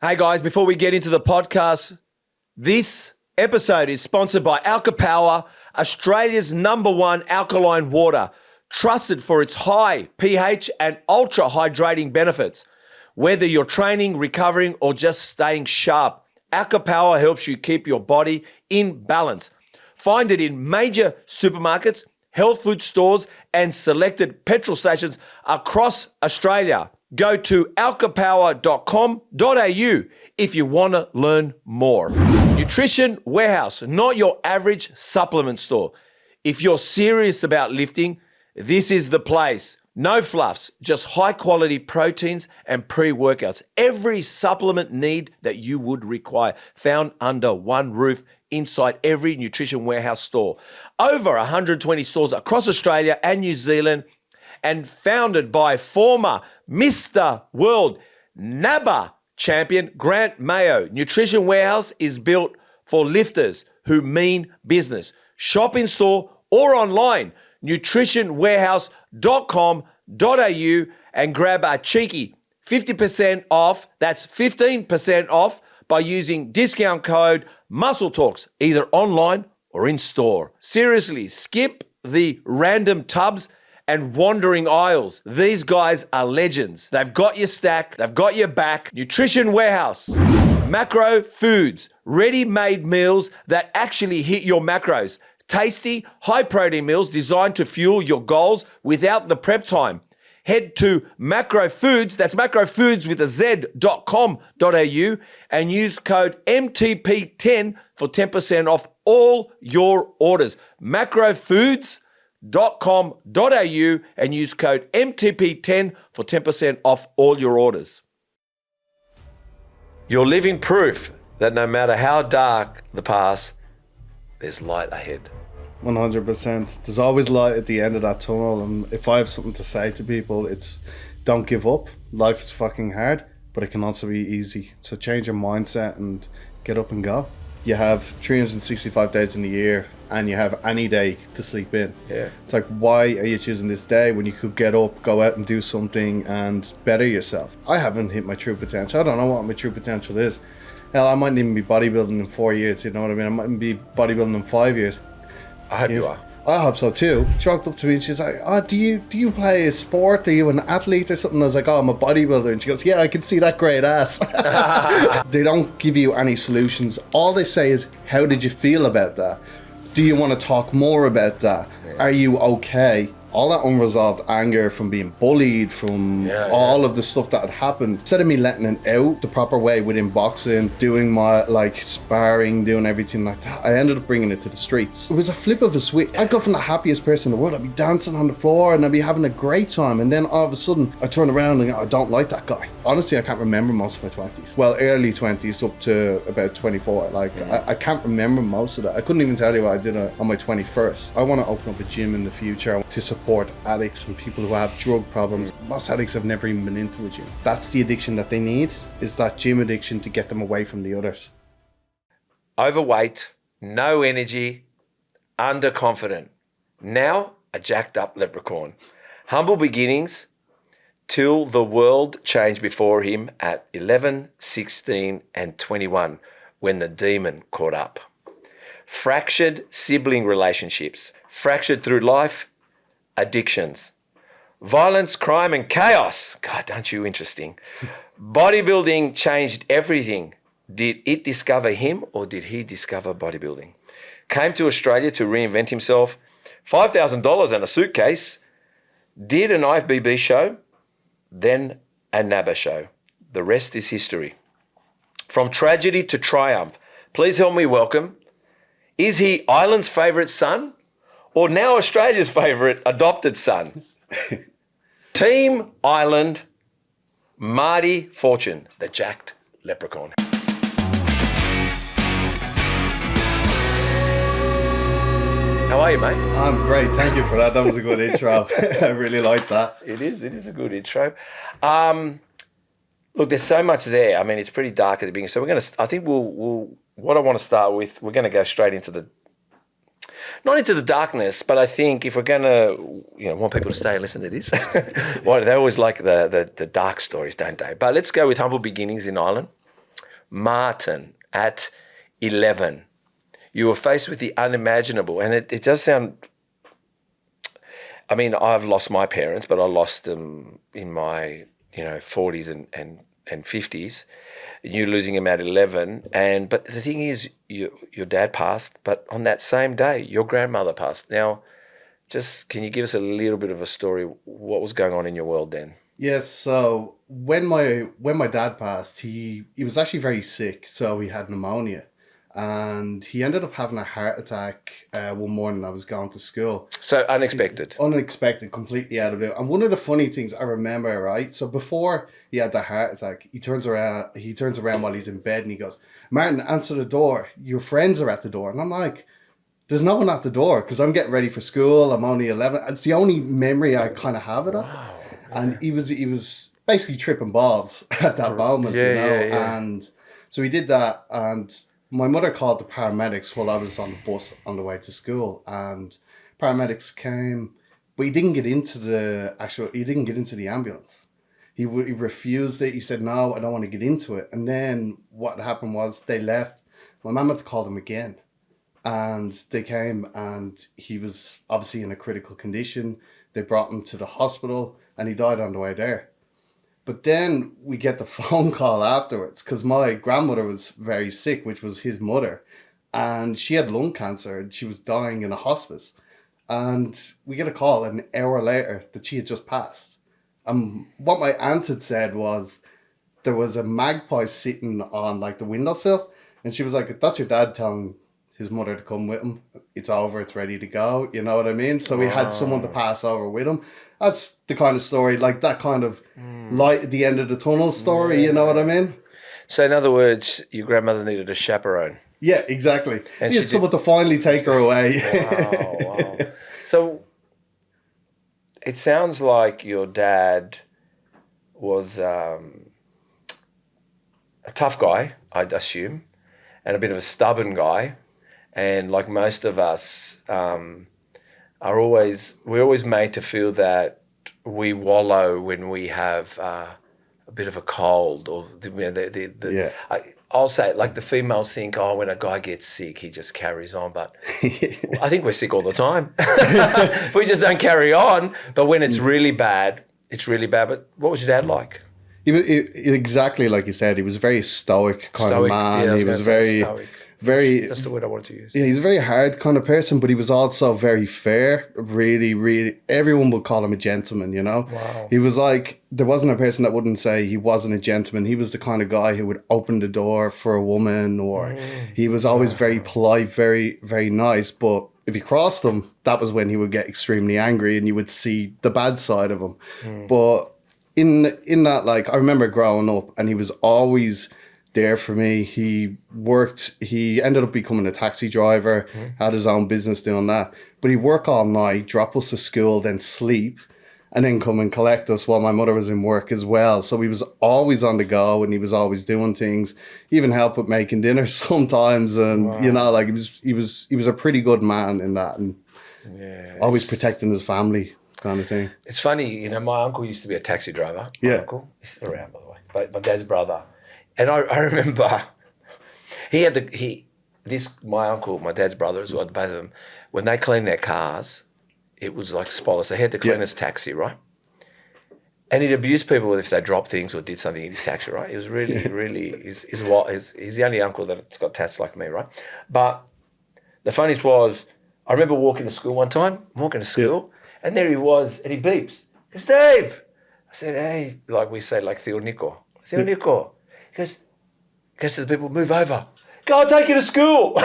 Hey guys, before we get into the podcast, this episode is sponsored by Alka-Power, Australia's #1 alkaline water, trusted for its high pH and ultra hydrating benefits. Whether you're training, recovering, or just staying sharp, Alka-Power helps you keep your body in balance. Find it in major supermarkets, health food stores, and selected petrol stations across Australia. Go to alkapower.com.au if you want to learn more. Nutrition Warehouse, not your average supplement store. If you're serious about lifting, this is the place. No fluffs, just high quality proteins and pre-workouts. Every supplement need that you would require, found under one roof inside every Nutrition Warehouse store. Over 120 stores across Australia and New Zealand, and founded by former Mr. World NABBA champion Grant Mayo. Nutrition Warehouse is built for lifters who mean business. Shop in store or online, nutritionwarehouse.com.au, and grab a cheeky 50% off, that's 15% off, by using discount code MUSCLETALKS, either online or in store. Seriously, skip the random tubs and wandering aisles. These guys are legends. They've got your stack, they've got your back. Nutrition Warehouse, macro foods, ready-made meals that actually hit your macros. Tasty, high-protein meals designed to fuel your goals without the prep time. Head to Macro Foods, that's macrofoods with a Z.com.au, and use code MTP10 for 10% off all your orders. macrofoods.com.au and use code MTP10 for 10% off all your orders. You're living proof that no matter how dark the past, there's light ahead. 100%. There's always light at the end of that tunnel, and if I have something to say to people, it's don't give up. Life is fucking hard, but it can also be easy. So change your mindset and get up and go. You have 365 days in the year, and you have any day to sleep in. Yeah. It's like, why are you choosing this day when you could get up, go out and do something and better yourself? I haven't hit my true potential. I don't know what my true potential is. Hell, I might even be bodybuilding in 4 years, you know what I mean? I might even be bodybuilding in 5 years. I hope you are. I hope so too. She walked up to me and she's like, "Oh, do you play a sport? Are you an athlete or something?" I was like, "Oh, I'm a bodybuilder." And she goes, "Yeah, I can see that great ass." They don't give you any solutions. All they say is, "How did you feel about that? Do you want to talk more about that? Yeah. Are you okay?" All that unresolved anger from being bullied, from all of the stuff that had happened, instead of me letting it out the proper way within boxing, doing my sparring, doing everything like that, I ended up bringing it to the streets. It was a flip of a switch. I'd go from the happiest person in the world, I'd be dancing on the floor and I'd be having a great time, and then all of a sudden I turn around and go, I don't like that guy. Honestly, I can't remember most of my 20s. Well, early 20s up to about 24. I can't remember most of that. I couldn't even tell you what I did on my 21st. I want to open up a gym in the future to support addicts and people who have drug problems. Most addicts have never even been into a gym. That's the addiction that they need, is that gym addiction to get them away from the others. Overweight, no energy, underconfident. Now a jacked up leprechaun. Humble beginnings till the world changed before him at 11, 16 and 21 when the demon caught up. Fractured sibling relationships, fractured through life, addictions, violence, crime and chaos. God, aren't you interesting? Bodybuilding changed everything. Did it discover him or did he discover bodybuilding? Came to Australia to reinvent himself. $5,000 and a suitcase. Did an IFBB show, then a NABBA show. The rest is history. From tragedy to triumph. Please help me welcome. Is he Ireland's favourite son? Or now Australia's favourite adopted son? Team Ireland, Marty Fortune, the jacked leprechaun. How are you, mate? I'm great. Thank you for that. That was a good intro. I really like that. It is a good intro. Look, there's so much there. I mean, it's pretty dark at the beginning. So what I want to start with, we're going to go straight into not into the darkness, but I think if we're going to, want people to stay and listen to this, well, they always like the dark stories, don't they? But let's go with humble beginnings in Ireland. Martin at 11. You were faced with the unimaginable, and it does sound... I mean, I've lost my parents, but I lost them in my, 40s and 50s. You losing them at 11. But the thing is, your dad passed, but on that same day, your grandmother passed. Now, just can you give us a little bit of a story? What was going on in your world then? Yes, so when my dad passed, he was actually very sick, so he had pneumonia. And he ended up having a heart attack one morning I was going to school. So unexpected. Unexpected, completely out of it. And one of the funny things I remember, right? So before he had the heart attack, he turns around while he's in bed and he goes, "Martin, answer the door. Your friends are at the door." And I'm like, there's no one at the door because I'm getting ready for school. I'm only 11. It's the only memory I kind of have of it. Wow. And he was basically tripping balls at that moment, Yeah. And so he did that, and my mother called the paramedics while I was on the bus on the way to school, and paramedics came, but he didn't get into the ambulance. He refused it. He said, "No, I don't want to get into it." And then what happened was they left. My mum had to call them again, and they came, and he was obviously in a critical condition. They brought him to the hospital, and he died on the way there. But then we get the phone call afterwards because my grandmother was very sick, which was his mother. And she had lung cancer and she was dying in a hospice. And we get a call an hour later that she had just passed. And what my aunt had said was there was a magpie sitting on like the windowsill. And she was like, "That's your dad telling his mother to come with him. It's over. It's ready to go." You know what I mean? So we had someone to pass over with him. That's the kind of story, like that kind of light at the end of the tunnel story. You know what I mean? So in other words, your grandmother needed a chaperone. Yeah, exactly. And he had someone to finally take her away. Wow. So it sounds like your dad was a tough guy, I'd assume, and a bit of a stubborn guy. And like most of us, we're always made to feel that we wallow when we have a bit of a cold, or I'll say, like, the females think, oh, when a guy gets sick, he just carries on. But I think we're sick all the time. We just don't carry on. But when it's really bad, it's really bad. But what was your dad like? Exactly like you said, he was a very stoic kind of man. Yeah, he was very stoic. Very... That's the word I wanted to use. Yeah, he's a very hard kind of person, but he was also very fair. Really, really... Everyone would call him a gentleman, you know? Wow. He was like... There wasn't a person that wouldn't say he wasn't a gentleman. He was the kind of guy who would open the door for a woman, or he was always very polite, very, very nice. But if you crossed him, that was when he would get extremely angry and you would see the bad side of him. But in that, like, I remember growing up and he was always... there for me. He ended up becoming a taxi driver, had his own business doing that. But he'd work all night, drop us to school, then sleep, and then come and collect us while my mother was in work as well. So he was always on the go and he was always doing things. He even helped with making dinner sometimes. And, you know, like he was a pretty good man in that, and always protecting his family kind of thing. It's funny, you know, my uncle used to be a taxi driver. My uncle, he's still around, by the way, but my dad's brother. And I remember my uncle, my dad's brother as well, both of them, when they cleaned their cars, it was like spotless. They had the cleanest taxi, right? And he'd abuse people if they dropped things or did something in his taxi, right? He was really, he's the only uncle that's got tats like me, right? But the funniest was, I remember walking to school one time, and there he was, and he beeps. He goes, "Dave!" I said, "Hey," like we say, like Theo Nico. He goes to the people, "Move over. Go, I'll take you to school." I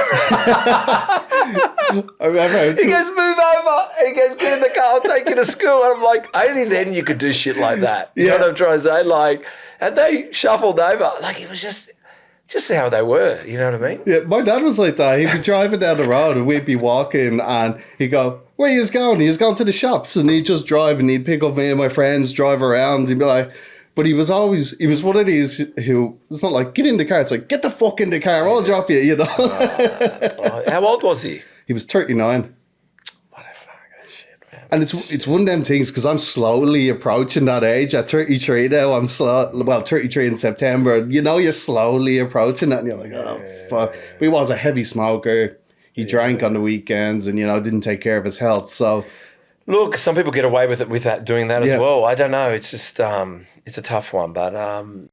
remember. He goes, "Move over." He goes, "Get in the car, I'll take you to school." And I'm like, only then you could do shit like that. You know what I'm trying to say? Like, and they shuffled over. Like, it was just how they were. You know what I mean? Yeah, my dad was like that. He'd be driving down the road and we'd be walking and he'd go, "Where are you going?" He was going to the shops, and he'd just drive and he'd pick up me and my friends, drive around. He'd be like... But he was one of these who, it's not like, "Get in the car." It's like, "Get the fuck in the car, I'll drop you," you know? How old was he? He was 39. What a fucking shit, man. And it's one of them things, because I'm slowly approaching that age. At 33 now, 33 in September. You know, you're slowly approaching that, and you're like, oh, fuck. But he was a heavy smoker. He drank on the weekends and, didn't take care of his health. So, look, some people get away with it doing that as well. I don't know. It's just it's a tough one. But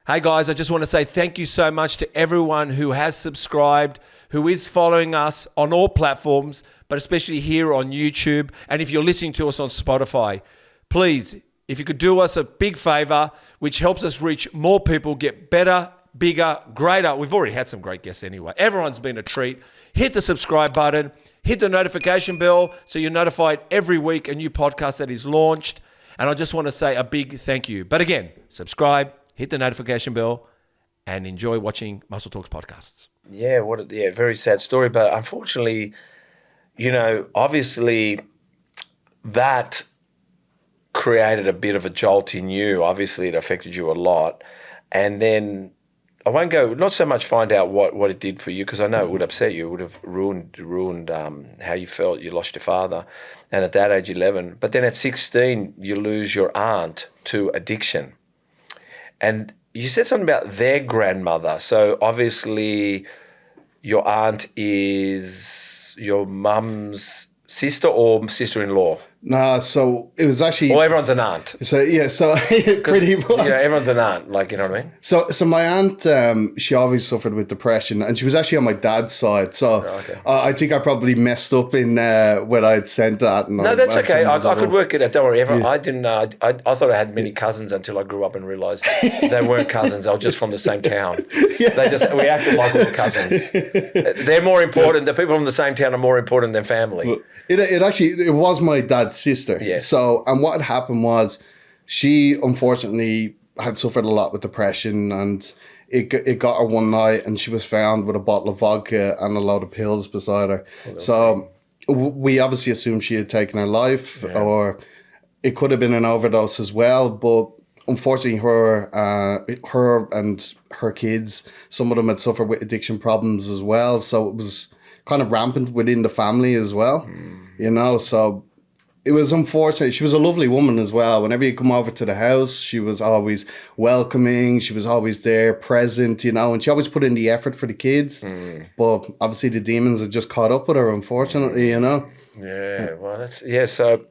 hey guys, I just want to say thank you so much to everyone who has subscribed, who is following us on all platforms, but especially here on YouTube. And if you're listening to us on Spotify, please, if you could do us a big favor, which helps us reach more people, get better, bigger, greater. We've already had some great guests anyway. Everyone's been a treat. Hit the subscribe button. Hit the notification bell so you're notified every week a new podcast that is launched. And I just want to say a big thank you. But again, subscribe, hit the notification bell, and enjoy watching Muscle Talks podcasts. Yeah, very sad story. But unfortunately, obviously that created a bit of a jolt in you. Obviously it affected you a lot. And then I won't go, not so much find out what it did for you, because I know it would upset you. It would have ruined how you felt. You lost your father. And at that age, 11. But then at 16, you lose your aunt to addiction. And you said something about their grandmother. So obviously your aunt is your mum's sister or sister-in-law? Nah, so it was actually... Well, everyone's an aunt. So, yeah, so pretty much. Yeah, everyone's an aunt, like, you know what I mean? So my aunt, she always suffered with depression, and she was actually on my dad's side. So I think I probably messed up in when I'd sent that. And no, that's okay. I could work it out. Don't worry. I didn't. I thought I had many cousins until I grew up and realised they weren't cousins. They were just from the same town. We acted like we were cousins. They're more important. The people from the same town are more important than family. It was my dad's sister. Yes. So, and what had happened was she unfortunately had suffered a lot with depression, and it got her one night and she was found with a bottle of vodka and a load of pills beside her. So we obviously assumed she had taken her life, or it could have been an overdose as well. But unfortunately, her and her kids, some of them had suffered with addiction problems as well. So it was kind of rampant within the family as well, so it was unfortunate. She was a lovely woman as well. Whenever you come over to the house, she was always welcoming. She was always there, present, and she always put in the effort for the kids. But obviously the demons had just caught up with her, unfortunately, Yeah, well, so...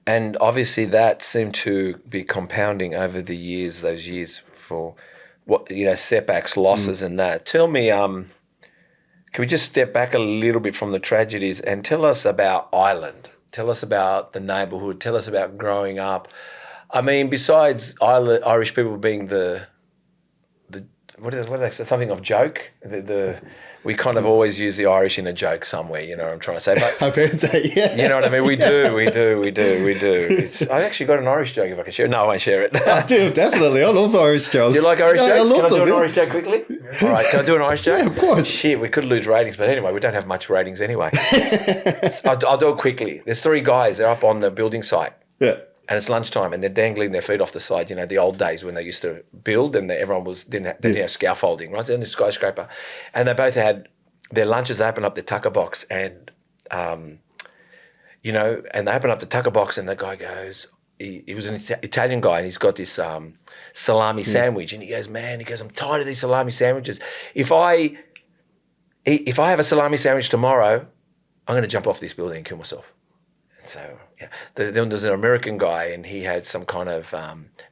And obviously that seemed to be compounding over the years, those years for, setbacks, losses and that. Tell me... Can we just step back a little bit from the tragedies and tell us about Ireland? Tell us about the neighbourhood. Tell us about growing up. I mean, besides Irish people being what is that, something of joke? We kind of always use the Irish in a joke somewhere, you know what I'm trying to say. But I've heard that, yeah. You know what I mean? We do. I actually got an Irish joke if I can share it. No, I won't share it. I do, definitely. I love Irish jokes. Do you like Irish jokes? I love Can I do an Irish joke quickly? All right, can I do an Irish joke? Yeah, of course. Shit, we could lose ratings, but anyway, we don't have much ratings anyway. I'll do it quickly. There's 3 guys. They're up on the building site. Yeah. And it's lunchtime, and they're dangling their feet off the side. The old days when they used to build, and everyone didn't have scaffolding, right? So in the skyscraper, and they both had their lunches. They open up their tucker box, and and they open up the tucker box, and the guy goes, he was an Italian guy, and he's got this salami sandwich, and he goes, I'm tired of these salami sandwiches. If I have a salami sandwich tomorrow, I'm going to jump off this building and kill myself. So, then there's an American guy, and he had some kind of,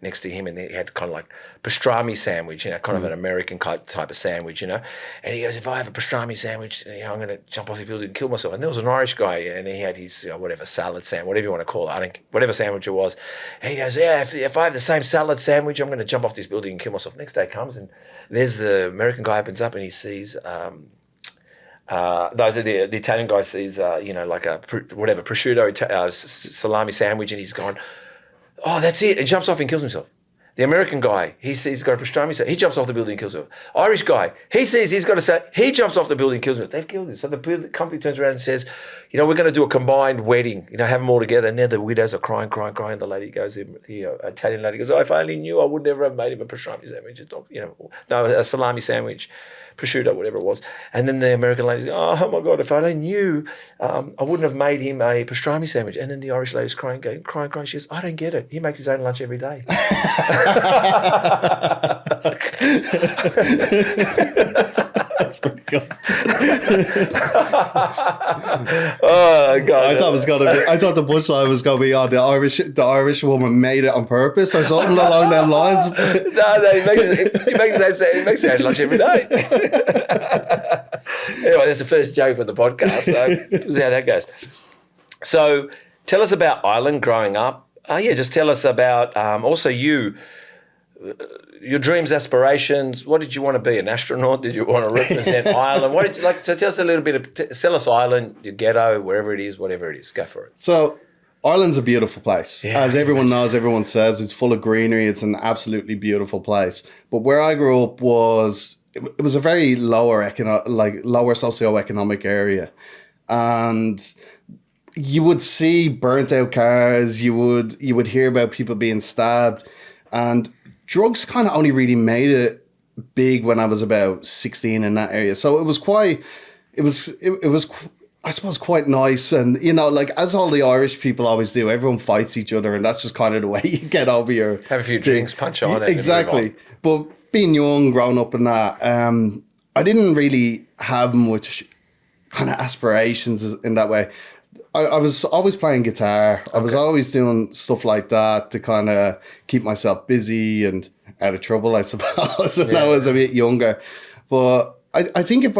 next to him, and he had kind of like pastrami sandwich, kind of an American type of sandwich, And he goes, if I have a pastrami sandwich, I'm going to jump off the building and kill myself. And there was an Irish guy, and he had his, whatever, salad sandwich, whatever you want to call it, whatever sandwich it was. And he goes, if I have the same salad sandwich, I'm going to jump off this building and kill myself. Next day comes, and there's the American guy opens up, and he sees... the Italian guy sees, like a prosciutto salami sandwich, and he's gone, oh, that's it, and jumps off and kills himself. The American guy, he sees he's got a pastrami set. He jumps off the building and kills him. Irish guy, he sees he's got a set. He jumps off the building and kills him. They've killed him. So the company turns around and says, we're going to do a combined wedding. Have them all together. And then the widows are crying. The lady goes, the Italian lady goes, if I only knew, I would never have made him a pastrami sandwich. A salami sandwich, prosciutto, whatever it was. And then the American lady goes, oh my God, if I only knew, I wouldn't have made him a pastrami sandwich. And then the Irish lady's crying. She goes, I don't get it. He makes his own lunch every day. That's pretty good. Oh God! I thought the punchline was gonna be, the Irish woman made it on purpose or something along them lines. No, he makes his own lunch every day. Anyway, that's the first joke for the podcast. So we'll see how that goes. So, tell us about Ireland growing up. Just tell us about also you. Your dreams, aspirations. What did you want to be? An astronaut? Did you want to represent Ireland? What did you like? So tell us a little bit. Sell us Ireland, your ghetto, wherever it is, whatever it is. Go for it. So Ireland's a beautiful place. Yeah. As everyone knows, everyone says, it's full of greenery. It's an absolutely beautiful place. But where I grew up it was a very lower socioeconomic area, and you would see burnt out cars. You would hear about people being stabbed, and drugs kind of only really made it big when I was about 16 in that area. So it was I suppose quite nice. And, as all the Irish people always do, everyone fights each other, and that's just kind of the way you get over your... Have a few drinks, punch on it. Exactly. But being young, growing up in that, I didn't really have much kind of aspirations in that way. I was always playing guitar. I was always doing stuff like that to kind of keep myself busy and out of trouble, I suppose, when I was a bit younger. But I think I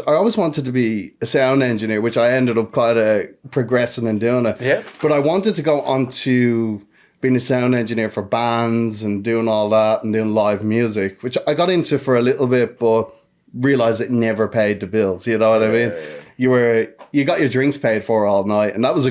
always wanted to be a sound engineer, which I ended up kind of progressing and doing it. Yeah. But I wanted to go on to being a sound engineer for bands and doing all that and doing live music, which I got into for a little bit, but realized it never paid the bills. You know what I mean? Yeah. You got your drinks paid for all night, and that would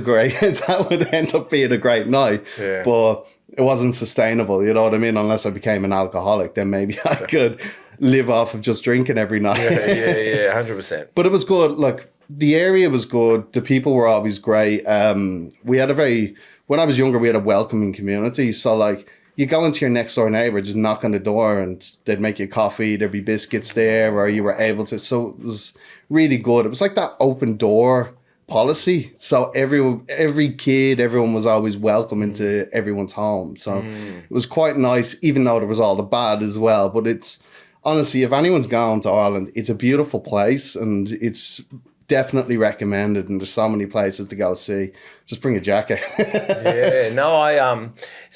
end up being a great night. Yeah. But it wasn't sustainable, you know what I mean? Unless I became an alcoholic, then maybe I could live off of just drinking every night. Yeah, 100%. But it was good. Like, the area was good. The people were always great. When I was younger, we had a welcoming community. So, like, you go into your next door neighbor, just knock on the door, and they'd make you coffee. There'd be biscuits there, or you were able to. So it was really good. It was like that open door policy. So every kid, everyone was always welcome into everyone's home. So it was quite nice, even though there was all the bad as well. But it's honestly, if anyone's gone to Ireland, it's a beautiful place, and it's definitely recommended, and there's so many places to go see. Just bring a jacket. It's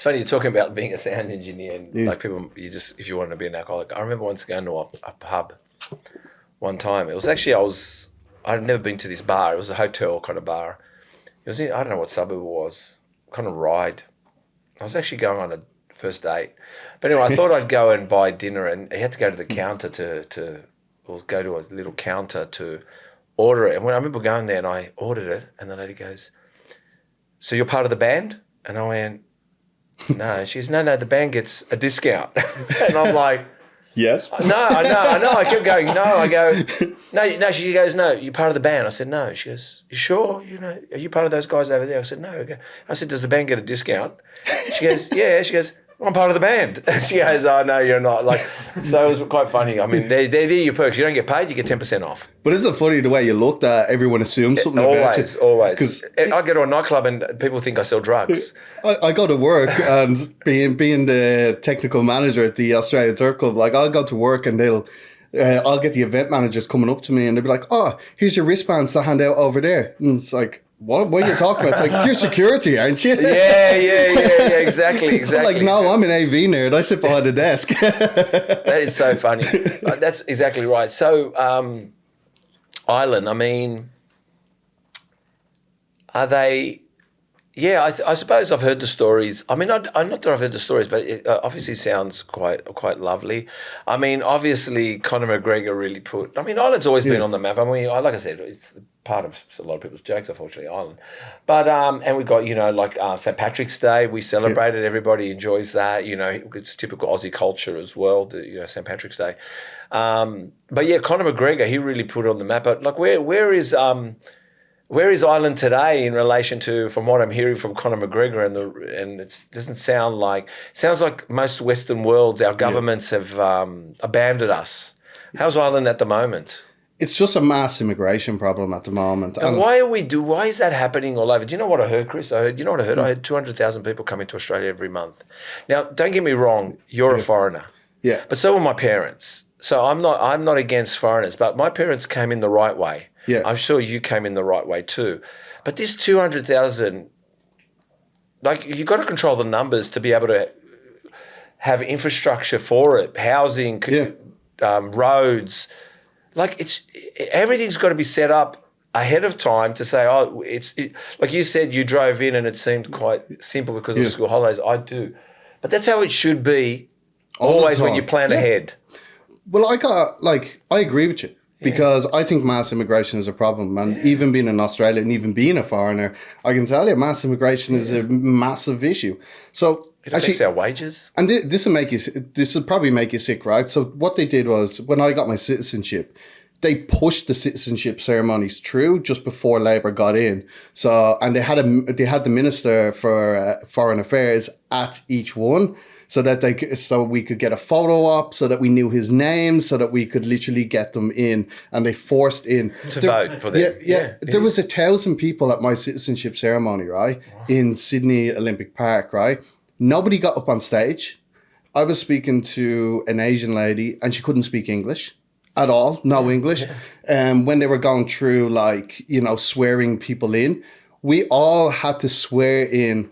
funny you're talking about being a sound engineer, and like people, if you want to be an alcoholic. I remember once going to a pub one time. It was actually I'd never been to this bar. It was a hotel kind of bar. It was I don't know what suburb it was, kind of ride. I was actually going on a first date, but anyway, I thought I'd go and buy dinner, and you had to go to the counter or go to a little counter to order it. And when I remember going there and I ordered it, and the lady goes, "So you're part of the band?" And I went, "No." She goes, No, the band gets a discount." And I'm like, "Yes." No, I know. I kept going, "No." I go, No. She goes, "No, you're part of the band." I said, "No." She goes, "You sure? Are you part of those guys over there?" I said, "No." I said, "Does the band get a discount?" She goes, "Yeah." She goes, "I'm part of the band." She goes, "Oh, no, you're not." Like, so it was quite funny. I mean, they're your perks. You don't get paid, you get 10% off. But isn't it funny the way you looked at everyone assumes something about you? Always. I go to a nightclub and people think I sell drugs. I go to work, and being the technical manager at the Australian Surf Club, like, I'll go to work and I'll get the event managers coming up to me and they'll be like, "Oh, here's your wristbands to hand out over there." And it's like, What are you talking about? It's like, you're security, aren't you? Yeah, exactly. Like, no, I'm an AV nerd. I sit behind the desk. That is so funny. That's exactly right. So, Ireland, I mean, are they, Yeah, I suppose I've heard the stories. I mean, I'm not that I've heard the stories, but it obviously sounds quite lovely. I mean, obviously, Conor McGregor really put. I mean, Ireland's always been on the map. I mean, like I said, it's part of a lot of people's jokes, unfortunately, Ireland. But and we got like St. Patrick's Day. We celebrated. Everybody enjoys that. It's typical Aussie culture as well. St. Patrick's Day. But yeah, Conor McGregor, he really put it on the map. But like, where is Ireland today in relation to, from what I'm hearing from Conor McGregor, and it doesn't sound like, sounds like most Western worlds, our governments have abandoned us. How's Ireland at the moment? It's just a mass immigration problem at the moment. And why is that happening all over? Do you know what I heard, Chris? I heard 200,000 people come into Australia every month. Now, don't get me wrong, you're a foreigner. Yeah. But so are my parents. So I'm not against foreigners, but my parents came in the right way. Yeah. I'm sure you came in the right way too. But this 200,000, like, you got to control the numbers to be able to have infrastructure for it, housing, roads. Like, everything's got to be set up ahead of time to say, like you said, you drove in and it seemed quite simple because of the school holidays. I do. But that's how it should be always when you plan ahead. Well, I agree with you. Because I think mass immigration is a problem. And even being in Australia and even being a foreigner, I can tell you mass immigration is a massive issue. So it affects our wages. And this will probably make you sick, right? So what they did was, when I got my citizenship, they pushed the citizenship ceremonies through just before Labour got in. So, and they had the Minister for Foreign Affairs at each one, so we could get a photo op, so that we knew his name, so that we could literally get them in, and they forced in to vote for them. Yeah. There was 1,000 people at my citizenship ceremony, right, in Sydney Olympic Park, right. Nobody got up on stage. I was speaking to an Asian lady, and she couldn't speak English at all, no English. When they were going through, swearing people in, we all had to swear in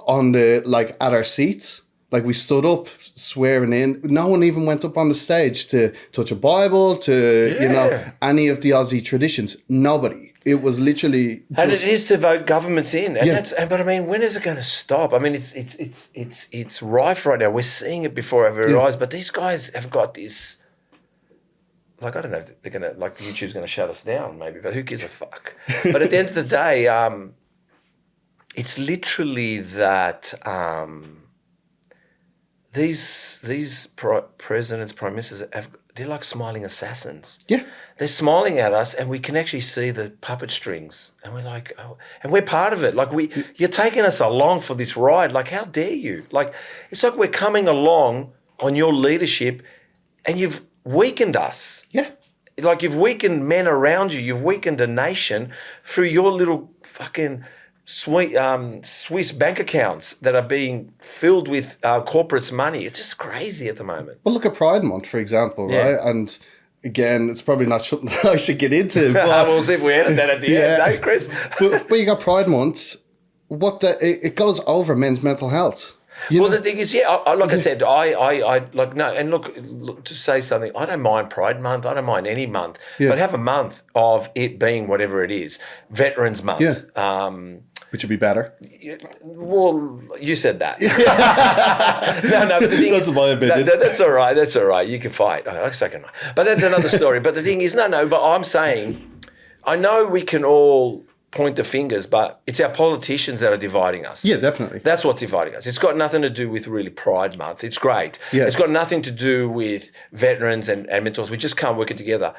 at our seats. Like, we stood up swearing in. No one even went up on the stage to touch a Bible, any of the Aussie traditions. Nobody. It was literally. And it is to vote governments in, and but I mean, when is it going to stop? I mean, it's rife right now. We're seeing it before our very eyes. But these guys have got this. Like, I don't know if they're gonna, like, YouTube's gonna shut us down, maybe, but who gives a fuck? But at the end of the day, it's literally that. These presidents, prime ministers, they're like smiling assassins. Yeah. They're smiling at us, and we can actually see the puppet strings, and we're like, oh, and we're part of it. Like, you're taking us along for this ride. Like, how dare you? Like, it's like we're coming along on your leadership, and you've weakened us. Yeah. Like, you've weakened men around you. You've weakened a nation through your little fucking Swiss bank accounts that are being filled with corporates' money. It's just crazy at the moment. Well, look at Pride Month, for example, right? And again, it's probably not something that I should get into. But we'll see if we edit that at the end, eh, Chris? but you got Pride Month. It goes over men's mental health. The thing is, like I said, I like, no, and look, to say something, I don't mind Pride Month, I don't mind any month, but have a month of it being whatever it is, Veterans Month. Which would be better. Well, you said that. No, but the thing that's my opinion. That's all right. That's all right. You can fight. But that's another story. But the thing is, but I'm saying, I know we can all point the fingers, but it's our politicians that are dividing us. Yeah, definitely. That's what's dividing us. It's got nothing to do with really Pride Month. It's great. Yeah. It's got nothing to do with veterans and mental health. We just can't work it together.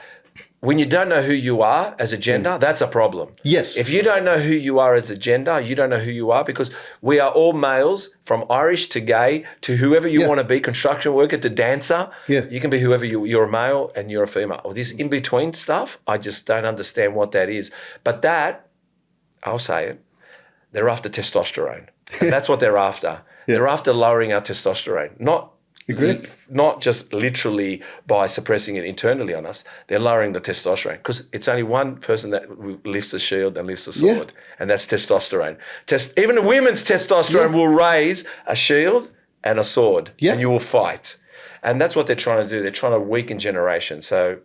When you don't know who you are as a gender, that's a problem. Yes. If you don't know who you are as a gender, you don't know who you are, because we are all males, from Irish to gay to whoever you want to be, construction worker to dancer. Yeah. You can be whoever you're a male and you're a female. Or this in-between stuff, I just don't understand what that is. But that, I'll say it, they're after testosterone. And that's what they're after. They're after lowering our testosterone, not just literally by suppressing it internally on us. They're lowering the testosterone, because it's only one person that lifts a shield and lifts a sword, and that's testosterone. Even women's testosterone will raise a shield and a sword, and you will fight. And that's what they're trying to do. They're trying to weaken generation. So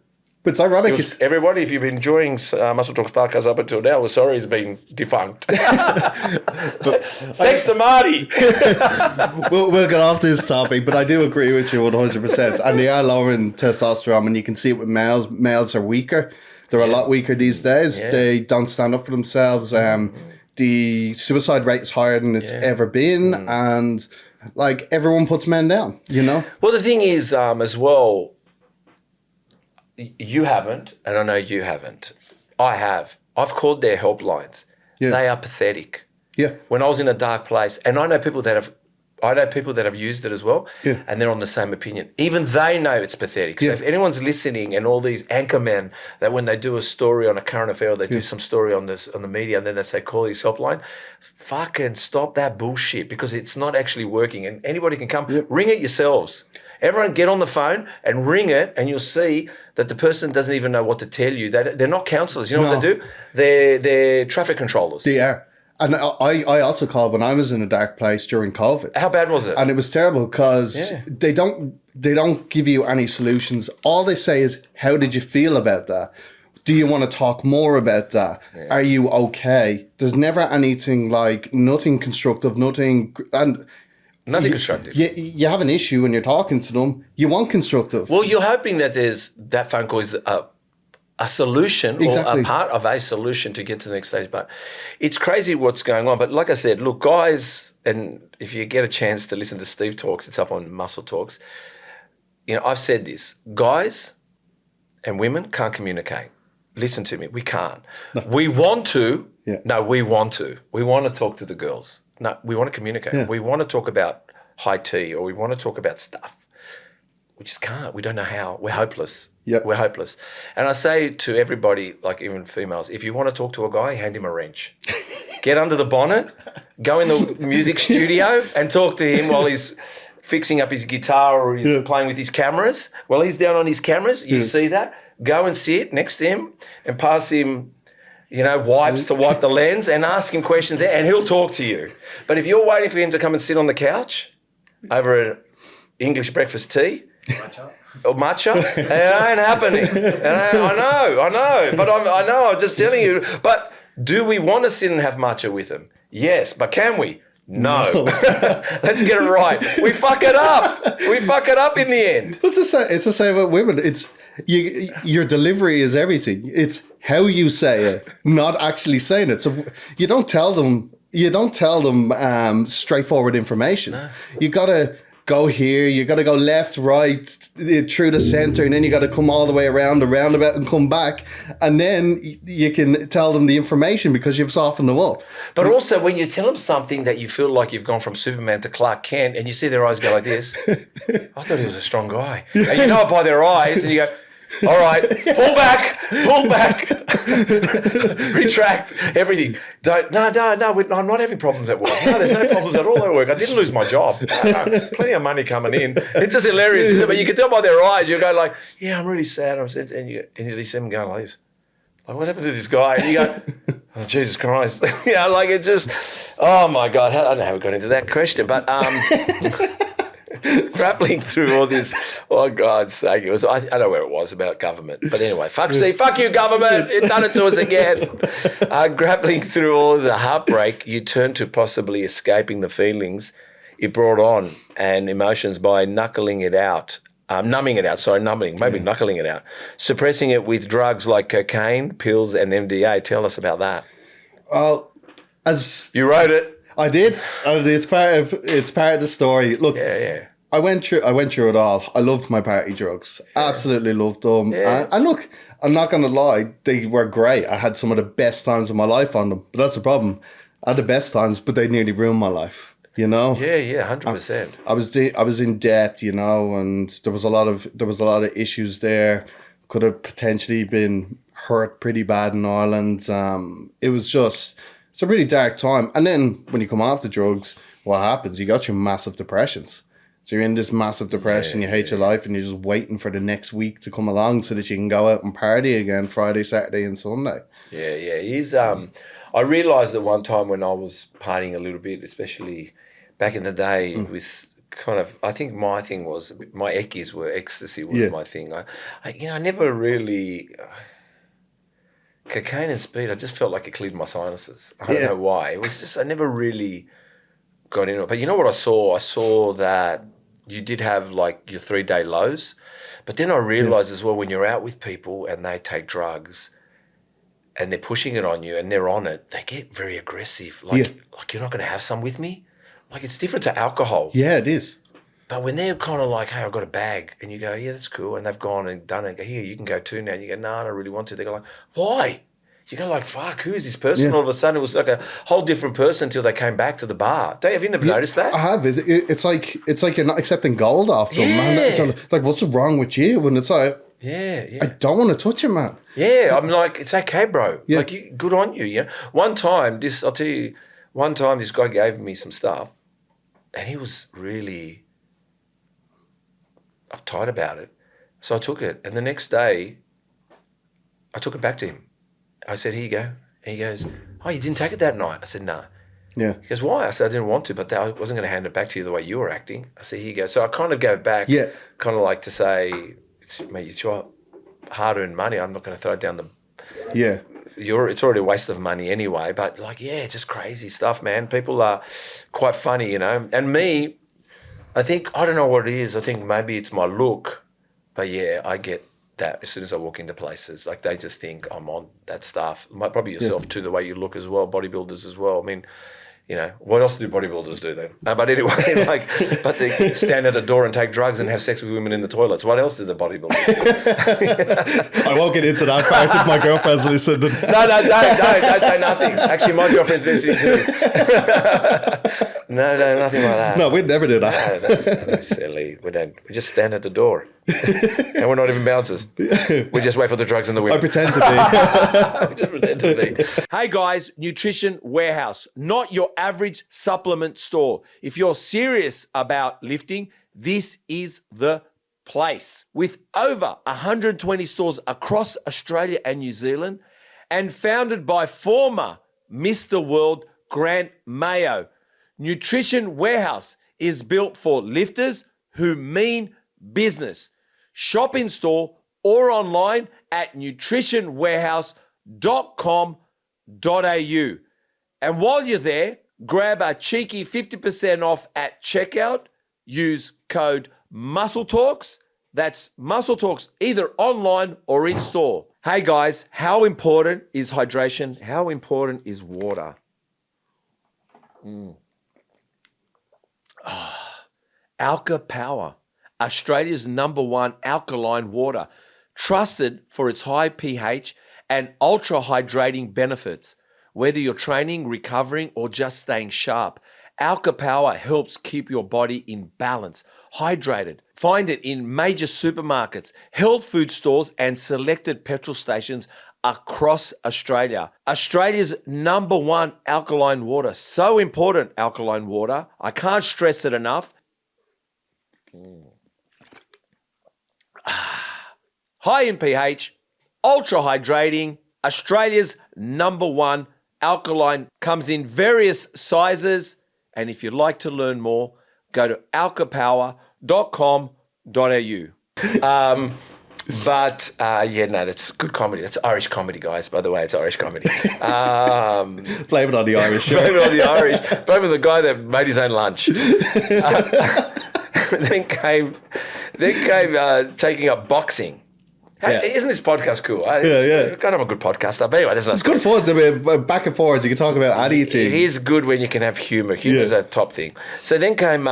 But it's ironic. It's, Everybody, if you've been enjoying Muscle Talks podcast up until now, we're sorry it's been defunct. Thanks to Marty. we'll get off this topic, but I do agree with you 100%. And they are lowering testosterone, and you can see it with males. Males are weaker. They're a lot weaker these days. Yeah. They don't stand up for themselves. The suicide rate is higher than it's ever been, and like everyone puts men down, you know? Well, the thing is, as well, you haven't, and I know you haven't. I have. I've called their helplines. Yeah. They are pathetic. Yeah. When I was in a dark place, and I know people that have used it as well, Yeah. and they're on the same opinion. Even they know it's pathetic. So if anyone's listening, and all these anchor men that when they do a story on a current affair, or they do some story on the media, and then they say call this helpline, fucking stop that bullshit, because it's not actually working. And anybody can come ring it yourselves. Everyone get on the phone and ring it, and you'll see that the person doesn't even know what to tell you. They're not counsellors. You know what they do? They're traffic controllers. They are. And I also called when I was in a dark place during COVID. How bad was it? And it was terrible because they don't give you any solutions. All they say is, how did you feel about that? Do you want to talk more about that? Yeah. Are you okay? There's never anything like, nothing constructive, nothing constructive. You have an issue when you're talking to them. You want constructive. Well, you're hoping that that phone call is a solution or a part of a solution to get to the next stage. But it's crazy what's going on. But like I said, look, guys, and if you get a chance to listen to Steve Talks, it's up on Muscle Talks. You know, I've said this. Guys and women can't communicate. Listen to me. We can't. No. We want to. Yeah. No, we want to. We want to talk to the girls. No, we want to communicate. Yeah. We want to talk about high tea, or we want to talk about stuff. We just can't. We don't know how. We're hopeless. Yep. We're hopeless. And I say to everybody, like even females, if you want to talk to a guy, hand him a wrench. Get under the bonnet, go in the music studio and talk to him while he's fixing up his guitar or he's playing with his cameras. While he's down on his cameras, you see that. Go and sit next to him and pass him, wipes to wipe the lens, and ask him questions, and he'll talk to you. But if you're waiting for him to come and sit on the couch over an English breakfast tea, matcha, it ain't happening. I know. But I'm just telling you. But do we want to sit and have matcha with him? Yes, but can we? No. Let's get it right. We fuck it up. We fuck it up in the end. It's the same with women. It's your delivery is everything. It's how you say it, not actually saying it. So you don't tell them straightforward information. No. You gotta go here, you got to go left, right, through the center, and then you got to come all the way around the roundabout and come back, and then you can tell them the information because you've softened them up. But also, when you tell them something that you feel like you've gone from Superman to Clark Kent, and you see their eyes go like this, I thought he was a strong guy. And you know it by their eyes, and you go, all right, pull back, retract everything. No, I'm not having problems at work. No, there's no problems at all at work. I didn't lose my job. No, plenty of money coming in. It's just hilarious, isn't it? But you can tell by their eyes, you go like, yeah, I'm really sad. And you see them going like this. Like, what happened to this guy? And you go, oh, Jesus Christ. Like it just, oh my God. I don't know how we got into that question, but grappling through all this, oh God's sake, it was, I don't know where it was about government, but anyway, fuck you government, it's done it to us again. Grappling through all the heartbreak, you turn to possibly escaping the feelings it brought on and emotions by numbing it out, suppressing it with drugs like cocaine, pills and MDA. Tell us about that. Well, as you wrote it. I did. It's part of the story. Look, I went through it all. I loved my party drugs. Absolutely loved them. Yeah. And look, I'm not going to lie, they were great. I had some of the best times of my life on them. But that's the problem. I had the best times, but they nearly ruined my life. Yeah, 100%. I was in debt, and there was a lot of issues there. Could have potentially been hurt pretty bad in Ireland. It's a really dark time. And then when you come off the drugs, what happens? You got your massive depressions. So you're in this massive depression, you hate your life, and you're just waiting for the next week to come along so that you can go out and party again Friday, Saturday and Sunday. Yeah. I realised that one time when I was partying a little bit, especially back in the day with kind of, I think my thing was, my eckies were, ecstasy was my thing. I never really, cocaine and speed, I just felt like it cleared my sinuses. I don't know why. It was just, I never really got into it. But you know what I saw? I saw that you did have like your 3-day lows. But then I realized as well, when you're out with people and they take drugs and they're pushing it on you and they're on it, they get very aggressive. Like you're not going to have some with me? Like, it's different to alcohol. Yeah, it is. But when they're kind of like, hey, I've got a bag, and you go, yeah, that's cool, and they've gone and done it, and go, here, you can go too now, and you go, no, I don't really want to. They go like, why? You go like, fuck, who is this person? All of a sudden, it was like a whole different person until they came back to the bar. Have you never noticed that? I have. It's like you're not accepting gold off them, man. It's like, what's wrong with you? And it's like, I don't want to touch it, man. Yeah, I'm like, it's okay, bro. Yeah. Like, good on you. Yeah. One time, this guy gave me some stuff, and he was really uptight about it. So I took it, and the next day, I took it back to him. I said, here you go. And he goes, oh, you didn't take it that night? I said, no. Yeah. He goes, why? I said, I didn't want to, but I wasn't going to hand it back to you the way you were acting. I said, here you go. So I kind of gave back, kind of like to say, mate, it's your hard-earned money. I'm not going to throw it down the... Yeah. It's already a waste of money anyway, but like, just crazy stuff, man. People are quite funny, you know. And me, I think, I don't know what it is. I think maybe it's my look, but I get that as soon as I walk into places. Like, they just think I'm on that stuff. Probably yourself too, the way you look as well, bodybuilders as well. I mean, you know, what else do bodybuilders do then? But anyway, but they stand at a door and take drugs and have sex with women in the toilets. What else do the bodybuilders do? I won't get into that part if my girlfriend's listening. No, don't say nothing. Actually, my girlfriend's listening too. No, nothing like that. No, we'd never do that. No, that's silly. We don't. We just stand at the door. And we're not even bouncers. We just wait for the drugs and the women. I pretend to be. We just pretend to be. Hey guys, Nutrition Warehouse, not your average supplement store. If you're serious about lifting, this is the place. With over 120 stores across Australia and New Zealand, and founded by former Mr. World Grant Mayo, Nutrition Warehouse is built for lifters who mean business. Shop in store or online at nutritionwarehouse.com.au. And while you're there, grab a cheeky 50% off at checkout. Use code MUSCLETALKS. That's Muscle Talks either online or in store. Hey guys, how important is hydration? How important is water? Alka Power, Australia's #1 alkaline water, trusted for its high pH and ultra hydrating benefits. Whether you're training, recovering, or just staying sharp, Alka Power helps keep your body in balance, hydrated. Find it in major supermarkets, health food stores, and selected petrol stations across Australia. Australia's #1 alkaline water. So important, alkaline water. I can't stress it enough. High in pH, ultra hydrating. Australia's #1 alkaline, comes in various sizes. And if you'd like to learn more, go to alkapower.com.au. That's good comedy. That's Irish comedy, guys. By the way, it's Irish comedy. Blame it on the Irish. Blame it on the Irish. Blame it on the guy that made his own lunch. Then came taking up boxing. Isn't this podcast cool? We're kind of a good podcaster. But anyway, it's good fun to be back and forwards. You can talk about anything. It is good when you can have humour. Humour is a top thing. So then came,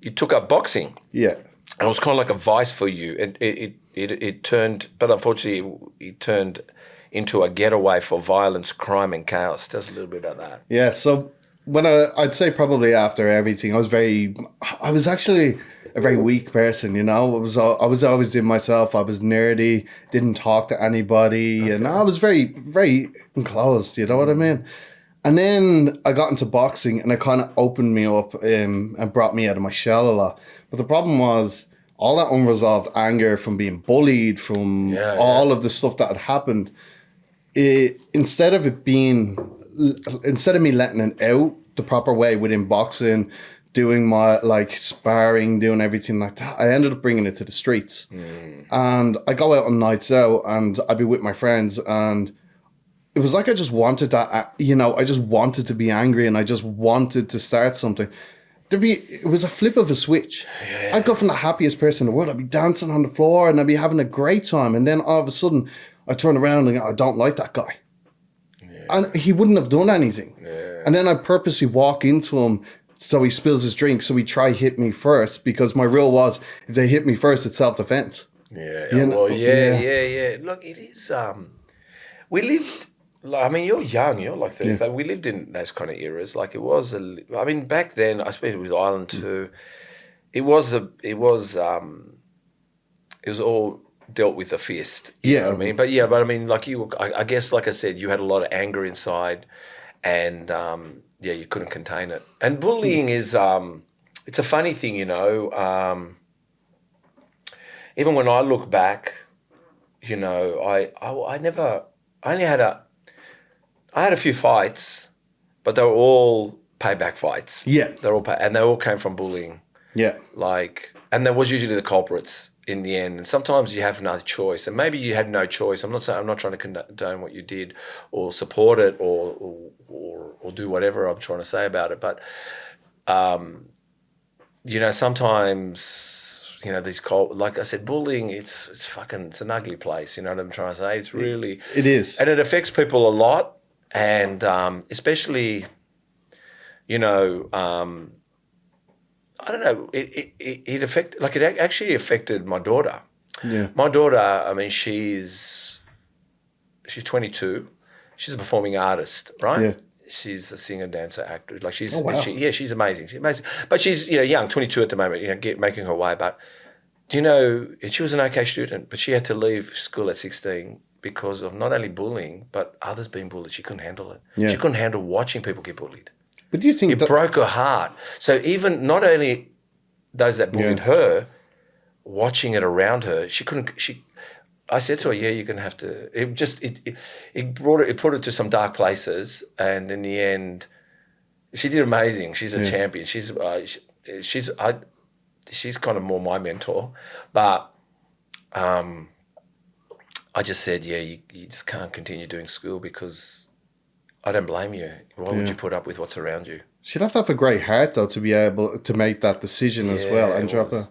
you took up boxing. Yeah. And it was kind of like a vice for you. It turned, but unfortunately, it turned into a getaway for violence, crime, and chaos. Tell us a little bit about that. Yeah. So when I'd say probably after everything, I was actually a very weak person, you know. I was always in myself. I was nerdy, didn't talk to anybody, and I was very, very enclosed, you know what I mean? And then I got into boxing, and it kind of opened me up and brought me out of my shell a lot. But the problem was all that unresolved anger from being bullied, from all of the stuff that had happened. Instead of me letting it out the proper way within boxing, doing my like sparring, doing everything like that. I ended up bringing it to the streets, and I go out on nights out, and I'd be with my friends, and it was like I just wanted that. You know, I just wanted to be angry, and I just wanted to start something. It was a flip of a switch. Yeah. I'd go from the happiest person in the world. I'd be dancing on the floor, and I'd be having a great time, and then all of a sudden, I turn around and go, I don't like that guy. Yeah. And he wouldn't have done anything. Yeah. And then I purposely walk into him so he spills his drink, so he try hit me first, because my rule was, if they hit me first, it's self-defense. Yeah, you know? Well, yeah. Look, it is, we lived, I mean, you're young, you're like 30, but we lived in those kind of eras. Like it was, I mean, back then, I suppose it was Ireland too, it was all dealt with a fist. You know what I mean? But I mean, like I guess, like I said, you had a lot of anger inside, and you couldn't contain it. And bullying is, it's a funny thing, you know. Even when I look back, you know, I had a few fights, but they were all payback fights. Yeah, and they all came from bullying. Yeah, and there was usually the culprits in the end. And sometimes you have no choice, and maybe you had no choice. I'm not trying to condone what you did, or support it, or do whatever I'm trying to say about it. But you know, sometimes, you know, like I said, bullying, it's an ugly place. You know what I'm trying to say? It's really, it is, and it affects people a lot, and especially, you know, I don't know. It actually affected my daughter. Yeah, my daughter. I mean, she's 22. She's a performing artist, right? Yeah. She's a singer, dancer, actor. Like she's amazing. She's amazing. But she's, you know, young, 22 at the moment. You know, making her way. But do you know? She was an okay student, but she had to leave school at 16 because of not only bullying, but others being bullied. She couldn't handle it. Yeah. She couldn't handle watching people get bullied. But do you think it broke her heart? So even not only those that bullied her, watching it around her, she couldn't. I said to her, "Yeah, you're going to have to." It put her to some dark places, and in the end, she did amazing. She's a champion. She's kind of more my mentor, but I just said, you just can't continue doing school, because I don't blame you. Why would you put up with what's around you? She'd have to have a great heart, though, to be able to make that decision as well and drop it.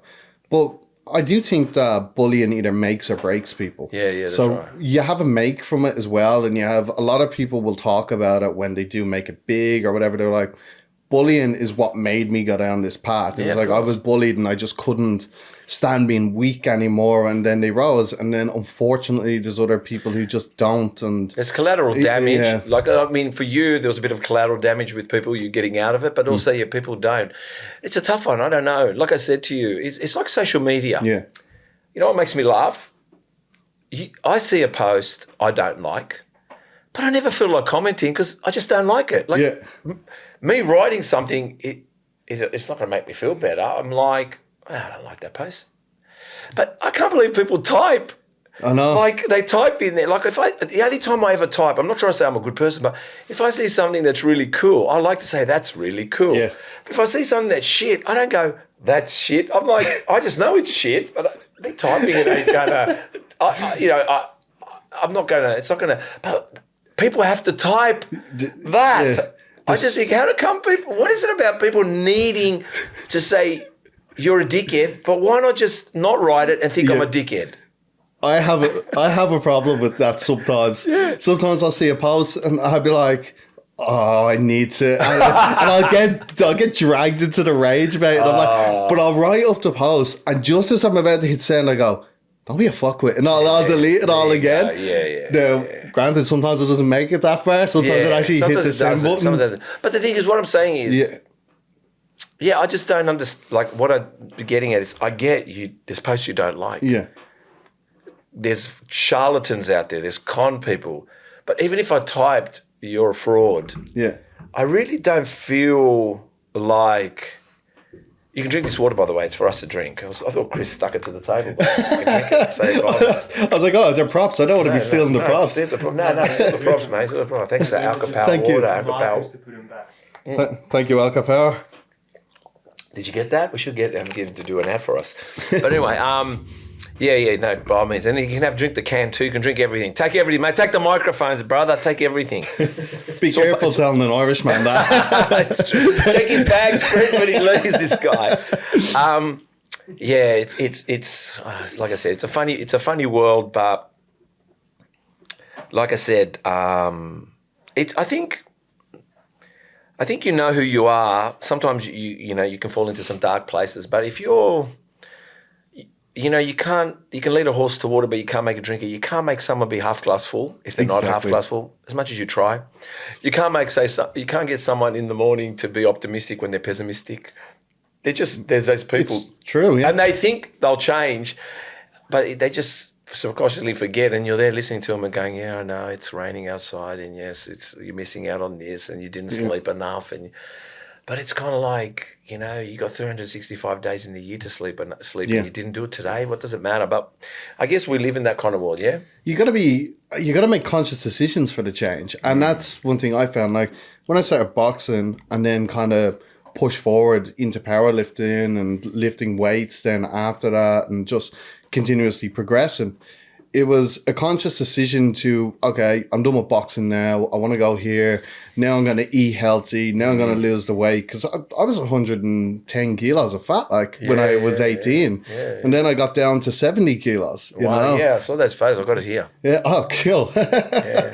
But I do think that bullying either makes or breaks people. Yeah, that's so right. You have a make from it as well, and you have a lot of people will talk about it when they do make it big or whatever. They're like, bullying is what made me go down this path. It was like I was bullied and I just couldn't stand being weak anymore, and then they rose, and then unfortunately there's other people who just don't, and it's collateral damage. Yeah. Like, I mean, for you there was a bit of collateral damage with people, you getting out of it, but also people don't. It's a tough one. I don't know. Like I said to you, it's like social media. Yeah. You know what makes me laugh? I see a post I don't like, but I never feel like commenting because I just don't like it. Like me writing something, it's not going to make me feel better. I'm like, I don't like that post. But I can't believe people type. I know. Like they type in there. Like the only time I ever type, I'm not trying to say I'm a good person, but if I see something that's really cool, I like to say that's really cool. Yeah. But if I see something that's shit, I don't go, that's shit. I'm like, I just know it's shit, but me typing it ain't gonna, I'm not gonna, it's not gonna, but people have to type that. Yeah. I just think, how come people, what is it about people needing to say you're a dickhead, but why not just not write it and think I'm a dickhead? I have a problem with that sometimes. Yeah. Sometimes I'll see a post and I'll be like, oh, I need to, and I'll get dragged into the rage about it. And I'm like, but I'll write up the post, and just as I'm about to hit send, I go, don't be a fuckwit, and I'll delete it all again. Granted, sometimes it doesn't make it that far. Sometimes it actually hits the send button. But the thing is, what I'm saying is, I just don't understand. Like, what I'm getting at is, I get you. There's posts you don't like. Yeah. There's charlatans out there. There's con people. But even if I typed, you're a fraud. Yeah. I really don't feel like. You can drink this water, by the way. It's for us to drink. I thought Chris stuck it to the table. But you can drink it. I was like, oh, they're props. I don't want to be stealing the props. Steal the props, mate. Steal the props. Thanks to Alka Power Water. Alka Power. Thank you, Alka Power. Did you get that? We should get him to do an ad for us. But anyway, no, by all means. And you can drink the can too. You can drink everything. Take everything, mate. Take the microphones, brother. Take everything. Be careful telling an Irishman that. That's true. Check his bags first when he leaves, this guy. It's like I said, it's a funny world, but like I said, I think you know who you are. Sometimes you can fall into some dark places, but if you're, you can lead a horse to water, but you can't make a drinker. You can't make someone be half glass full if they're not half glass full, as much as you try. You can't you can't get someone in the morning to be optimistic when they're pessimistic. There's those people. It's true, yeah. And they think they'll change, but they just subconsciously forget, and you're there listening to them and going, yeah, I know it's raining outside, and yes, you're missing out on this, and you didn't sleep enough, but it's kind of like, you got 365 days in the year to sleep, and you didn't do it today. What does it matter? But I guess we live in that kind of world, yeah. You got to make conscious decisions for the change, and that's one thing I found. Like when I started boxing, and then kind of push forward into powerlifting and lifting weights, then after that, and just continuously progressing, it was a conscious decision to, okay, I'm done with boxing now. I want to go here. Now I'm going to eat healthy. Now I'm going to lose the weight. Because I was 110 kilos of fat when I was 18. Yeah. And then I got down to 70 kilos. You know? Yeah, I saw those photos. I got it here. Yeah, oh, cool. Yeah.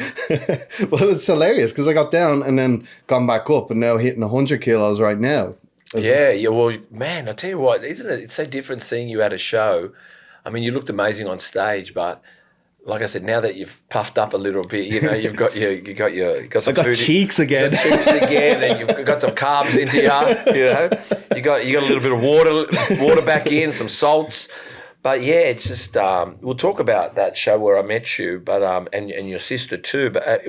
Well, it was hilarious because I got down and then gone back up and now hitting 100 kilos right now. Well, man, I tell you what, isn't it? It's so different seeing you at a show. I mean, you looked amazing on stage, but like I said, now that you've puffed up a little bit, you've got some food. Cheeks again. You got cheeks again, and you've got some carbs into you. You got a little bit of water back in, some salts. But yeah, it's just we'll talk about that show where I met you, but and your sister too. But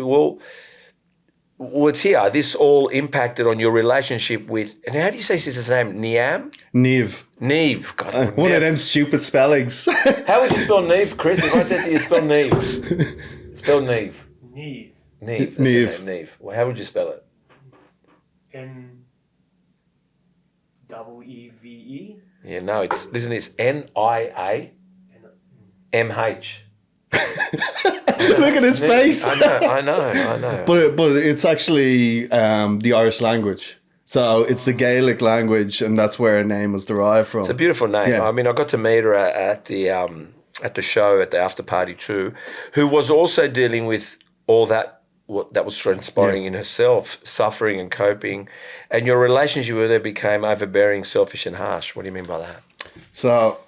it's here. This all impacted on your relationship with, and how do you say sister's name? Neve. God, one of them stupid spellings. How would you spell Neve, Chris? If I said to you, spell Neve. Spell Neve. Neve. Neve. Well, how would you spell it? Neve. Yeah, no, it's NIAMH. Look at his face. I know. But it's actually the Irish language. So it's the Gaelic language, and that's where her name was derived from. It's a beautiful name. Yeah. I mean, I got to meet her at the show, at the after party too, who was also dealing with all that was transpiring in herself, suffering and coping. And your relationship with her became overbearing, selfish and harsh. What do you mean by that? So...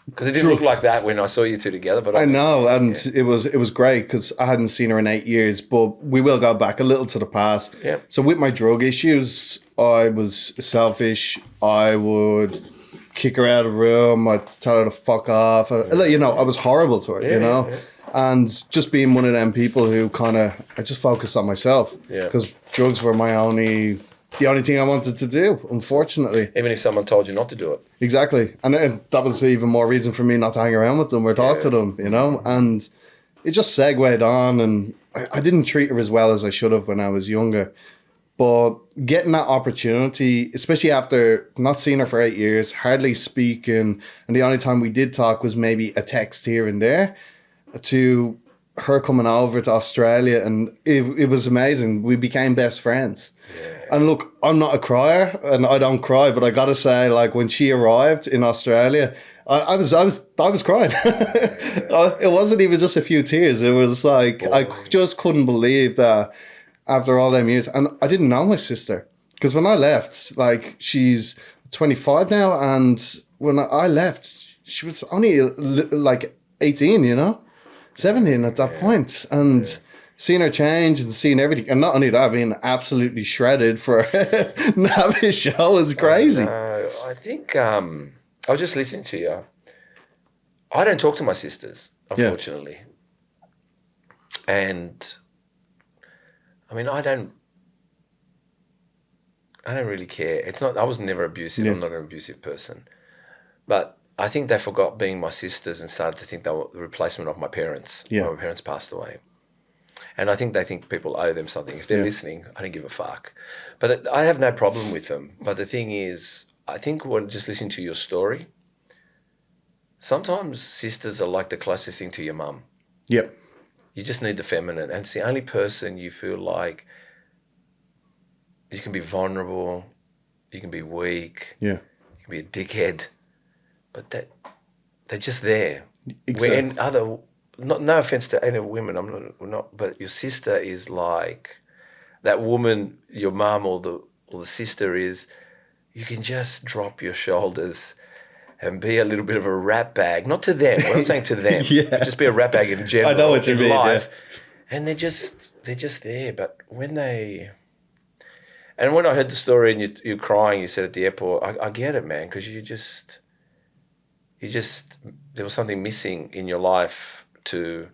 Because it didn't look like that when I saw you two together. But I know, and it was great because I hadn't seen her in 8 years, but we will go back a little to the past. Yeah. So with my drug issues, I was selfish. I would kick her out of the room. I'd tell her to fuck off. I was horrible to her, Yeah. And just being one of them people who I just focused on myself. Yeah. Because drugs were the only thing I wanted to do, unfortunately. Even if someone told you not to do it. Exactly. And that was even more reason for me not to hang around with them or talk to them, And it just segued on, and I didn't treat her as well as I should have when I was younger. But getting that opportunity, especially after not seeing her for 8 years, hardly speaking, and the only time we did talk was maybe a text here and there, to her coming over to Australia, and it was amazing. We became best friends. Yeah. And look, I'm not a crier, and I don't cry, but I gotta say, like when she arrived in Australia, I was crying. It wasn't even just a few tears. It was like I just couldn't believe that after all them years, and I didn't know my sister because when I left, like she's 25 now, and when I left, she was only like 18, 17 at that point, and. Seeing her change and seeing everything, and not only that, being absolutely shredded for Navi's show is crazy. I think I was just listening to you. I don't talk to my sisters, unfortunately, and I mean I don't really care. It's not. I was never abusive. I'm not an abusive person, but I think they forgot being my sisters and started to think they were the replacement of my parents. Yeah. When my parents passed away. And I think they think people owe them something. If they're listening, I don't give a fuck. But I have no problem with them. But the thing is, I think just listening to your story, sometimes sisters are like the closest thing to your mum. Yep. You just need the feminine, and it's the only person you feel like you can be vulnerable, you can be weak, Yeah. you can be a dickhead, but they're just there. Exactly. When no offense to any women, I'm not, but your sister is like that woman, your mum or the sister is. You can just drop your shoulders and be a little bit of a rat bag. Not to them. We're not saying to them. Yeah. But just be a rat bag in general. I know what you in mean, life. yeah. And they're just there. But when I heard the story and you're crying, you said at the airport, I get it, man, because you just there was something missing in your life to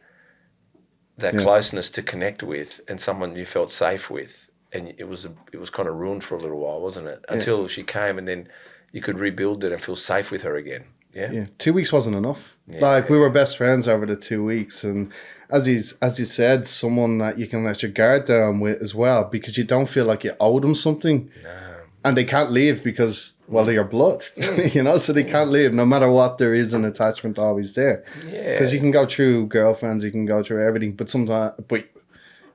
that closeness to connect with and someone you felt safe with. And it was kind of ruined for a little while, wasn't it? Until she came, and then you could rebuild it and feel safe with her again. Yeah. Yeah. 2 weeks wasn't enough. Yeah. Like, we were best friends over the 2 weeks, and as you said, someone that you can let your guard down with as well, because you don't feel like you owe them something. No. And they can't leave because, well, they're your blood, you know, so they can't leave. No matter what, there is an attachment always there. Yeah. Because you can go through girlfriends, you can go through everything, but sometimes,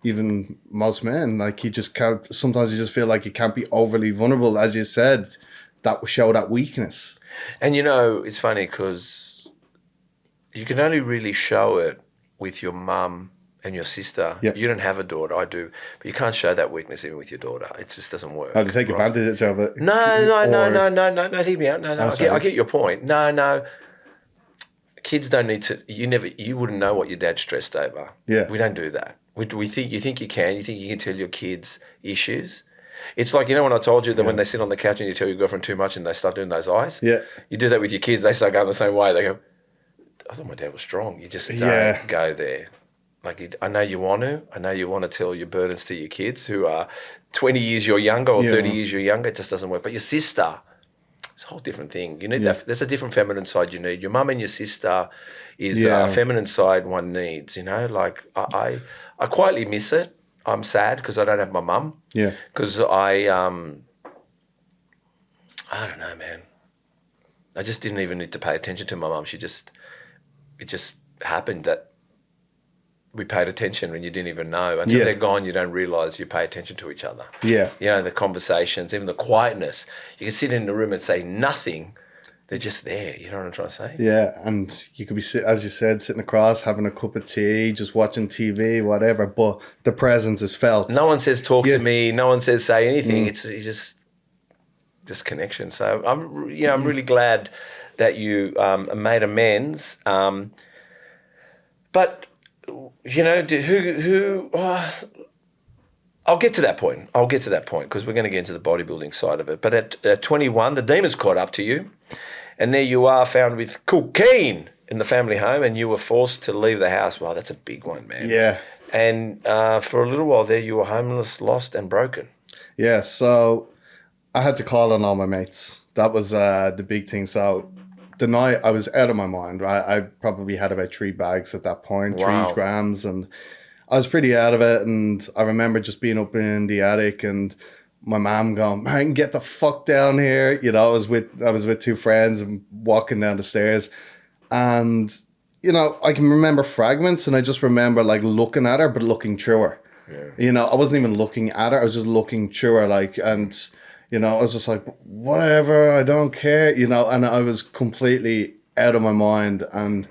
even most men, like, you just can't, sometimes you just feel like you can't be overly vulnerable, as you said, that will show that weakness. And you know, it's funny because you can only really show it with your mum and your sister. Yep. You don't have a daughter, I do, but you can't show that weakness even with your daughter. It just doesn't work. How to take advantage of it. No, hear me out. No, I get your point. No. Kids don't need to. You wouldn't know what your dad's stressed over. Yeah. We don't do that. You think you can. You think you can tell your kids issues. It's like, you know, when I told you that when they sit on the couch and you tell your girlfriend too much and they start doing those eyes. Yeah. You do that with your kids. They start going the same way. They go, I thought my dad was strong. You just don't go there. Like, I know you want to. I know you want to tell your burdens to your kids who are 20 years you're younger or 30 years you're younger. It just doesn't work. But your sister, it's a whole different thing. You need that. There's a different feminine side you need. Your mum and your sister is a feminine side one needs, you know. Like, I quietly miss it. I'm sad because I don't have my mum. Yeah. Because I don't know, man. I just didn't even need to pay attention to my mum. It just happened that we paid attention when you didn't even know. Until they're gone, you don't realise you pay attention to each other. Yeah. You know, the conversations, even the quietness. You can sit in the room and say nothing. They're just there. You know what I'm trying to say? Yeah, and you could be, as you said, sitting across, having a cup of tea, just watching TV, whatever, but the presence is felt. No one says talk to me. No one says say anything. It's just connection. So I'm really glad that you made amends. But you know, I'll get to that point. Because we're going to get into the bodybuilding side of it. But at 21, the demons caught up to you. And there you are, found with cocaine in the family home, and you were forced to leave the house. Wow, that's a big one, man. Yeah. And for a little while there, you were homeless, lost, and broken. Yeah, so I had to call on all my mates. That was the big thing. So the night I was out of my mind, right? I probably had about 3 bags at that point, Wow. 3 grams, and I was pretty out of it. And I remember just being up in the attic and my mom going, man, get the fuck down here. You know, I was with 2 friends and walking down the stairs. And, you know, I can remember fragments, and I just remember like looking at her, but looking through her. Yeah. You know, I wasn't even looking at her. I was just looking through her, like, and, you know, I was just like, whatever, I don't care, you know, and I was completely out of my mind. And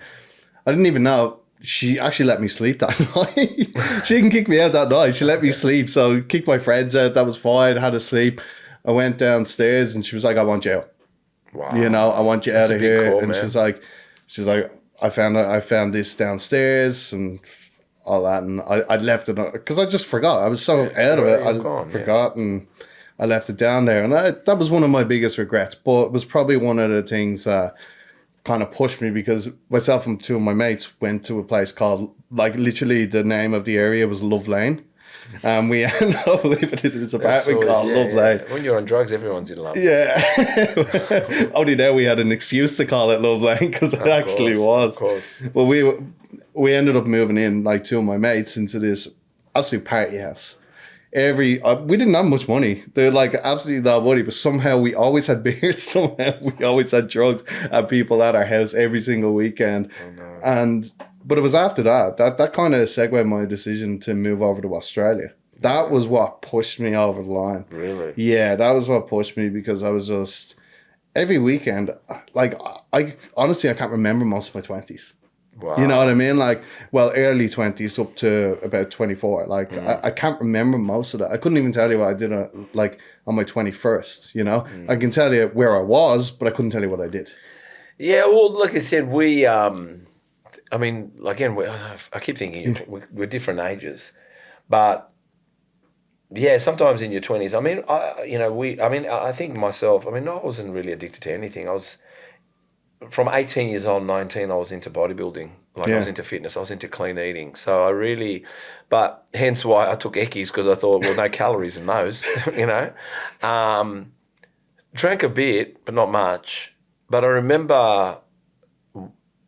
I didn't even know. She actually let me sleep that night. She didn't kick me out that night. She let me sleep. So kicked my friends out. That was fine. Had to sleep. I went downstairs and she was like, I want you out. Wow. You know, I want you out of here. Call, and man. she's like, I found this downstairs and all that. And I left it because I just forgot. I was so out of it. I forgot and I left it down there. And that was one of my biggest regrets. But it was probably one of the things kind of pushed me, because myself and 2 of my mates went to a place called, like, literally the name of the area was Love Lane. We ended up living in this apartment called Love Lane. When you're on drugs, everyone's in love. Yeah. Only now we had an excuse to call it Love Lane, because it actually was. Of course. But we ended up moving in, like, 2 of my mates, into this absolute party house. we didn't have much money. They're like absolutely no money, but somehow we always had beers. Somehow we always had drugs and people at our house every single weekend. Oh, no. But it was after that kind of segued my decision to move over to Australia. That was what pushed me over the line. Really? Yeah, that was what pushed me, because I was just every weekend. Like I honestly, I can't remember most of my 20s. Wow. You know what I mean? Like, well, early 20s up to about 24. Like, I can't remember most of that. I couldn't even tell you what I did on my 21st, you know? I can tell you where I was, but I couldn't tell you what I did. Yeah, well, like I said, I mean, again, I keep thinking we're different ages, but yeah, sometimes in your 20s, I mean, I think myself, I mean, I wasn't really addicted to anything. I was, from 18 years old, 19, I was into bodybuilding. I was into fitness, I was into clean eating. So but hence why I took Eckies, because I thought, well, no calories in those, you know. Drank a bit, but not much. But I remember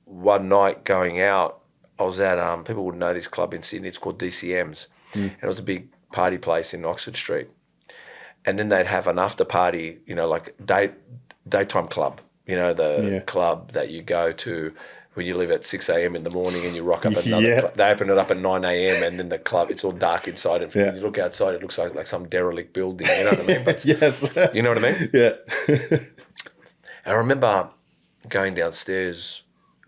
one night going out, I was at, people would know this club in Sydney, it's called DCM's. And it was a big party place in Oxford Street. And then they'd have an after party, you know, like daytime club, you know, the club that you go to when you leave at 6 a.m. in the morning and you rock up another club. They open it up at 9 a.m. and then the club, it's all dark inside. And when you look outside, it looks like some derelict building, you know what I mean? But Yes. You know what I mean? Yeah. I remember going downstairs,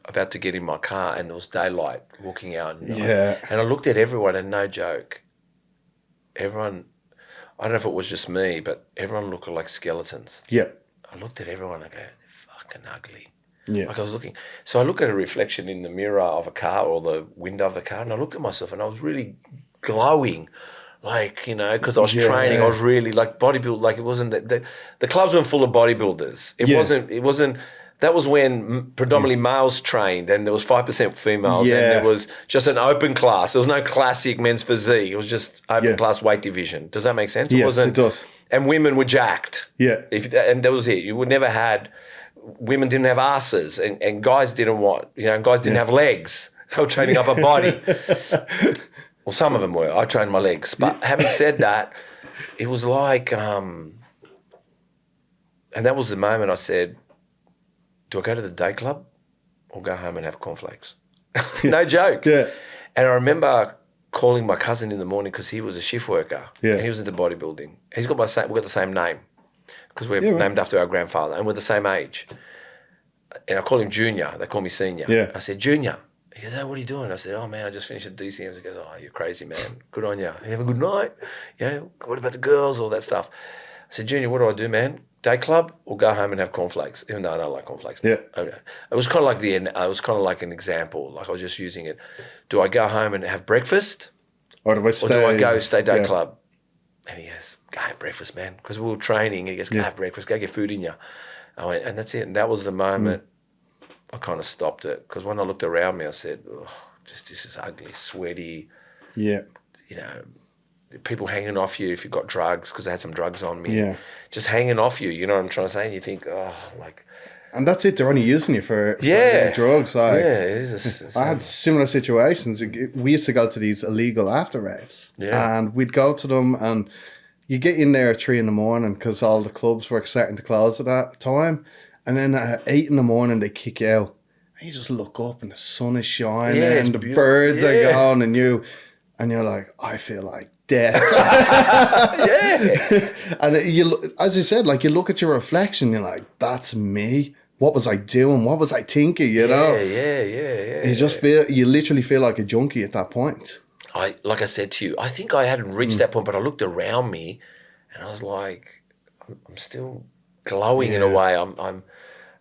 about to get in my car, and there was daylight walking out. And I looked at everyone, and no joke, everyone, I don't know if it was just me, but everyone looked like skeletons. Yeah. I looked at everyone, I go, they're fucking ugly. Yeah. Like I was looking. So I looked at a reflection in the mirror of a car or the window of the car, and I looked at myself, and I was really glowing. Like, you know, because I was training, I was really like bodybuild. Like, it wasn't the clubs weren't full of bodybuilders. It wasn't. That was when predominantly males trained, and there was 5% females, and there was just an open class. There was no classic men's physique. It was just open class weight division. Does that make sense? Yes, it does. And women were jacked. Yeah. And that was it. You would never had. Women didn't have asses, and guys didn't guys didn't have legs. They were training up a body. Well, some of them were. I trained my legs. But having said that, it was like, and that was the moment I said, do I go to the day club or go home and have cornflakes? No joke. Yeah. And I remember calling my cousin in the morning, because he was a shift worker. Yeah. And he was into bodybuilding. We've got the same name, because we're named after our grandfather, and we're the same age. And I call him Junior. They call me Senior. Yeah. I said, Junior. He goes, oh, what are you doing? I said, oh, man, I just finished at DCM's. He goes, oh, you're crazy, man. Good on you. You have a good night? You know, what about the girls, all that stuff? I said, Junior, what do I do, man? Day club or go home and have cornflakes? Even though I don't like cornflakes. Yeah. Okay. It was kind of like an example. Like, I was just using it. Do I go home and have breakfast? Or do I stay day club? And he goes, go have breakfast, man. Because we were training. He goes, go have breakfast. Go get food in you. I went, and that's it. And that was the moment I kind of stopped it. Because when I looked around me, I said, oh, this is ugly, sweaty. Yeah. You know, people hanging off you if you've got drugs, because I had some drugs on me. Yeah. Just hanging off you, you know what I'm trying to say? And you think, oh, like... And that's it, they're only using you for drugs. Like, it is. I had similar situations. We used to go to these illegal after raves. Yeah. And we'd go to them, and you get in there at 3 a.m, because all the clubs were starting to close at that time. And then at 8 a.m, they kick you out. And you just look up, and the sun is shining, and the birds are gone, and you're like, I feel like death. And as you said, like, you look at your reflection, you're like, that's me. What was I doing? What was I thinking? You know? Yeah. You literally feel like a junkie at that point. Like I said to you, I think I hadn't reached that point, but I looked around me, and I was like, I'm still glowing in a way.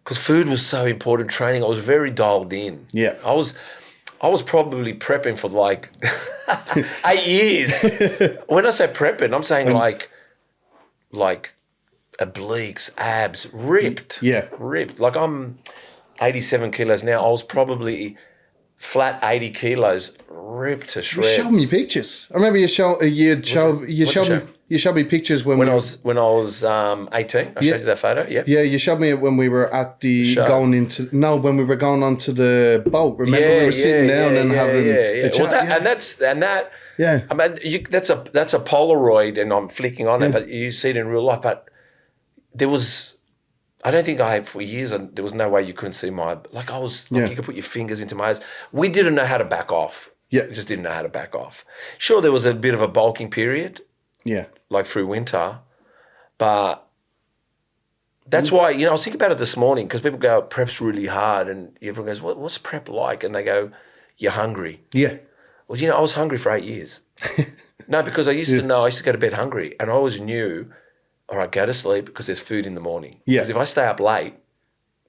Because food was so important. Training, I was very dialed in. Yeah, I was probably prepping for like 8 years. When I say prepping, I'm saying like obliques, abs, ripped. Yeah. Ripped. Like, I'm 87 kilos now. I was probably flat 80 kilos, ripped to shreds. You showed me pictures. I remember you showed me You showed me pictures when When we I was 18, I showed you that photo. Yep. Yeah, you showed me it when we were at the Show. when we were going onto the boat. Remember we were sitting down and having a chat. Well, that. Yeah. I mean, that's a Polaroid, and I'm flicking on it, Yeah. but you see it in real life. But there was, I don't think I had for years, and there was no way you couldn't see my, like I was, like you could put your fingers into my eyes. We didn't know how to back off. Yeah. We just didn't know how to back off. Sure, there was a bit of a bulking period, Yeah. like through winter, but that's why, you know, I was thinking about it this morning because people go, prep's really hard, and everyone goes, what's prep like? And they go, you're hungry. Yeah. Well, you know, I was hungry for 8 years. No, because I used to know, I used to go to bed hungry, and I always knew, all right, go to sleep because there's food in the morning. Yeah. Because if I stay up late,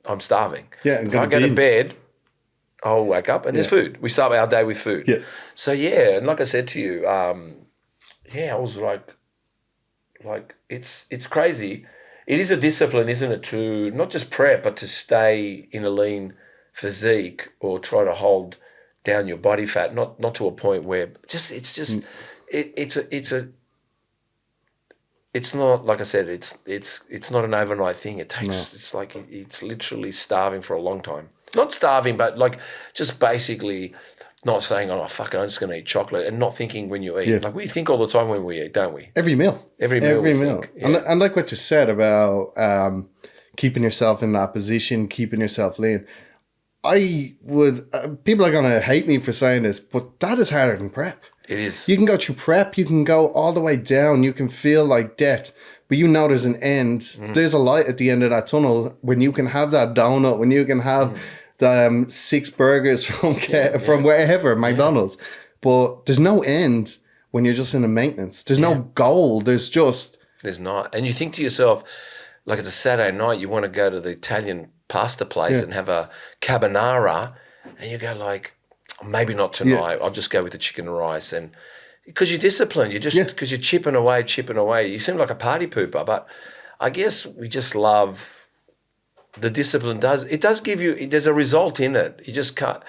I'm starving. Yeah, and if I go to bed, I'll wake up and there's food. We start our day with food. Yeah. So, yeah, and like I said to you, I was like it's crazy. It is a discipline, isn't it, to not just prep, but to stay in a lean physique or try to hold down your body fat, not to a point where it's not, like I said, it's not an overnight thing. It takes it's like it's literally starving for a long time. Not starving, but like just basically not saying, oh fuck it, I'm just gonna eat chocolate, and not thinking when you eat. Yeah. Like we think all the time when we eat, don't we? Every meal. Every meal. Think, And like what you said about keeping yourself in that position, keeping yourself lean. I would, people are going to hate me for saying this, but that is harder than prep. It is. You can go through prep, you can go all the way down, you can feel like death, but you know there's an end. There's a light at the end of that tunnel when you can have that donut, when you can have the 6 burgers from wherever, McDonald's. But there's no end when you're just in a maintenance. There's no goal. There's not. And you think to yourself, like it's a Saturday night, you want to go to the Italian pasta place and have a carbonara, and you go like, maybe not tonight. I'll just go with the chicken and rice, and because you're disciplined, because you're chipping away. You seem like a party pooper, but I guess we just love the discipline. It does give you. There's a result in it. You just can't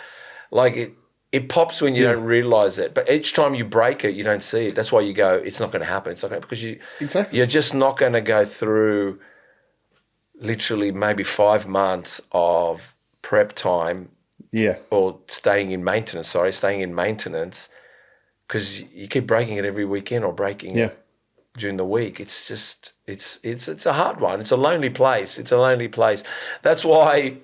like it. It pops when you don't realize it, but each time you break it, you don't see it. That's why you go, it's not going to happen. It's not going to, because you're just not going to go through literally maybe 5 months of prep time or staying in maintenance, because you keep breaking it every weekend or breaking it during the week. It's just, it's a hard one. It's a lonely place. That's why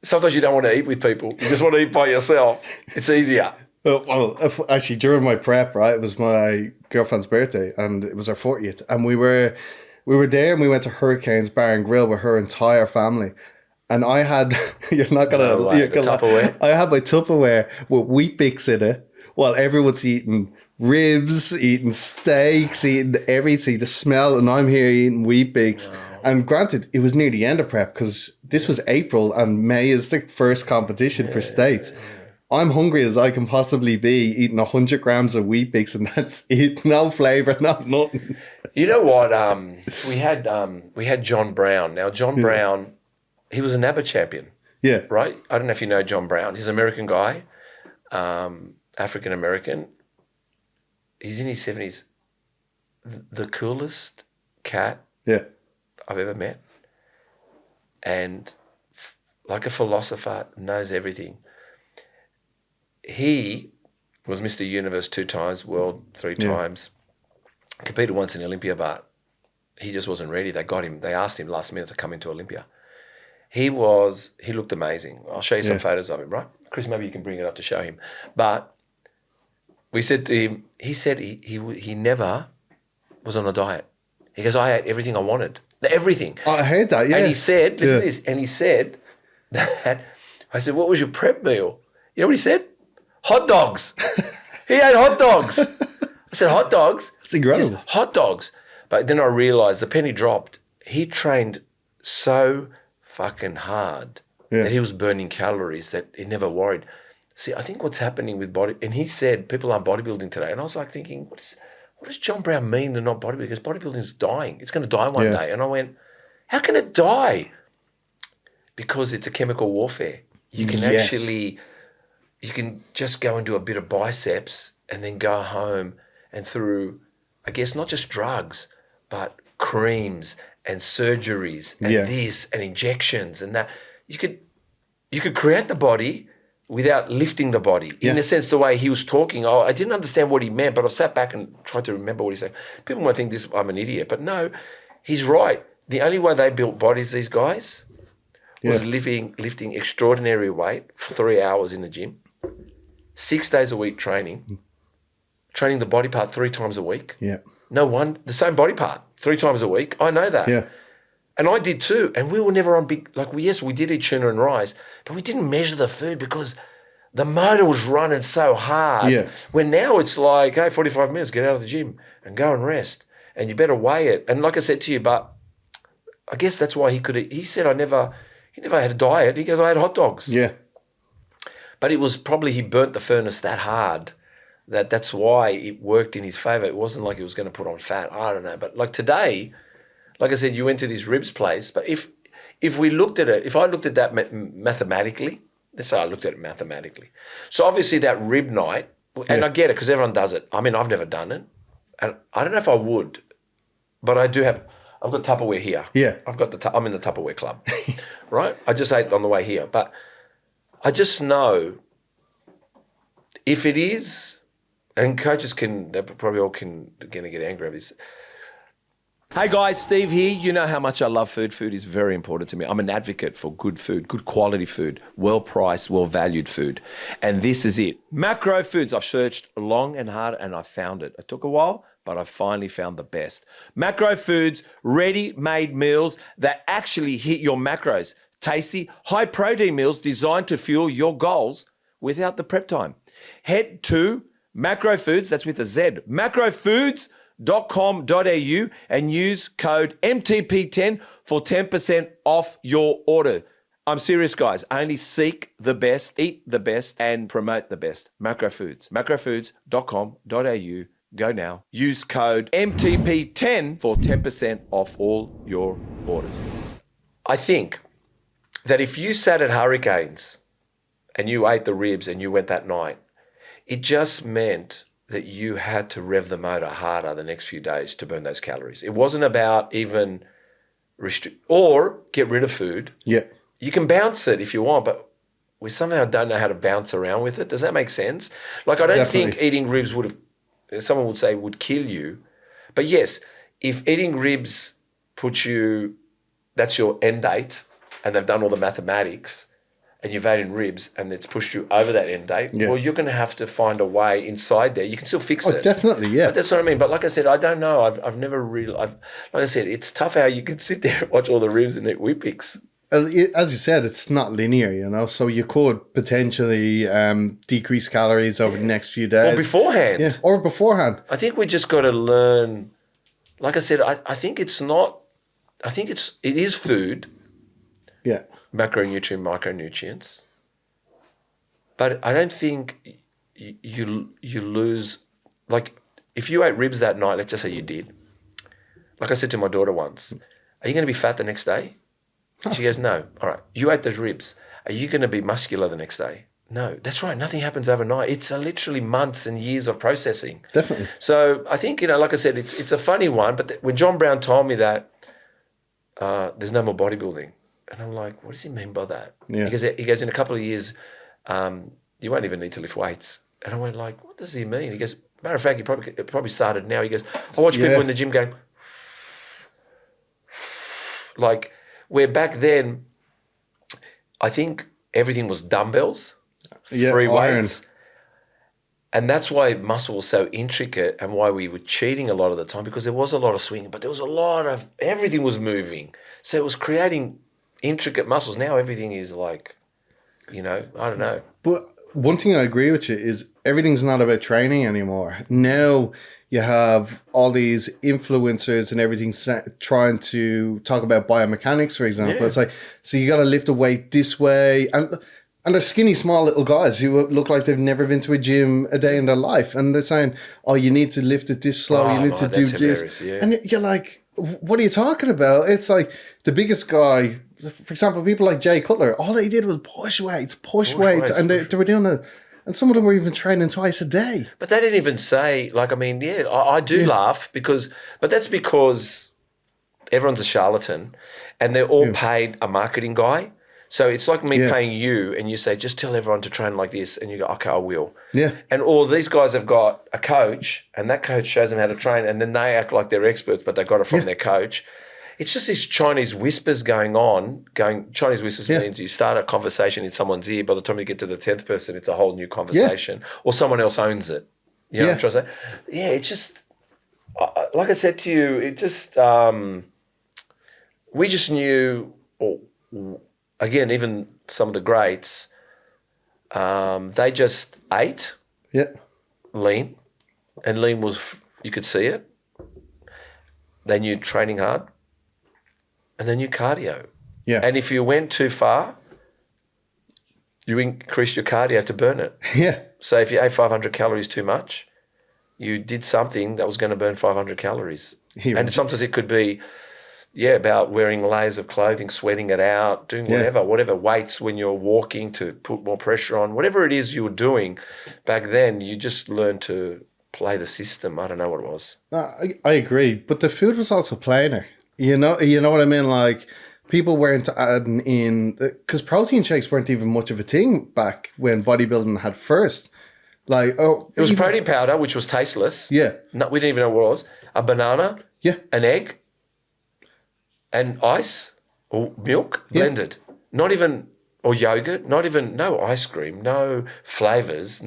sometimes you don't want to eat with people. You just want to eat by yourself. It's easier. Well, actually, during my prep, right, it was my girlfriend's birthday, and it was her 40th, and we were there, and we went to Hurricanes Bar and Grill with her entire family. And I had, you're not gonna, Tupperware. I had my Tupperware with Wheat Bix in it, while everyone's eating ribs, eating steaks, eating everything. The smell, and I'm here eating Wheat Bix. Wow. And granted, it was near the end of prep because this was April, and May is the first competition for states. I'm hungry as I can possibly be, eating 100 grams of Wheat Bix, and that's it. No flavour, nothing. You know what? We had John Brown. Now, John Brown, he was a NABBA champion. Yeah. Right? I don't know if you know John Brown. He's an American guy, African-American. He's in his 70s. The coolest cat I've ever met. And like a philosopher, knows everything. He was Mr. Universe 2 times, World 3 times. Competed once in Olympia, but he just wasn't ready. They got him. They asked him last minute to come into Olympia. He looked amazing. I'll show you some photos of him, right? Chris, maybe you can bring it up to show him. But we said to him, he said he never was on a diet. He goes, I ate everything I wanted. Everything. Oh, I heard that, yeah. And he said, listen to this, and he said that, I said, what was your prep meal? You know what he said? Hot dogs. He ate hot dogs. I said, hot dogs? That's incredible. Yes, hot dogs. But then I realised the penny dropped. He trained so fucking hard that he was burning calories that he never worried. See, I think what's happening with body, and he said people aren't bodybuilding today. And I was like thinking, what does John Brown mean they're not bodybuilding? Because bodybuilding is dying. It's going to die one day. And I went, how can it die? Because it's a chemical warfare. You can you can just go and do a bit of biceps and then go home and through I guess, not just drugs, but creams and surgeries and this and injections and that. You could create the body without lifting the body. In a sense, the way he was talking, I didn't understand what he meant, but I sat back and tried to remember what he said. People might think I'm an idiot, but no, he's right. The only way they built bodies, these guys, was lifting extraordinary weight for 3 hours in the gym, 6 days a week training the body part 3 times a week. Yeah. No one, the same body part 3 times a week. I know that. Yeah. And I did too. And we were never on big, we did eat tuna and rice, but we didn't measure the food because the motor was running so hard. Yeah. When now it's like, hey, 45 minutes, get out of the gym and go and rest. And you better weigh it. And like I said to you, but I guess that's why he said he never had a diet. He goes, I had hot dogs. Yeah. But it was probably he burnt the furnace that hard that's why it worked in his favor. It wasn't like he was going to put on fat. I don't know. But like today, like I said, you went to this ribs place. But if we looked at it, if I looked at that mathematically, let's say I looked at it mathematically. So obviously that rib night, and I get it because everyone does it. I mean, I've never done it. And I don't know if I would, but I've got Tupperware here. Yeah. I'm in the Tupperware club, right? I just ate on the way here. But I just know if it is, and coaches they probably all going to get angry over this. Hey guys, Steve here. You know how much I love food. Food is very important to me. I'm an advocate for good food, good quality food, well-priced, well-valued food. And this is it. Macro Foods. I've searched long and hard and I found it. It took a while, but I finally found the best. Macro Foods, ready-made meals that actually hit your macros. Tasty, high-protein meals designed to fuel your goals without the prep time. Head to Macro Foods, that's with a Z, macrofoods.com.au and use code MTP10 for 10% off your order. I'm serious, guys. Only seek the best, eat the best, and promote the best. Macro Foods, macrofoods.com.au. Go now. Use code MTP10 for 10% off all your orders. I think that if you sat at Hurricanes and you ate the ribs and you went that night, it just meant that you had to rev the motor harder the next few days to burn those calories. It wasn't about even restrict or get rid of food. Yeah. You can bounce it if you want, but we somehow don't know how to bounce around with it. Does that make sense? Like, I don't think eating ribs someone would say would kill you. But yes, if eating ribs that's your end date, and they've done all the mathematics, and you've eaten ribs and it's pushed you over that end date, well, you're going to have to find a way inside there. You can still fix it. Definitely, yeah. But that's what I mean. But like I said, I don't know. I've never really, like I said, it's tough how you can sit there and watch all the ribs and eat Weet-Bix. As you said, it's not linear, so you could potentially decrease calories over the next few days. Or beforehand. Yeah, or beforehand. I think we just got to learn, like I said, I think it is food. Yeah. Micronutrients. But I don't think you lose, like, if you ate ribs that night, let's just say you did. Like I said to my daughter once, are you going to be fat the next day? She goes, no. All right. You ate those ribs. Are you going to be muscular the next day? No. That's right. Nothing happens overnight. It's literally months and years of processing. Definitely. So I think, like I said, it's a funny one. But when John Brown told me that there's no more bodybuilding, and I'm like, what does he mean by that? Yeah. He goes, in a couple of years, you won't even need to lift weights. And I went like, what does he mean? He goes, matter of fact, it probably started now. He goes, I watch people in the gym going, like, where back then, I think everything was dumbbells, free weights. And that's why muscle was so intricate and why we were cheating a lot of the time, because there was a lot of swinging, but there was a lot of, everything was moving. So it was creating intricate muscles. Now everything is like, I don't know. But one thing I agree with you is everything's not about training anymore. Now you have all these influencers and everything trying to talk about biomechanics, for example. Yeah. It's like, so you got to lift a weight this way. And they're skinny, small little guys who look like they've never been to a gym a day in their life. And they're saying, oh, you need to lift it this slow. You need to do this. Yeah. And you're like, what are you talking about? It's like the biggest guy, for example, people like Jay Cutler, all they did was push weights. And they were doing And some of them were even training twice a day. But they didn't even say, like, I mean, yeah, I do laugh but that's because everyone's a charlatan and they're all paid a marketing guy. So it's like me paying you and you say, just tell everyone to train like this. And you go, okay, I will. Yeah. And all these guys have got a coach and that coach shows them how to train and then they act like they're experts, but they got it from their coach. It's just these Chinese whispers going on. Chinese whispers means you start a conversation in someone's ear. By the time you get to the 10th person, it's a whole new conversation or someone else owns it. You know what I'm trying to say? Yeah, it's just, like I said to you, it just, we just knew, again, even some of the greats, they just ate lean, and lean was, you could see it. They knew training hard, and they knew cardio. Yeah. And if you went too far, you increased your cardio to burn it. Yeah. So if you ate 500 calories too much, you did something that was going to burn 500 calories. And sometimes it could be, about wearing layers of clothing, sweating it out, doing whatever weights when you're walking to put more pressure on, whatever it is you were doing back then, you just learned to play the system. I don't know what it was. I agree, but the food was also plainer. You know what I mean? Like people weren't adding in, because protein shakes weren't even much of a thing back when bodybuilding had first. Like, it was protein powder, which was tasteless. Yeah. No, we didn't even know what it was. A banana. Yeah. An egg. And ice or milk blended. Not even, or yogurt, no ice cream, no flavours,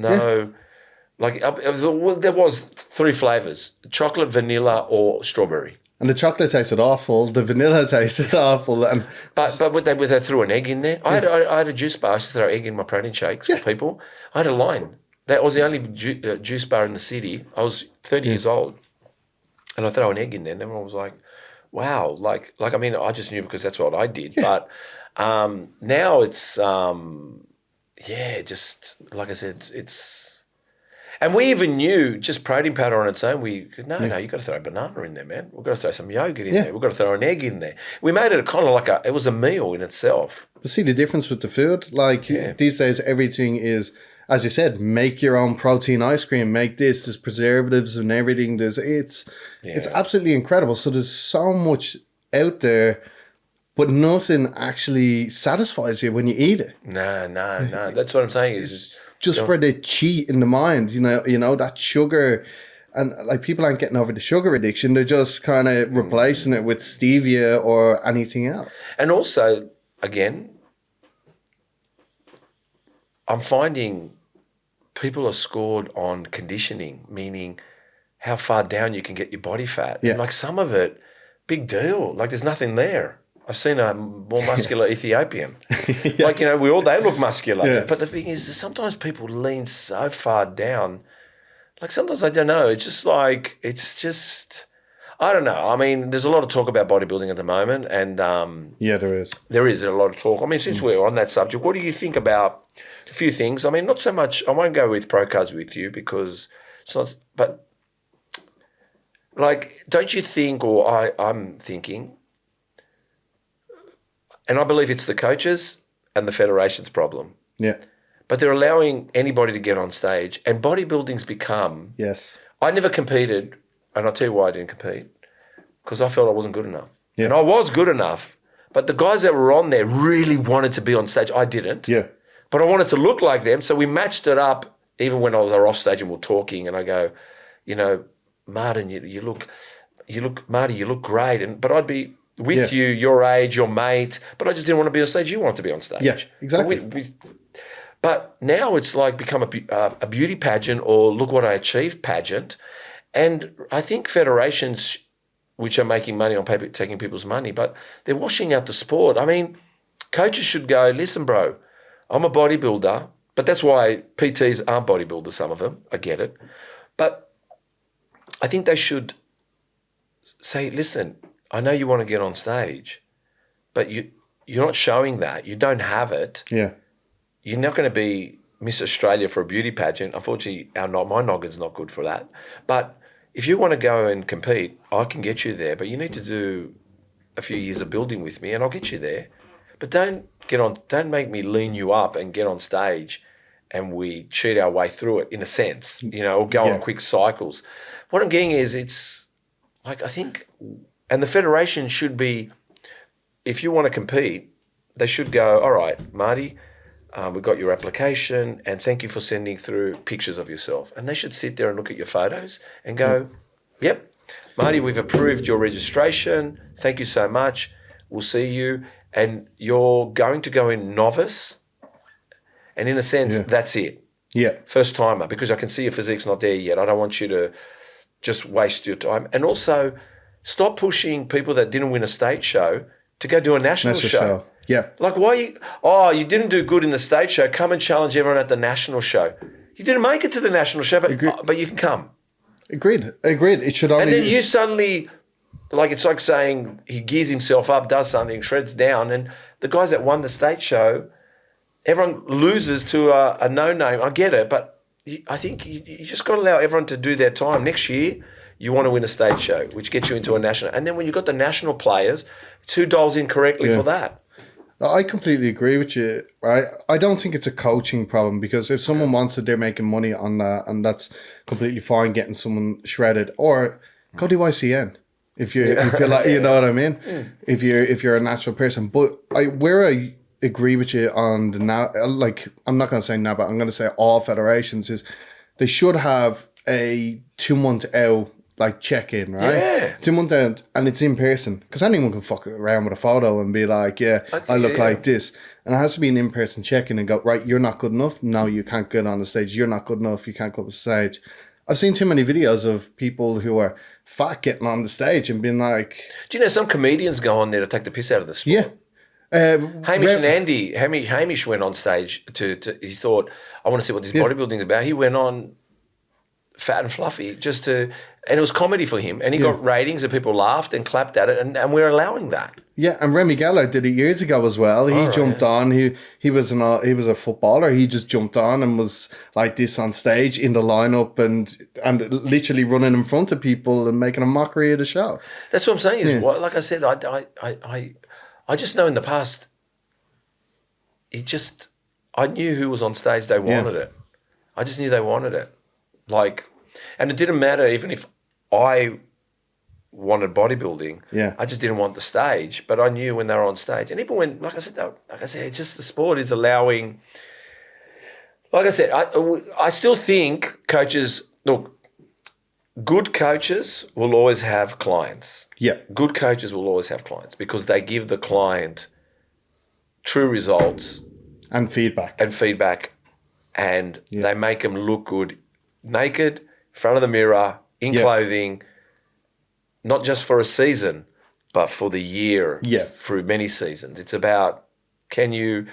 like there was 3 flavours, chocolate, vanilla or strawberry. And the chocolate tasted awful, the vanilla tasted awful. But would they threw an egg in there? I had a juice bar. I used to throw egg in my protein shakes for people. I had a line. That was the only juice bar in the city. I was 30 years old. And I throw an egg in there and everyone was like, wow, like I mean, I just knew because that's what I did. Yeah. But now it's, just like I said, it's, and we even knew just protein powder on its own. You got to throw a banana in there, man. We've got to throw some yogurt in there. We've got to throw an egg in there. We made it kind of like it was a meal in itself. But see the difference with the food? Like these days, everything is, as you said, make your own protein ice cream, make this, there's preservatives and everything. It's absolutely incredible. So there's so much out there, but nothing actually satisfies you when you eat it. No. That's what I'm saying is just for the cheat in the mind, you know, that sugar, and like people aren't getting over the sugar addiction. They're just kind of replacing it with stevia or anything else. And also, again, I'm finding people are scored on conditioning, meaning how far down you can get your body fat. Yeah. And like some of it, big deal. Like there's nothing there. I've seen a more muscular Ethiopian. Like, they look muscular. Yeah. But the thing is, sometimes people lean so far down. Like sometimes I don't know. It's just, I don't know. I mean, there's a lot of talk about bodybuilding at the moment. And there is. There is a lot of talk. I mean, since we're on that subject, what do you think about a few things? I mean, not so much, I won't go with pro cards with you because it's not, but like, don't you think, or I'm thinking, and I believe it's the coaches and the federation's problem. Yeah. But they're allowing anybody to get on stage, and bodybuilding's become. Yes. I never competed, and I'll tell you why I didn't compete, because I felt I wasn't good enough. Yeah. And I was good enough, but the guys that were on there really wanted to be on stage. I didn't. Yeah. But I wanted to look like them, so we matched it up. Even when I was off stage and we're talking, and I go, Martin, you look, Marty, you look great, but I'd be with you, your age, your mate, but I just didn't want to be on stage. You want to be on stage. Yeah, exactly. But now it's like become a beauty pageant or look what I achieved pageant. And I think federations, which are making money on paper, taking people's money, but they're washing out the sport. I mean, coaches should go, listen, bro, I'm a bodybuilder, but that's why PTs aren't bodybuilders, some of them. I get it. But I think they should say, listen, I know you want to get on stage, but you're not showing that. You don't have it. Yeah. You're not going to be Miss Australia for a beauty pageant. Unfortunately, my noggin's not good for that. But if you want to go and compete, I can get you there. But you need to do a few years of building with me, and I'll get you there. But don't make me lean you up and get on stage and we cheat our way through it in a sense, or go on quick cycles. What I'm getting is it's like, I think, and the federation should be, if you want to compete, they should go, all right, Marty, we got your application and thank you for sending through pictures of yourself. And they should sit there and look at your photos and go, yep, Marty, we've approved your registration. Thank you so much. We'll see you. And you're going to go in novice. And in a sense, that's it. Yeah. First timer, because I can see your physique's not there yet. I don't want you to just waste your time. And also, stop pushing people that didn't win a state show to go do a national show. Yeah. Like, you didn't do good in the state show. Come and challenge everyone at the national show. You didn't make it to the national show, but you can come. Agreed. It should only... And then you suddenly, like, it's like saying he gears himself up, does something, shreds down, and the guys that won the state show, everyone loses to a no-name. I get it, but I think you just got to allow everyone to do their time. Next year, you want to win a state show, which gets you into a national. And then when you've got the national players, $2 in correctly for that. I completely agree with you. Right? I don't think it's a coaching problem, because if someone wants it, they're making money on that, and that's completely fine, getting someone shredded. Or go to ICN if you're like, you know what I mean. If you're a natural person, but where I agree with you on the now, like, I'm not going to say now, but I'm going to say all federations, is they should have a 2-month out, like, check-in, right? Yeah. 2 months out, and it's in person, because anyone can fuck around with a photo and be like, I look like this. And it has to be an in-person check-in and go, right, you're not good enough. No, you can't get on the stage. You're not good enough. You can't go up the stage. I've seen too many videos of people who are fat getting on the stage and being like... Do you know some comedians go on there to take the piss out of the sport? Yeah. Hamish and Andy, Hamish went on stage he thought, I want to see what this bodybuilding is about. He went on fat and fluffy and it was comedy for him, and he got ratings and people laughed and clapped at it, and we're allowing that. Yeah, and Remy Gallagher did it years ago as well. He jumped on. He was a footballer. He just jumped on and was like this on stage in the lineup and literally running in front of people and making a mockery of the show. That's what I'm saying. Like I said, I just know in the past, I knew who was on stage. They wanted it. I just knew they wanted it. Like, and it didn't matter even if I wanted bodybuilding. Yeah. I just didn't want the stage, but I knew when they were on stage. And even when, like I said, it's just the sport is allowing. Like I said, I still think coaches, look, good coaches will always have clients. Yeah. Good coaches will always have clients because they give the client true results and feedback. And they make them look good naked, in front of the mirror, in clothing, not just for a season, but for the year, through many seasons. It's about can you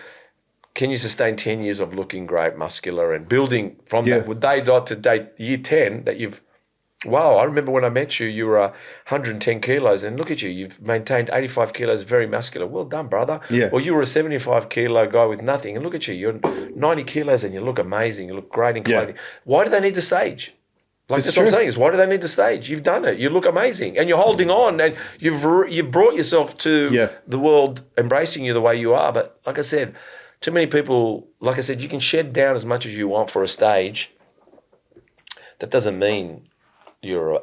sustain 10 years of looking great, muscular, and building from that with day dot to day year 10 that you've. Wow, I remember when I met you, you were 110 kilos, and look at you, you've maintained 85 kilos, very muscular. Well done, brother. Yeah. Or you were a 75 kilo guy with nothing, and look at you, you're 90 kilos and you look amazing, you look great in clothing. Why do they need the stage? Like, that's what I'm saying, is why do they need the stage? You've done it, you look amazing, and you're holding on, and you've brought yourself to the world embracing you the way you are. But like I said, too many people, like I said, you can shed down as much as you want for a stage. That doesn't mean you're a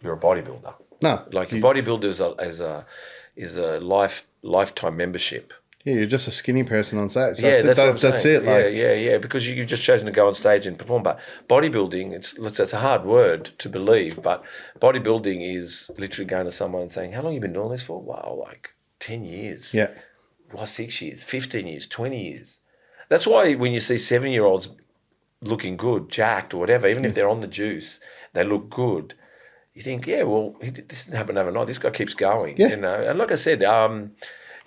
bodybuilder. No, like a bodybuilder is a lifetime membership. Yeah, you're just a skinny person on stage. That's it. Like, because you've just chosen to go on stage and perform. But bodybuilding, it's a hard word to believe, but bodybuilding is literally going to someone and saying, "How long have you been doing this for?" Wow, like 10 years. Yeah. Well, 6 years, 15 years, 20 years. That's why when you see 7-year-olds looking good, jacked or whatever, even if they're on the juice, they look good. You think, this didn't happen overnight. This guy keeps going, you know. And like I said, I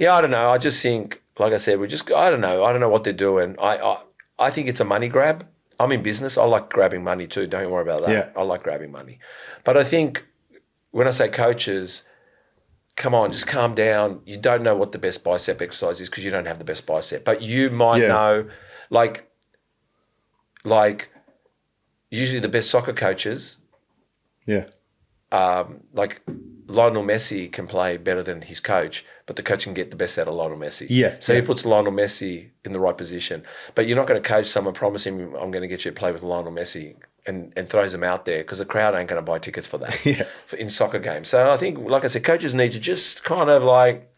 don't know. I just think, like I said, I don't know what they're doing. I think it's a money grab. I'm in business. I like grabbing money too. Don't worry about that. Yeah. I like grabbing money. But I think when I say coaches, come on, just calm down. You don't know what the best bicep exercise is because you don't have the best bicep. But you might know, like usually the best soccer coaches like Lionel Messi can play better than his coach, but the coach can get the best out of Lionel Messi. Yeah, So yeah. he puts Lionel Messi in the right position. But you're not going to coach someone, promise him, I'm going to get you to play with Lionel Messi, and throws him out there because the crowd ain't going to buy tickets for that Yeah. in soccer games. So I think, like I said, coaches need to just kind of like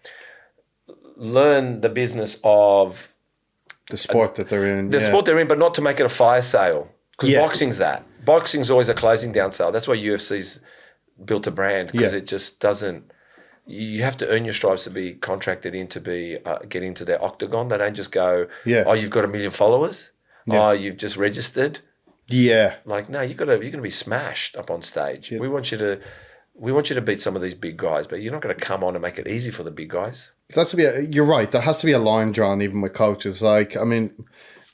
learn the business of The sport that they're in. the sport they're in, but not to make it a fire sale. Because Yeah. boxing's that. Boxing's always a closing down sale. That's why UFC's built a brand, because Yeah. it just doesn't. You have to earn your stripes to be contracted in to be get into their octagon. They don't just go, Yeah. oh, you've got 1 million followers. Yeah. Oh, you've just registered. Yeah. Like, no, you're gonna be smashed up on stage. We want you to beat some of these big guys, but you're not going to come on and make it easy for the big guys. That's to be. You're right. There has to be a line drawn, even with coaches. Like, I mean,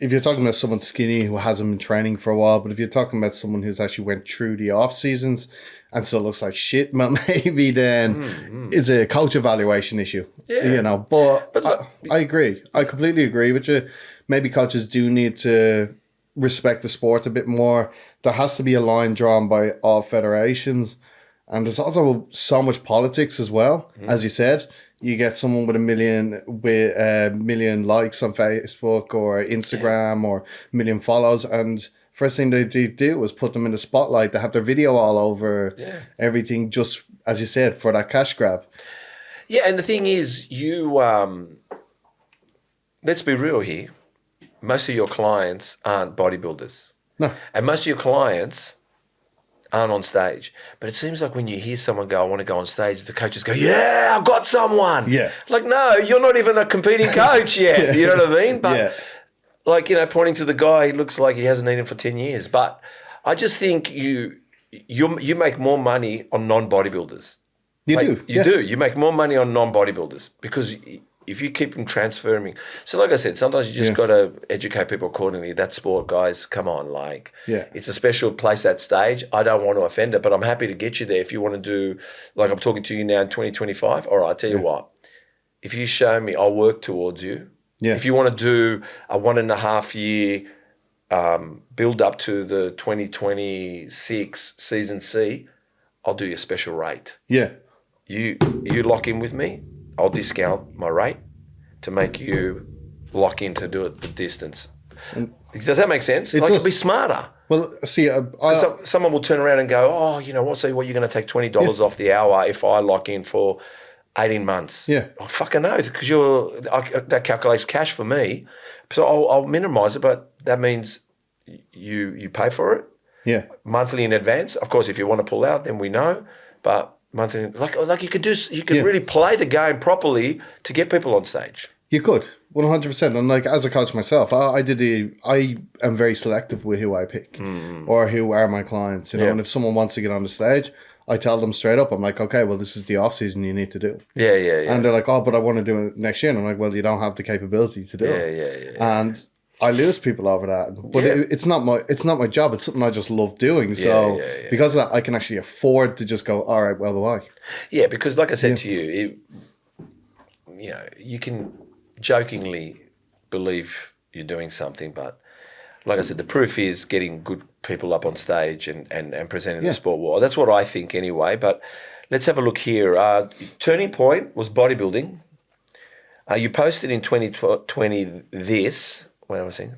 if you're talking about someone skinny who hasn't been training for a while, but if you're talking about someone who's actually went through the off seasons and still looks like shit, maybe then it's a coach evaluation issue. Yeah. You know, but look, I agree. I completely agree with you. Maybe coaches do need to respect the sport a bit more. There has to be a line drawn by all federations. And there's also so much politics as well. As you said, you get someone with a million likes on Facebook or Instagram or a million follows, and first thing they do is put them in the spotlight. They have their video all over everything, just as you said, for that cash grab. Yeah, and the thing is, you let's be real here. Most of your clients aren't bodybuilders. No. And most of your clients aren't on stage. But it seems like when you hear someone go, I want to go on stage, the coaches go, yeah, I've got someone. Yeah. Like, no, you're not even a competing coach yet. You know what I mean? But like, pointing to the guy, he looks like he hasn't eaten for 10 years. But I just think you make more money on non-bodybuilders. You Like, do. You do. You make more money on non-bodybuilders because if you keep them transferring. So like I said, sometimes you just got to educate people accordingly. That sport, guys, come on. Like, it's a special place, that stage. I don't want to offend it, but I'm happy to get you there if you want to do, like I'm talking to you now in 2025. All right, I'll tell you what. If you show me, I'll work towards you. Yeah. If you want to do a 1.5 year build up to the 2026 season C, I'll do your special rate. Yeah. You lock in with me, I'll discount my rate to make you lock in to do it the distance. Does that make sense? It does. Be smarter. Well, see, Someone will turn around and go, oh, you know what? So what, you're going to take $20 off the hour if I lock in for 18 months? Yeah. I fucking know, because that calculates cash for me. So I'll minimise it, but that means you pay for it. Yeah. Monthly in advance. Of course, if you want to pull out, then we know. But monthly, like you could really play the game properly to get people on stage. You could, 100%. And like, as a coach myself, I am very selective with who I pick or who are my clients, you know. And if someone wants to get on the stage, I tell them straight up, I'm like, okay, well, this is the off season you need to do. Yeah. And they're like, oh, but I want to do it next year. And I'm like, well, you don't have the capability to do it. Yeah. And I lose people over that, but it's not my job. It's something I just love doing. So because of that, I can actually afford to just go, all right, well, why? Yeah, because like I said to you, you can jokingly believe you're doing something, but like I said, the proof is getting good people up on stage and presenting the sport well. That's what I think anyway. But let's have a look here. Turning point was bodybuilding. You posted in 2020 this. Where am I saying?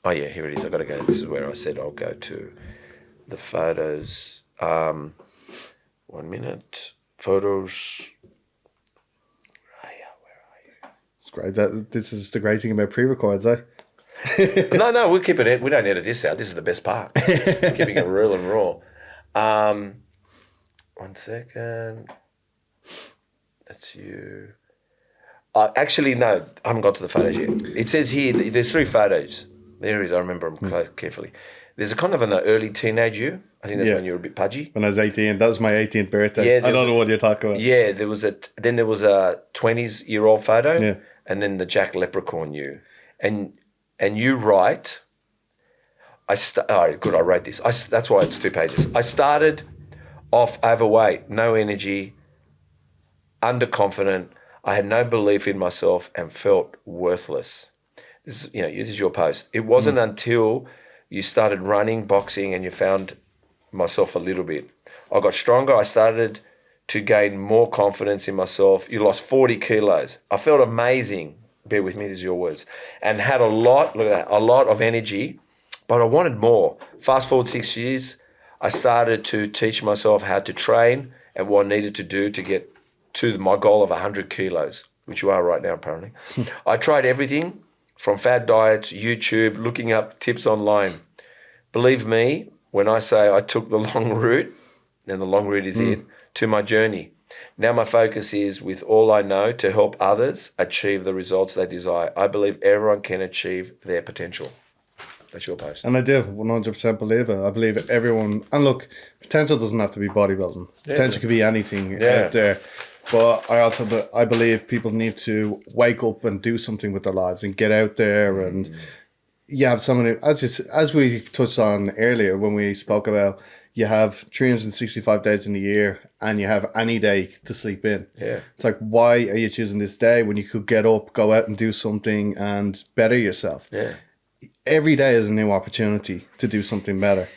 Oh, yeah, here it is. I've got to go. This is where I said I'll go to the photos. 1 minute. Photos. Where are you? It's great. This is the great thing about pre-records, eh? No, we'll keep it. We don't edit this out. This is the best part. Keeping it real and raw. 1 second. That's you. Actually, no, I haven't got to the photos yet. It says here, there's 3 photos. There it is, I remember them carefully. There's a kind of an early teenage you. I think that's when you were a bit pudgy. When I was 18. That was my 18th birthday. I don't know what you're talking about. Yeah, there was a 20-year-old photo, and then the Jack Leprechaun you. And you write, all right, good, I wrote this. That's why it's 2 pages. I started off overweight, no energy, underconfident. I had no belief in myself and felt worthless. This is your post. It wasn't until you started running, boxing, and you found myself a little bit. I got stronger. I started to gain more confidence in myself. You lost 40 kilos. I felt amazing. Bear with me, these are your words. And had a lot, look at that, a lot of energy, but I wanted more. Fast forward 6 years, I started to teach myself how to train and what I needed to do to get to my goal of 100 kilos, which you are right now, apparently. I tried everything from fad diets, YouTube, looking up tips online. Believe me, when I say I took the long route, and the long route is it, to my journey. Now my focus is, with all I know, to help others achieve the results they desire. I believe everyone can achieve their potential. That's your post. And I do 100% believe it. I believe everyone. And look, potential doesn't have to be bodybuilding. Potential could be anything out there. But I believe people need to wake up and do something with their lives and get out there. And you have someone, as we touched on earlier when we spoke about, you have 365 days in a year and you have any day to sleep in. Yeah. It's like, why are you choosing this day when you could get up, go out and do something and better yourself? Yeah. Every day is a new opportunity to do something better.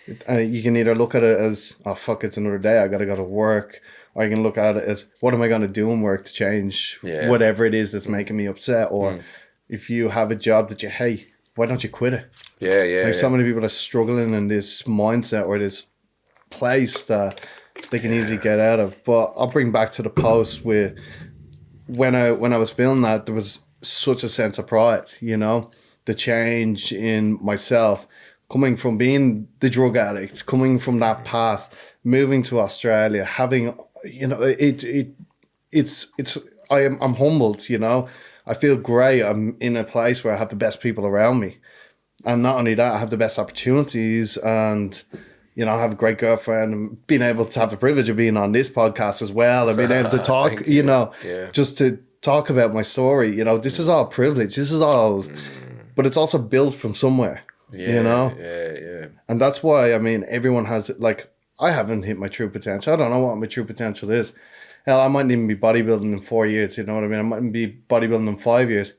You can either look at it as, oh, fuck, it's another day, I got to go to work. Or you can look at it as, what am I going to do in work to change whatever it is that's making me upset? Or if you have a job that you hate, why don't you quit it? Yeah. So many people are struggling in this mindset or this place that they can easily get out of. But I'll bring back to the post with when I was feeling that, there was such a sense of pride, you know, the change in myself, coming from being the drug addict, coming from that past, moving to Australia, having, you know, I'm humbled, you know. I feel great. I'm in a place where I have the best people around me. And not only that, I have the best opportunities, and, you know, I have a great girlfriend, and being able to have the privilege of being on this podcast as well, and being able to talk, you know, just to talk about my story, you know, this is all privilege. This is all, but it's also built from somewhere, you know? Yeah. And that's why, I mean, everyone has, like, I haven't hit my true potential. I don't know what my true potential is. Hell, I might even be bodybuilding in 4 years, you know what I mean? I mightn't be bodybuilding in 5 years.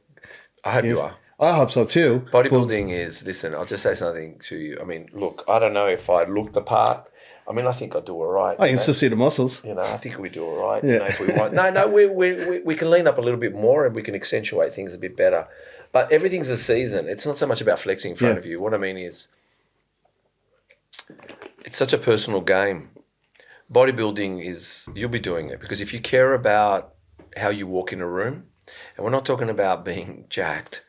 I hope you are. I hope so too. Bodybuilding is, listen, I'll just say something to you. I mean, look, I don't know if I look the part. I mean, I think I do all right. I can still see the muscles. You know, I think we do all right. Yeah. You know, if we want. No, we can lean up a little bit more and we can accentuate things a bit better. But everything's a season. It's not so much about flexing in front of you. What I mean is, it's such a personal game. Bodybuilding is, you'll be doing it because if you care about how you walk in a room, and we're not talking about being jacked,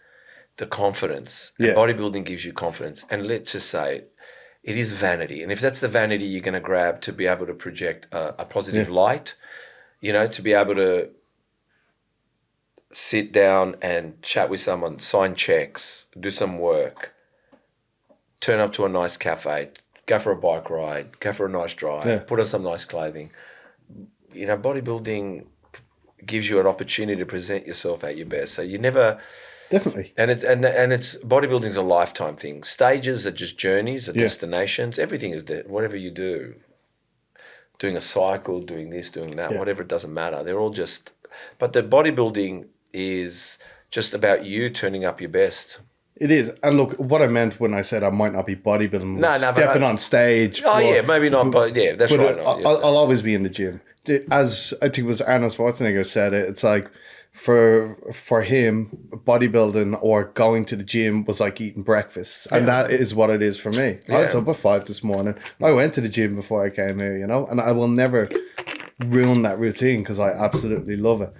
the confidence. And bodybuilding gives you confidence. And let's just say it is vanity. And if that's the vanity you're going to grab to be able to project a positive light, you know, to be able to sit down and chat with someone, sign checks, do some work, turn up to a nice cafe, go for a bike ride, go for a nice drive, put on some nice clothing. You know, bodybuilding gives you an opportunity to present yourself at your best. So you never... Definitely. And it's bodybuilding is a lifetime thing. Stages are just journeys, are destinations. Everything is whatever you do. Doing a cycle, doing this, doing that, whatever, it doesn't matter. They're all just... But the bodybuilding is just about you turning up your best. It is. And look, what I meant when I said I might not be bodybuilding, stepping on stage. Oh, maybe not, but that's right. I'll always be in the gym. As I think it was Arnold Schwarzenegger said it, it's like for him, bodybuilding or going to the gym was like eating breakfast. And that is what it is for me. I was up at 5 this morning. I went to the gym before I came here, you know, and I will never ruin that routine because I absolutely love it.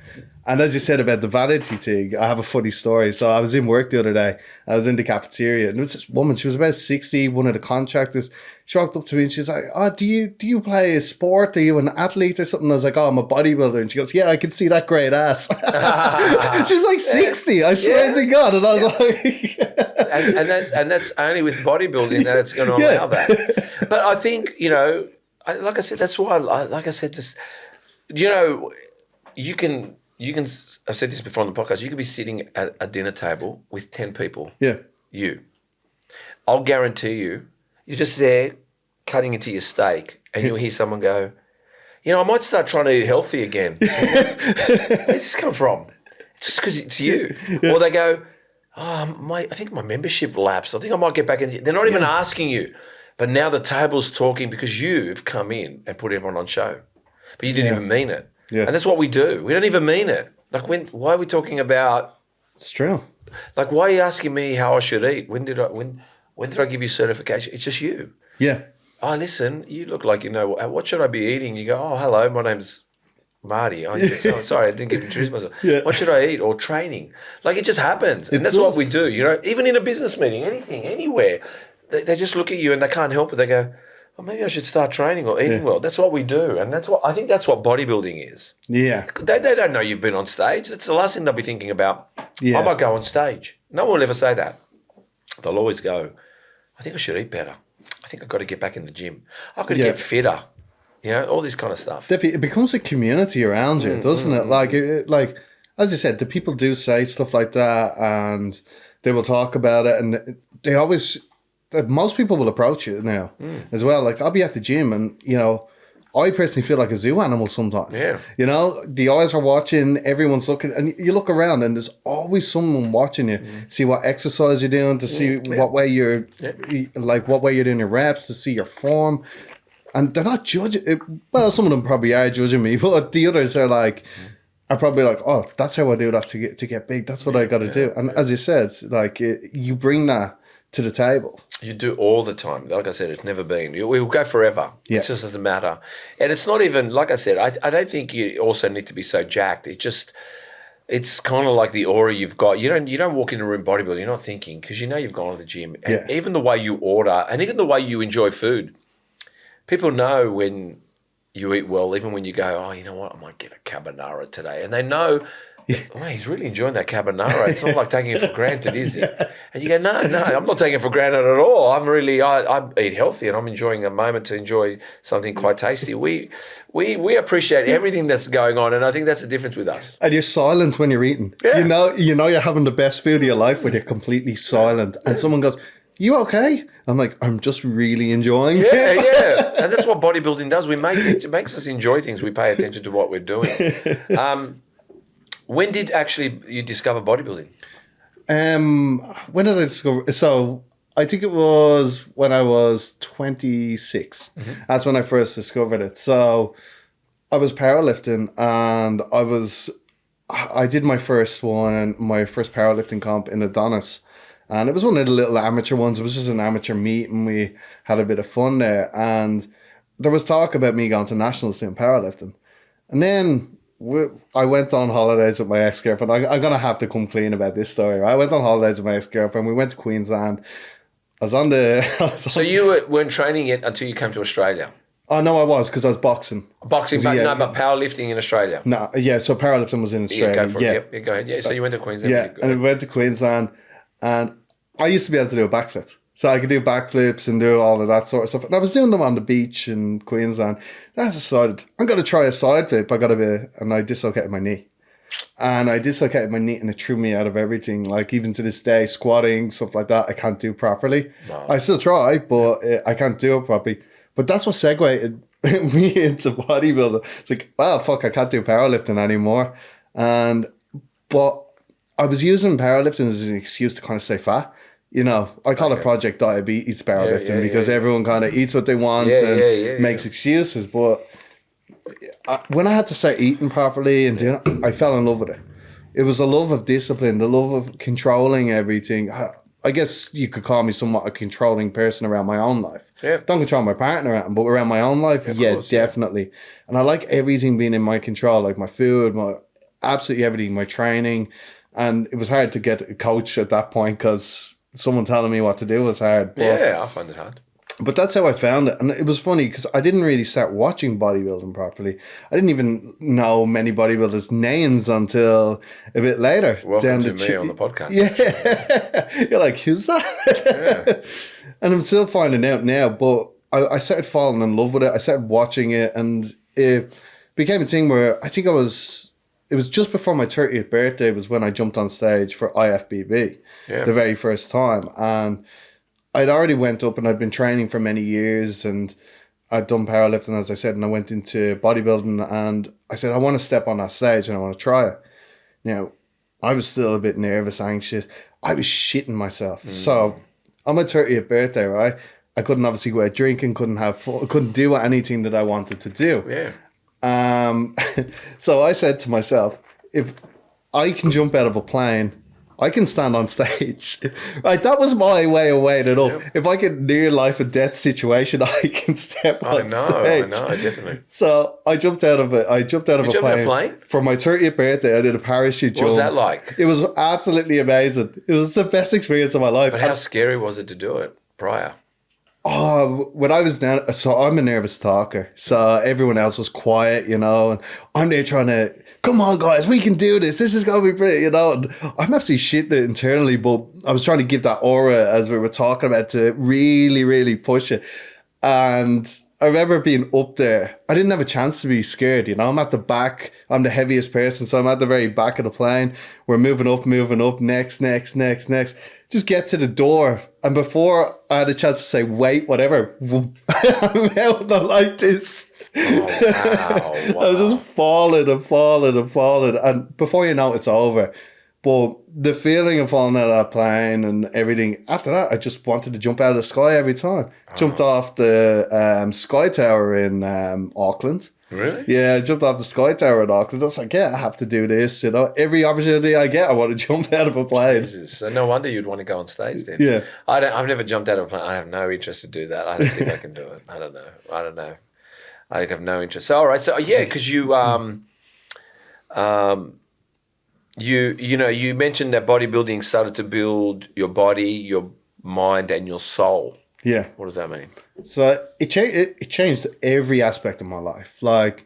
And as you said about the vanity thing, I have a funny story. So I was in work the other day. I was in the cafeteria, and there was this woman. She was about 60, one of the contractors. She walked up to me and she's like, "Oh, do you play a sport? Are you an athlete or something?" I was like, "Oh, I'm a bodybuilder." And she goes, "Yeah, I can see that great ass." She was like 60. I swear to God. And I was like, and that's only with bodybuilding that it's going to allow that. But I think, you know, like I said, that's why. Like I said, this, you know, you can. I've said this before on the podcast, you could be sitting at a dinner table with 10 people. Yeah. I'll guarantee you, you're just there cutting into your steak and you'll hear someone go, "You know, I might start trying to eat healthy again." Where's this come from? It's just because it's you. Or they go, "Oh, I think my membership lapsed. I think I might get back in." They're not even asking you. But now the table's talking because you've come in and put everyone on show. But you didn't even mean it. Yeah. And that's what we do. We don't even mean it. Like why are we talking about, It's true. like, why are you asking me how I should eat? When did I give you certification? It's just you. Yeah. Oh, listen, you look like you know, what should I be eating? You go, oh, hello, my name's Marty. Oh, sorry, I didn't get to introduce myself. Yeah. What should I eat? Or training. Like, it just happens. And that's what we do, you know, even in a business meeting, anything, anywhere. They just look at you and they can't help it. They go, oh, maybe I should start training or eating well. That's what we do. And I think that's what bodybuilding is. Yeah. They don't know you've been on stage. That's the last thing they'll be thinking about. Yeah. I might go on stage. No one will ever say that. They'll always go, I think I should eat better. I think I've got to get back in the gym. I've got to get fitter. You know, all this kind of stuff. Definitely, it becomes a community around you, doesn't it? Like as I said, the people do say stuff like that, and they will talk about it, and they always. Most people will approach it now as well. Like, I'll be at the gym, and you know, I personally feel like a zoo animal sometimes. Yeah. You know, the eyes are watching, everyone's looking, and you look around, and there's always someone watching you. See what exercise you're doing, to see what way you're what way you're doing your reps, to see your form. And they're not judging. Well, some of them probably are judging me, but the others are probably like, oh, that's how I do that to get big. That's what I got to do. And as you said, like, you bring that to the table. You do all the time. Like I said, it's never been. We will go forever. Yeah. It just doesn't matter. And it's not even, like I said, I don't think you also need to be so jacked. It's kind of like the aura you've got. You don't walk in a room bodybuilding, you're not thinking, because you know you've gone to the gym. And even the way you order, and even the way you enjoy food, people know when you eat well, even when you go, oh, you know what, I might get a carbonara today. And they know, oh, he's really enjoying that carbonara. It's not like taking it for granted, is it? And you go, no, I'm not taking it for granted at all. I eat healthy and I'm enjoying a moment to enjoy something quite tasty. We appreciate everything that's going on, and I think that's the difference with us. And you're silent when you're eating. Yeah. You know you're having the best food of your life when you're completely silent. And someone goes, you okay? I'm like, I'm just really enjoying it. Yeah. And that's what bodybuilding does. It makes us enjoy things. We pay attention to what we're doing. When did actually you discover bodybuilding? When did I discover? So I think it was when I was 26. That's when I first discovered it. So I was powerlifting, and I did my first powerlifting comp in Adonis. And it was one of the little amateur ones. It was just an amateur meet, and we had a bit of fun there. And there was talk about me going to nationals doing powerlifting. And then I went on holidays with my ex-girlfriend. I'm going to have to come clean about this story. Right? I went on holidays with my ex-girlfriend. We went to Queensland. So you weren't training it until you came to Australia? Oh, no, I was, because I was boxing. Boxing, but powerlifting in Australia? No, so powerlifting was in Australia. Yeah, go for it. Yeah, go ahead. Yeah, so you went to Queensland. Yeah, and we went to Queensland, and I used to be able to do a backflip. So I could do backflips and do all of that sort of stuff. And I was doing them on the beach in Queensland. Then I decided, I'm going to try a side flip. And I dislocated my knee. And I dislocated my knee, and it threw me out of everything. Like, even to this day, squatting, stuff like that, I can't do properly. No. I still try, but I can't do it properly. But that's what segued me into bodybuilding. It's like, well, fuck, I can't do powerlifting anymore. But I was using powerlifting as an excuse to kind of stay fat. You know, I call it Project Diabetes powerlifting because everyone kind of eats what they want and makes excuses. But when I had to start eating properly and doing it, I fell in love with it. It was a love of discipline, the love of controlling everything. I guess you could call me somewhat a controlling person around my own life. Yeah. Don't control my partner, but around my own life, definitely. And I like everything being in my control, like my food, absolutely everything, my training. And it was hard to get a coach at that point because someone telling me what to do was hard. But, I find it hard. But that's how I found it. And it was funny because I didn't really start watching bodybuilding properly. I didn't even know many bodybuilders' names until a bit later. Welcome to me on the podcast. Yeah. You're like, who's that? Yeah. And I'm still finding out now. But I started falling in love with it. I started watching it. And it became a thing where I think it was just before my 30th birthday was when I jumped on stage for IFBB the very first time. And I'd already went up and I'd been training for many years, and I'd done powerlifting, as I said, and I went into bodybuilding, and I said, I want to step on that stage and I want to try it. Now, I was still a bit nervous, anxious. I was shitting myself. So on my 30th birthday, right, I couldn't obviously go out drinking, couldn't have fun, couldn't do anything that I wanted to do. Yeah. So I said to myself, if I can jump out of a plane, I can stand on stage. Right, that was my way of weighing it up. Yep. If I get near life and death situation, I can step on stage. Definitely. So I jumped out of a You jumped out of a plane? For my 30th birthday. I did a parachute jump. What was that like? It was absolutely amazing. It was the best experience of my life. But how scary was it to do it prior? Oh, when I was down, so I'm a nervous talker. So everyone else was quiet, you know, and I'm there trying to, come on, guys, we can do this. This is going to be pretty, you know. And I'm absolutely shitting it internally, but I was trying to give that aura, as we were talking about, to really, really push it. And I remember being up there. I didn't have a chance to be scared, you know. I'm at the back. I'm the heaviest person, so I'm at the very back of the plane. We're moving up, next. Just get to the door. And before I had a chance to say, wait, whatever, I'm out like this. Oh, wow. I was just falling. And before you know it, it's over. But the feeling of falling out of that plane and everything, after that, I just wanted to jump out of the sky every time. Jumped off the Sky Tower in Auckland. Really? Yeah, I jumped off the Sky Tower in Auckland. I was like, yeah, I have to do this. You know, every opportunity I get, I want to jump out of a plane. Jesus. So no wonder you'd want to go on stage then. Yeah. I've never jumped out of a plane. I have no interest to do that. I don't think I can do it. I don't know. I have no interest. So, all right. So, yeah, because you you mentioned that bodybuilding started to build your body, your mind, and your soul. Yeah. What does that mean? So it changed every aspect of my life. Like,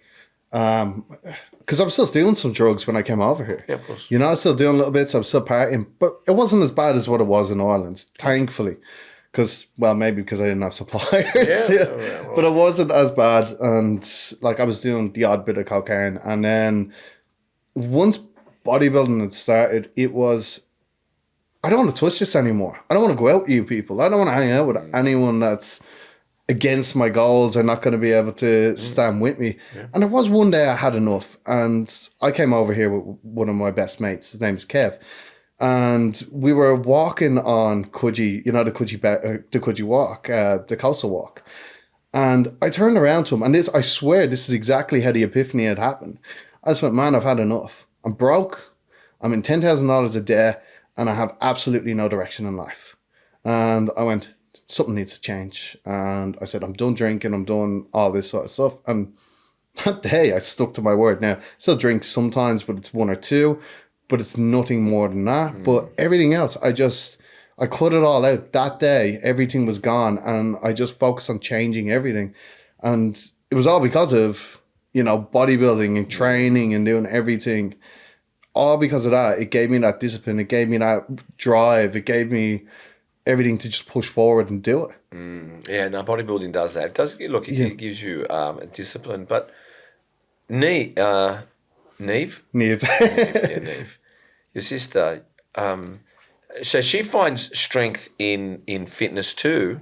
because I was still doing some drugs when I came over here. Yeah, of course. You know, I was still doing a little bit, so I was still partying. But it wasn't as bad as what it was in Ireland, thankfully. Because, well, maybe because I didn't have suppliers. Yeah. Well. But it wasn't as bad. And, like, I was doing the odd bit of cocaine. And then once bodybuilding had started, it was, I don't want to touch this anymore. I don't want to go out with you people. I don't want to hang out with anyone that's against my goals or not going to be able to stand with me. Yeah. And there was one day I had enough. And I came over here with one of my best mates. His name is Kev. And we were walking on Coogee, you know, the Coogee walk, the coastal walk. And I turned around to him, and I swear this is exactly how the epiphany had happened. I just went, man, I've had enough. I'm broke. I'm in $10,000 a day, and I have absolutely no direction in life. And I went, something needs to change. And I said, I'm done drinking. I'm done all this sort of stuff. And that day, I stuck to my word. Now, still drink sometimes, but it's one or two. But it's nothing more than that. But everything else, I cut it all out. That day, everything was gone. And I just focused on changing everything. And it was all because of, you know, bodybuilding and training and doing everything. All because of that. It gave me that discipline. It gave me that drive. It gave me everything to just push forward and do it. Yeah, no, bodybuilding does that. It does, look, it gives you a discipline. But Neve? Neve. Neve. Your sister, so she finds strength in fitness too,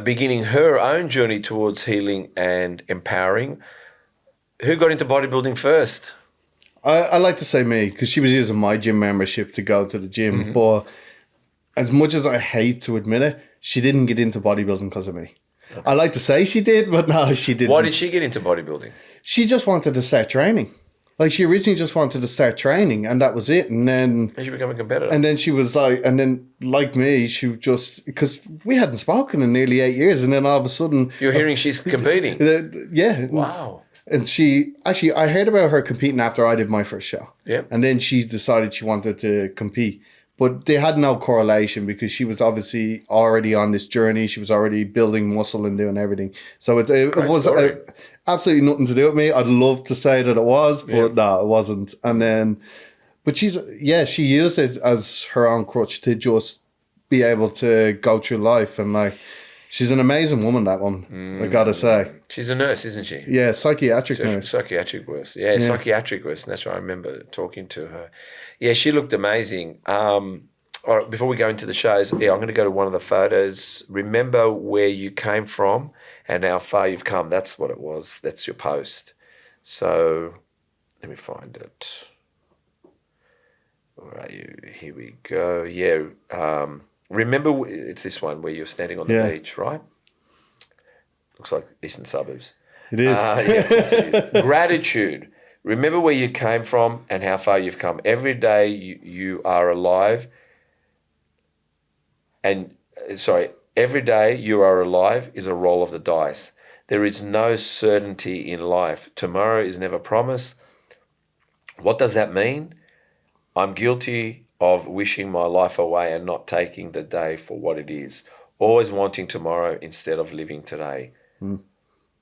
beginning her own journey towards healing and empowering. Who got into bodybuilding first? I like to say me, because she was using my gym membership to go to the gym. But as much as I hate to admit it, she didn't get into bodybuilding because of me. Okay. I like to say she did, but no, she didn't. Why did she get into bodybuilding? She just wanted to start training. Like, she originally just wanted to start training, and that was it. And then she became a competitor. And then she was like, and then like me, she just, because we hadn't spoken in nearly 8 years, and then all of a sudden, you're hearing she's competing. Yeah. Wow. And I heard about her competing after I did my first show. Yeah. And then she decided she wanted to compete. But they had no correlation because she was obviously already on this journey. She was already building muscle and doing everything. So it was absolutely nothing to do with me. I'd love to say that it was, but no, it wasn't. And then, but she used it as her own crutch to just be able to go through life. And like, she's an amazing woman, that woman, I gotta say. She's a nurse, isn't she? Yeah, psychiatric nurse. Psychiatric nurse. Yeah, psychiatric nurse. And that's what I remember talking to her. Yeah, she looked amazing. All right, before we go into the shows, I'm going to go to one of the photos. Remember where you came from and how far you've come. That's what it was. That's your post. So let me find it. Where are you? Here we go. Yeah. remember, it's this one where you're standing on the Yeah. beach, right? Looks like eastern suburbs. It is. Yeah, of course it is. Gratitude. Remember where you came from and how far you've come. Every day you are alive. Every day you are alive is a roll of the dice. There is no certainty in life. Tomorrow is never promised. What does that mean? I'm guilty of wishing my life away and not taking the day for what it is. Always wanting tomorrow instead of living today.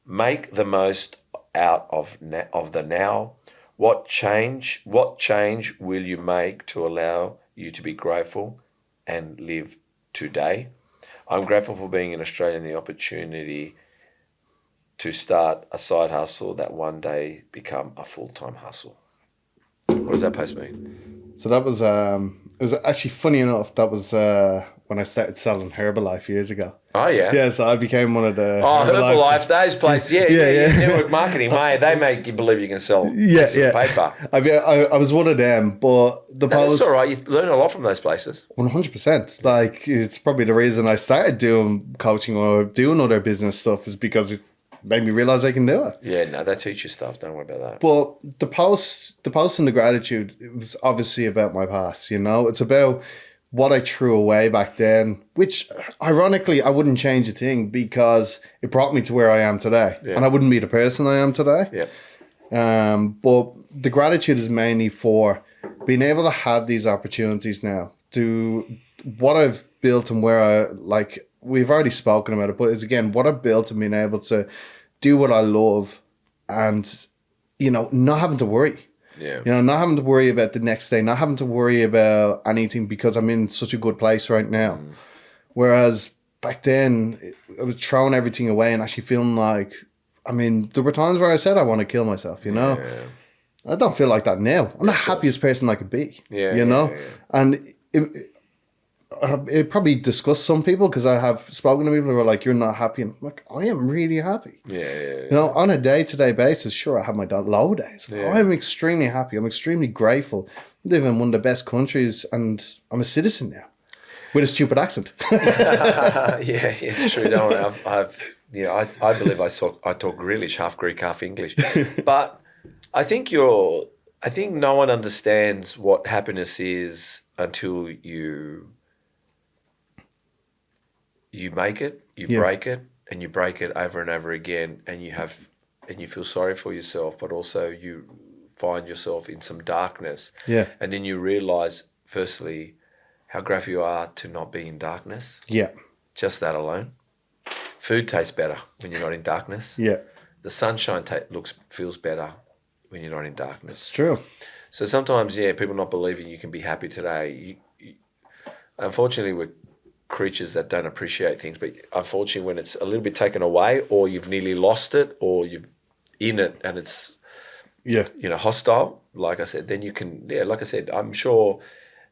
Make the most out of the now. What change will you make to allow you to be grateful and live today? I'm grateful for being in Australia and the opportunity to start a side hustle that one day become a full-time hustle. What does that post mean? So that was it was actually funny enough. That was when I started selling Herbalife years ago. Oh, yeah. Yeah, so I became one of the Herbalife, those places. Yeah. Network marketing, mate. They make you believe you can sell pieces of paper. I was one of them, but That's all right. You learn a lot from those places. 100%. Like, it's probably the reason I started doing coaching or doing other business stuff is because it made me realize I can do it. Yeah, no, they teach you stuff. Don't worry about that. But the post and the gratitude, it was obviously about my past, you know? It's about what I threw away back then, which ironically I wouldn't change a thing because it brought me to where I am today. Yeah. And I wouldn't be the person I am today. Yeah. But the gratitude is mainly for being able to have these opportunities now, to what I've built and where we've already spoken about it, but it's again what I've built and being able to do what I love and, not having to worry. Yeah. Not having to worry about the next day, not having to worry about anything because I'm in such a good place right now. Whereas back then, I was throwing everything away and actually feeling like, there were times where I said I want to kill myself, Yeah. I don't feel like that now. I'm the happiest person I could be, Yeah. And it probably disgusts some people because I have spoken to people who are like, you're not happy. And I'm like, I am really happy. Yeah. On a day-to-day basis, sure, I have my low days. But I'm extremely happy. I'm extremely grateful. I live in one of the best countries and I'm a citizen now with a stupid accent. Yeah, true. Don't worry. I believe I talk really half Greek, half English. But I think no one understands what happiness is until you make it, break it, and you break it over and over again, and you feel sorry for yourself, but also you find yourself in some darkness. Yeah. And then you realize, firstly, how grateful you are to not be in darkness. Yeah. Just that alone. Food tastes better when you're not in darkness. Yeah. The sunshine feels better when you're not in darkness. It's true. So sometimes, people not believing you can be happy today. Unfortunately, we're creatures that don't appreciate things, but unfortunately when it's a little bit taken away or you've nearly lost it or you're in it and it's hostile, like I said, then you can, like I said, I'm sure,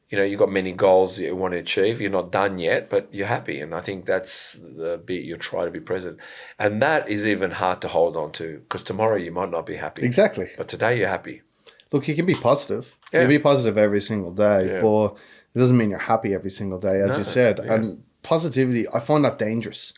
you've got many goals that you want to achieve. You're not done yet, but you're happy. And I think that's the bit you try to be present. And that is even hard to hold on to because tomorrow you might not be happy. Exactly. But today you're happy. Look, you can be positive. Yeah. You can be positive every single day, but it doesn't mean you're happy every single day, as you said. Yeah. And positivity, I find that dangerous.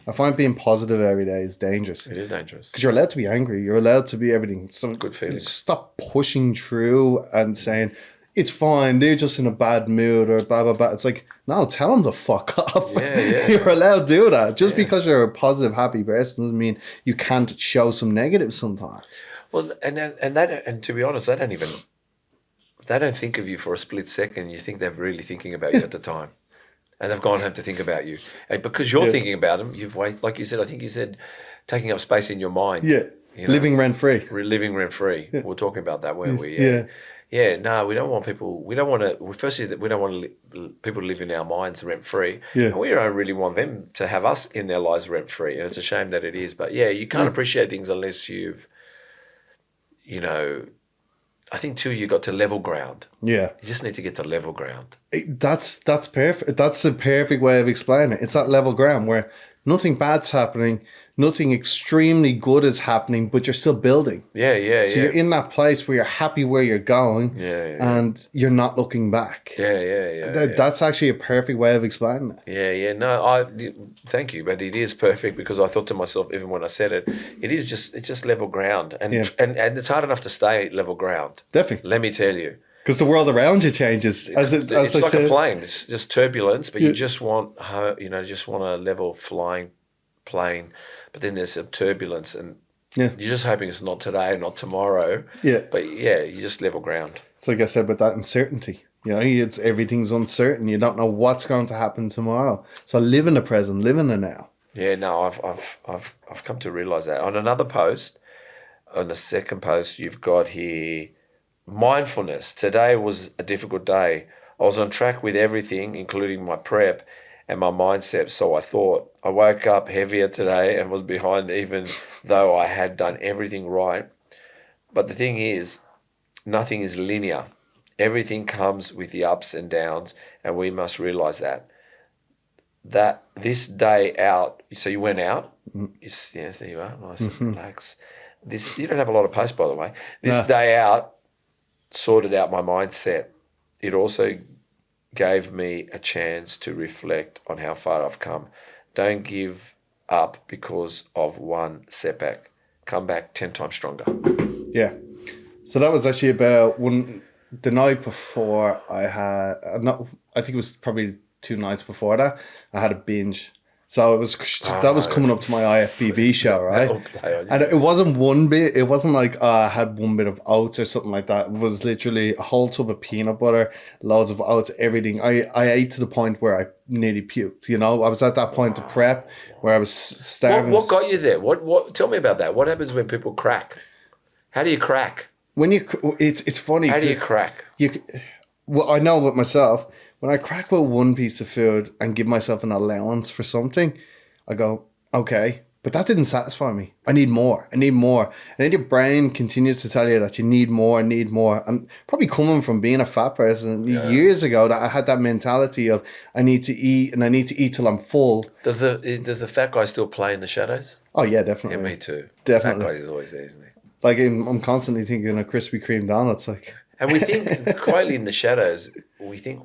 I find being positive every day is dangerous. It is dangerous. Because you're allowed to be angry. You're allowed to be everything. So good feeling. Stop pushing through and saying, it's fine, they're just in a bad mood or blah, blah, blah. It's like, no, tell them to fuck off. Yeah. You're allowed to do that. Just because you're a positive, happy person doesn't mean you can't show some negatives sometimes. Well, and to be honest, they don't think of you for a split second. You think they're really thinking about you at the time. And they've gone home to think about you. And because you're thinking about them, like you said, I think you said, taking up space in your mind. Yeah. Living rent-free. Living rent-free. Yeah. We're talking about that, weren't we? Yeah. Yeah, no, we don't want people, we don't want people to live in our minds rent-free. Yeah. And we don't really want them to have us in their lives rent-free. And it's a shame that it is. But you can't appreciate things unless you've, I think too, you got to level ground. Yeah. You just need to get to level ground. That's perfect. That's a perfect way of explaining it. It's that level ground where nothing bad's happening, nothing extremely good is happening, but you're still building. Yeah. So you're in that place where you're happy where you're going, and you're not looking back. Yeah. That's actually a perfect way of explaining it. Yeah. No, thank you, but it is perfect because I thought to myself, even when I said it, it's just level ground, and it's hard enough to stay level ground. Definitely. Let me tell you. Because the world around you changes. As It's I like said, a plane. It's just turbulence, but you just want, just want a level flying plane. But then there's some turbulence, and you're just hoping it's not today, not tomorrow. Yeah. But you just level ground. It's like I said with that uncertainty. It's everything's uncertain. You don't know what's going to happen tomorrow. So live in the present, live in the now. Yeah. No, I've come to realize that. On another post, on the second post, you've got here. Mindfulness. Today was a difficult day. I was on track with everything, including my prep and my mindset, so I thought. I woke up heavier today and was behind even though I had done everything right. But the thing is, nothing is linear. Everything comes with the ups and downs, and we must realize that. That this day out, so you went out. There you are, nice and relaxed. You don't have a lot of posts, by the way. This day out sorted out my mindset. It also gave me a chance to reflect on how far I've come. Don't give up because of one setback. Come back 10 times stronger. Yeah. So that was actually about the night before I think it was probably 2 nights before that, I had a binge. So that was coming up to my IFBB show, right? And it wasn't one bit. It wasn't like I had one bit of oats or something like that. It was literally a whole tub of peanut butter, loads of oats, everything. I ate to the point where I nearly puked. I was at that point to prep where I was starving. What got you there? What? Tell me about that. What happens when people crack? How do you crack? It's funny. How do you crack? Well, I know with myself. When I crack about one piece of food and give myself an allowance for something, I go, okay, but that didn't satisfy me. I need more. And then your brain continues to tell you that you need more. And probably coming from being a fat person years ago, that I had that mentality of I need to eat and I need to eat till I'm full. Does the fat guy still play in the shadows? Oh, yeah, definitely. Yeah, me too. Definitely. Fat guy is always there, isn't he? Like I'm constantly thinking of Krispy Kreme donuts. And we think quietly in the shadows, we think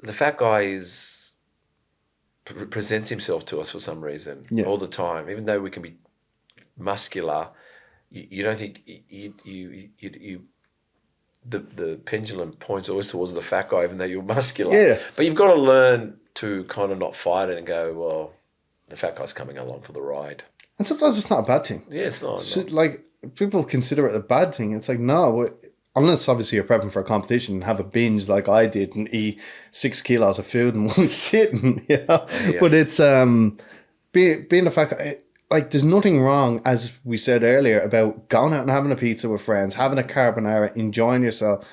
the fat guy presents himself to us for some reason all the time. Even though we can be muscular, you don't think the pendulum points always towards the fat guy, even though you're muscular. Yeah. But you've got to learn to kind of not fight it and go, well, the fat guy's coming along for the ride. And sometimes it's not a bad thing. Yeah, it's not. So, like, people consider it a bad thing. It's like, no, unless obviously you're prepping for a competition and have a binge like I did and eat 6 kilos of food in one sitting, Yeah. But it's being the fact, like, there's nothing wrong, as we said earlier, about going out and having a pizza with friends, having a carbonara, enjoying yourself.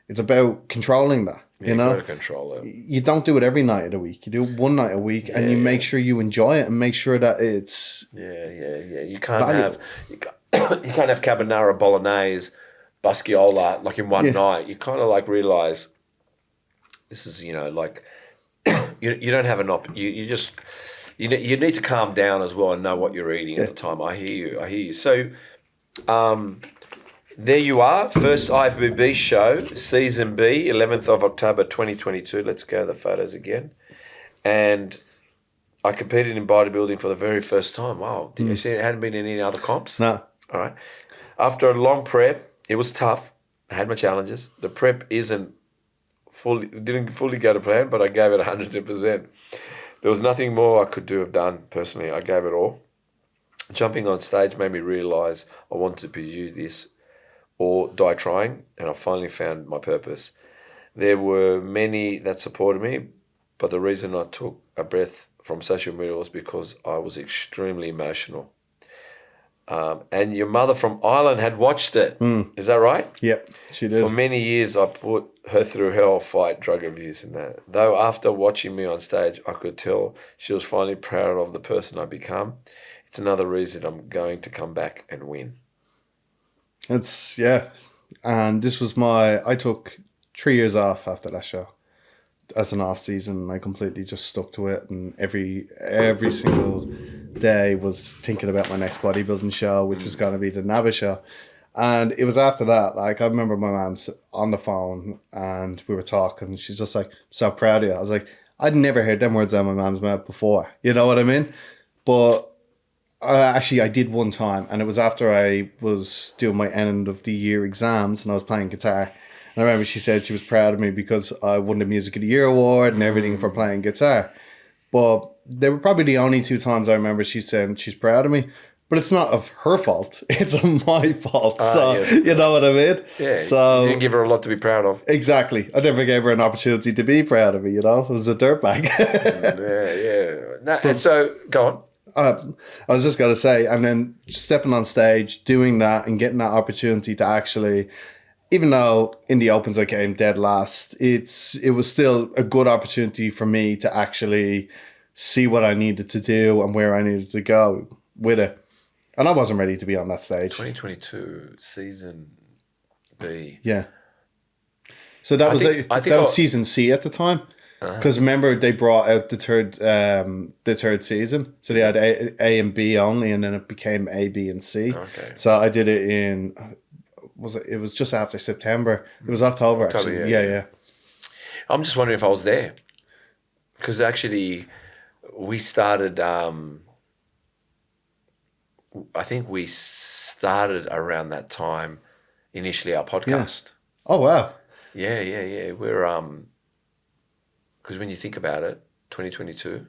It's about controlling that. You know, got to control it. You don't do it every night of the week. You do it one night a week, and you make sure you enjoy it and make sure that it's You can't have you can't have carbonara, bolognese, basquiola like in one night. You kind of like realize this is like you don't have an you just you need to calm down as well and know what you're eating at the time. I hear you. So there you are, first IFBB show, Season B, 11th of October 2022. Let's go to the photos again. And I competed in bodybuilding for the very first time. Wow. Did you see it hadn't been in any other comps? No. All right. After a long prep, it was tough. I had my challenges. The prep didn't fully go to plan, but I gave it 100%. There was nothing more I could have done personally. I gave it all. Jumping on stage made me realise I wanted to pursue this or die trying, and I finally found my purpose. There were many that supported me, but the reason I took a breath from social media was because I was extremely emotional. And your mother from Ireland had watched it. Is that right? Yep, she did. For many years, I put her through hell, fight drug abuse and that. Though after watching me on stage, I could tell she was finally proud of the person I become. It's another reason I'm going to come back and win. And this was I took 3 years off after that show. as an off season. I completely just stuck to it, and every single day was thinking about my next bodybuilding show, which was going to be the NABA show. And it was after that, like, I remember my mom's on the phone and we were talking. She's just like, so proud of you. I was like, I'd never heard them words out of my mom's mouth before. You know what I mean? But I did one time, and it was after I was doing my end of the year exams and I was playing guitar. And I remember she said she was proud of me because I won the Music of the Year award and everything for playing guitar. But they were probably the only two times I remember she said she's proud of me. But it's not of her fault. It's of my fault. You know what I mean? Yeah. So you didn't give her a lot to be proud of. Exactly. I never gave her an opportunity to be proud of me, you know? It was a dirtbag. And so, go on. I was just going to say, and then stepping on stage, doing that and getting that opportunity to actually, even though in the Opens I came dead last, it was still a good opportunity for me to actually see what I needed to do and where I needed to go with it. And I wasn't ready to be on that stage. 2022 season B. Yeah. So that was season C at the time. Because remember, they brought out the third season. So they had A and B only, and then it became A, B, and C. Okay. So I did it it was just after September. It was October actually. Yeah. I'm just wondering if I was there. Because actually, we started... I think we started around that time, initially, our podcast. Yeah. Oh, wow. Yeah. We're, because when you think about it, 2022,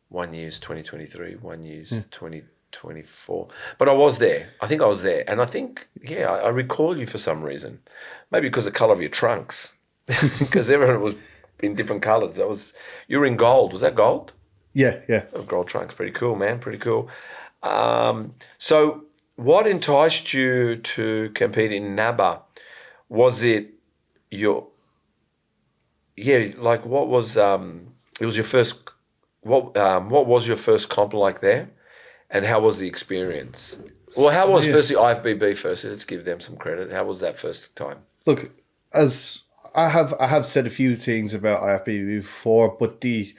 1 year's 2023, 1 year's 2024. But I was there. I think I was there. And I think, I recall you for some reason. Maybe because of the colour of your trunks. Because everyone was in different colours. You were in gold. Was that gold? Yeah. Oh, gold trunks. Pretty cool, man. Pretty cool. So what enticed you to compete in NABA? Was it what was, it was your first, what was your first comp like there? And how was the experience? Well, how was firstly IFBB first? Let's give them some credit. How was that first time? Look, as I have said a few things about IFBB before, but the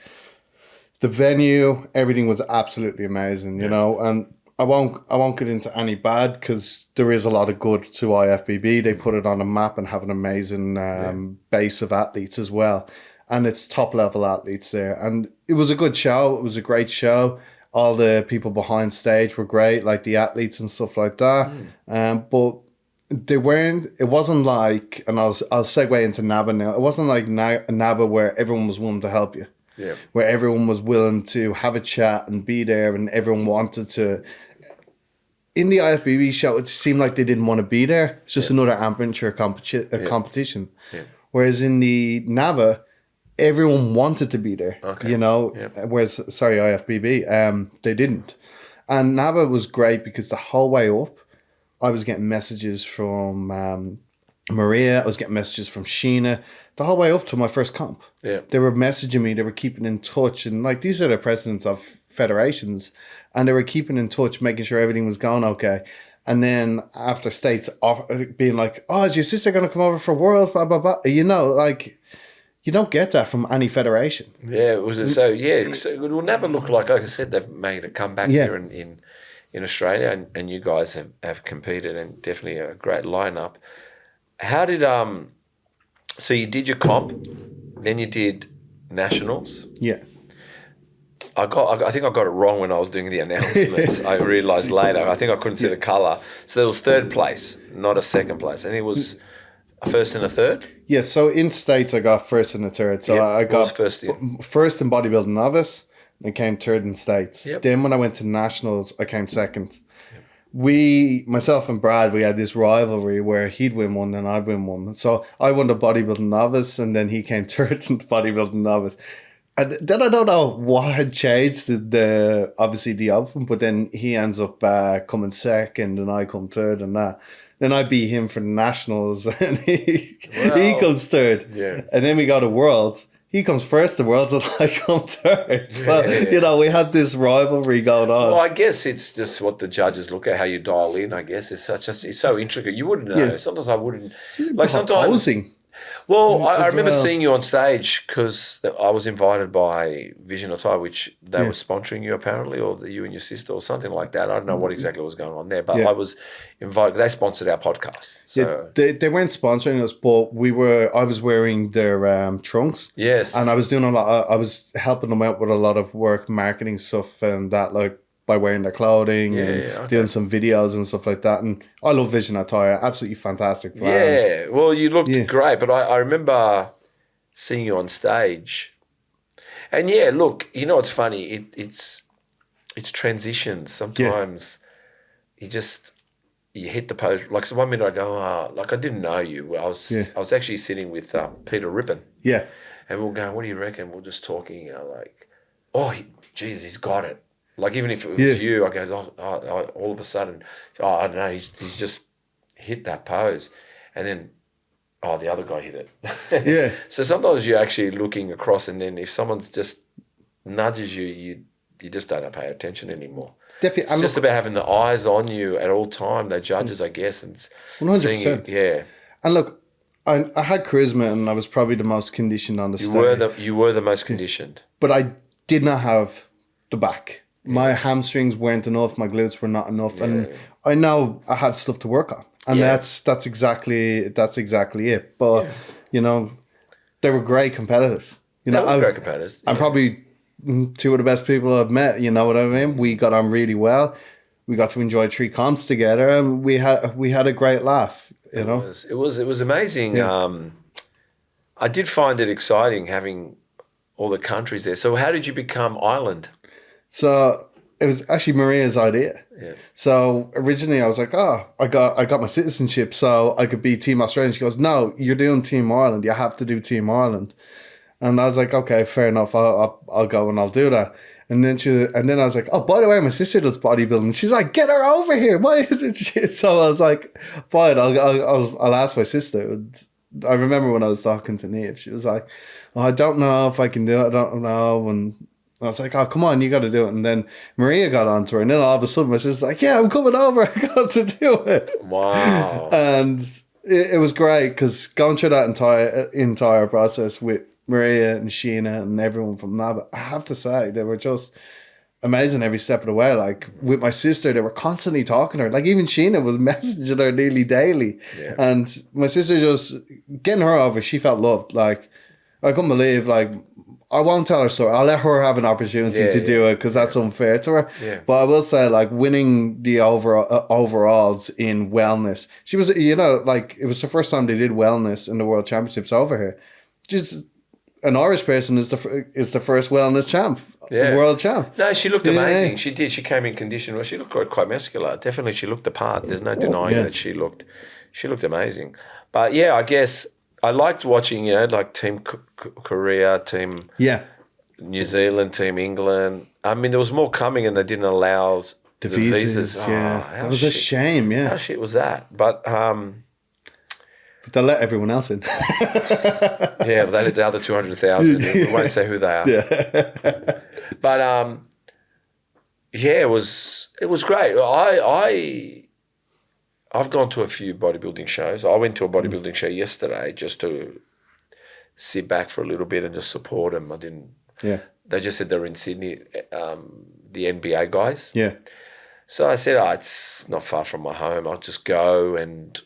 venue, everything was absolutely amazing, you know, and I won't get into any bad because there is a lot of good to IFBB. They put it on a map and have an amazing base of athletes as well. And it's top level athletes there. And it was a good show. It was a great show. All the people behind stage were great, like the athletes and stuff like that. But it wasn't like, and I'll segue into NABA now. It wasn't like NABA where everyone was willing to help you. Yeah. Where everyone was willing to have a chat and be there and everyone wanted to. In the IFBB show, it seemed like they didn't want to be there. It's just another amateur competition. Yeah. Whereas in the NABA, everyone wanted to be there, you know, whereas, IFBB, they didn't. And NABA was great because the whole way up, I was getting messages from Maria, I was getting messages from Sheena, the whole way up to my first comp. Yeah. They were messaging me, they were keeping in touch, and like, these are the presidents of federations, and they were keeping in touch, making sure everything was going okay. And then after states being like, oh, is your sister going to come over for Worlds, blah, blah, blah. You know, like, you don't get that from any federation. Yeah, it was so it will never look like I said, they've made a comeback here in Australia, and you guys have competed, and definitely a great lineup. How did so you did your comp, then you did nationals? Yeah. I think I got it wrong when I was doing the announcements. I realised later. I think I couldn't see the colour. So there was third place, not a second place. And it was a first and a third? Yeah, so in States I got first and a third. So I got first in bodybuilding novice and came third in States. Yep. Then when I went to nationals, I came second. Yep. Myself and Brad, we had this rivalry where he'd win one and I'd win one. So I won the bodybuilding novice and then he came third in the bodybuilding novice. And then I don't know what had changed obviously the open, but then he ends up coming second and I come third and that. Then I beat him for the nationals and he comes third. Yeah. And then we go to Worlds. He comes first to Worlds and I come third. So, you know, we had this rivalry going on. Well, I guess it's just what the judges look at, how you dial in, I guess. It's so intricate. You wouldn't know. Yeah. Sometimes I wouldn't. Like sometimes... Well, I as remember well. seeing you on stage because I was invited by Vision or Thai, which they Yeah. were sponsoring you apparently, or you and your sister or something like that. I don't know what exactly was going on there, but Yeah. I was invited. They sponsored our podcast. Yeah, So, they weren't sponsoring us, but I was wearing their trunks. yes. And I was doing I was helping them out with a lot of work, marketing stuff and that, like by wearing their clothing and okay. doing some videos and stuff like that. And I love Vision Attire, absolutely fantastic brand. Yeah. Well, you looked Yeah. great, but I remember seeing you on stage. And yeah, look, you know what's funny? It's transitions. Sometimes you hit the pose. Like, so one minute I go, like I didn't know you. I was actually sitting with Peter Rippon. Yeah. And we we're going, what do you reckon? We're just talking, like, oh, geez, he's got it. Like, even if it was you, I go, all of a sudden, I don't know, he's just hit that pose. And then, the other guy hit it. Yeah. So sometimes you're actually looking across, and then if someone just nudges you, you just don't pay attention anymore. Definitely. It's just about having the eyes on you at all time. They're judges, I guess, and 100%. seeing you. Yeah. And look, I had charisma and I was probably the most conditioned on the stage. You were the most conditioned. But I did not have the back. My hamstrings weren't enough. My glutes were not enough, and I know I had stuff to work on, and that's exactly it. But you know, they were great competitors. You know, Great competitors. I'm probably two of the best people I've met. You know what I mean? We got on really well. We got to enjoy 3 comps together, and we had a great laugh. You know, It was amazing. I did find it exciting having all the countries there. So how did you become Ireland? so it was actually Maria's idea. Yeah. So originally I was like, I got my citizenship so I could be Team Australia. She goes, no, you're doing Team Ireland. You have to do Team Ireland. And I was like, okay, fair enough. I'll go and I'll do that. And then I was like, oh, by the way, my sister does bodybuilding. She's like, get her over here. Why is it? So I was like, fine, I'll ask my sister. And I remember when I was talking to Neve, she was like, oh, I don't know if I can do it. I don't know. And I was like, oh, come on, you got to do it. And then Maria got onto her. And then all of a sudden my sister's like, yeah, I'm coming over. I got to do it. Wow. And it was great because going through that entire process with Maria and Sheena and everyone from that, but I have to say, they were just amazing every step of the way. Like with my sister, they were constantly talking to her. Like even Sheena was messaging her nearly daily. Yeah. And my sister just, getting her over, she felt loved. Like, I couldn't believe, like, I won't tell her story. I'll let her have an opportunity to do it because that's unfair to her. Yeah. But I will say, like, winning the overalls in wellness, she was, you know, like, it was the first time they did wellness in the World Championships over here. Just an Irish person is the first wellness champ, world champ. No, she looked amazing. She did. She came in condition. Well, she looked quite muscular. Definitely, she looked the part. There's no denying that she looked amazing. But yeah, I guess I liked watching, you know, like Team Korea, Team New Zealand, Team England. I mean, there was more coming, and they didn't allow the visas. That was a shame. Yeah, how shit was that? But but they let everyone else in. yeah, they let the other 200,000. We won't say who they are. Yeah. But yeah, it was great. I've gone to a few bodybuilding shows. I went to a bodybuilding show yesterday just to sit back for a little bit and just support them. I didn't. Yeah. They just said they're in Sydney, the NBA guys. Yeah. So I said, it's not far from my home. I'll just go and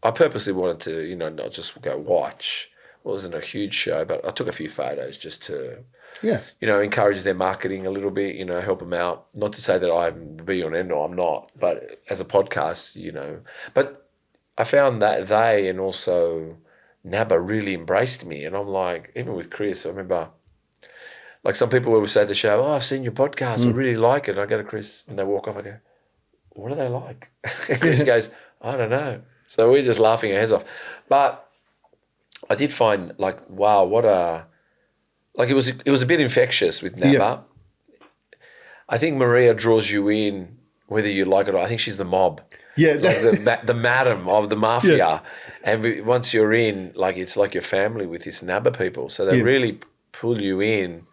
I purposely wanted to, you know, not just go watch. It wasn't a huge show, but I took a few photos just to, you know, encourage their marketing a little bit, you know, help them out. Not to say that I'm be on end, or I'm not, but as a podcast, you know. But I found that they and also NABA really embraced me. And I'm like, even with Chris, I remember, like some people will say at the show, I've seen your podcast. I really like it. And I go to Chris and they walk off. I go, what are they like? And Chris goes, I don't know. So we're just laughing our heads off. But I did find, like, wow, it was a bit infectious with NABA. Yeah. I think Maria draws you in whether you like it or not. I think she's the mob. Yeah. Like the madam of the mafia. Yeah. And once you're in, like, it's like your family with this NABA people. So they really pull you in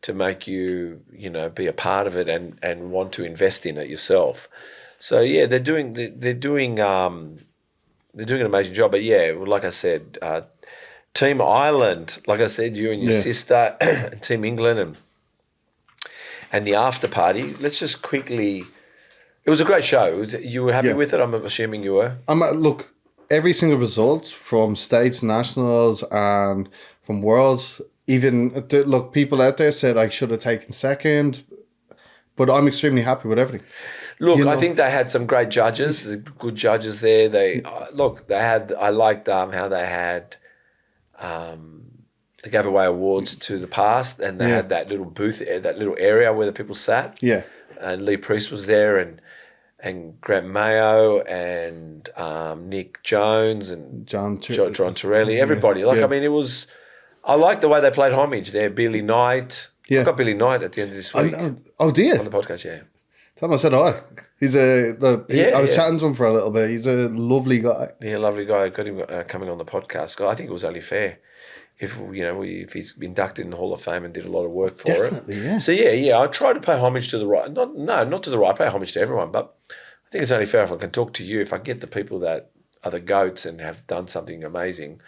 to make you, you know, be a part of it and want to invest in it yourself. So yeah, they're doing they're doing an amazing job. But yeah, like I said, Team Ireland, like I said, you and your sister, Team England, and the after party. Let's just quickly. It was a great show. You were happy with it? I'm assuming you were. Look, every single result from states, nationals, and from worlds. Even look, people out there said I should have taken second, but I'm extremely happy with everything. Look, I think they had some great judges, good judges there. They had. I liked how they had. They gave away awards to the past, and they had that little booth, that little area where the people sat. Yeah, and Lee Priest was there, and Grant Mayo, and Nick Jones, and John Torelli. Everybody. I mean, it was. I liked the way they played homage there. Billy Knight. Yeah. I got Billy Knight at the end of this week. Oh, dear. On the podcast, yeah. Someone said, I was chatting to him for a little bit. He's a lovely guy. Yeah, lovely guy. I got him coming on the podcast. I think it was only fair if he's inducted in the Hall of Fame and did a lot of work for it. Definitely, yeah. So, I try to pay homage to the right. Not to the right. I pay homage to everyone, but I think it's only fair if I can talk to you. If I get the people that are the GOATs and have done something amazing,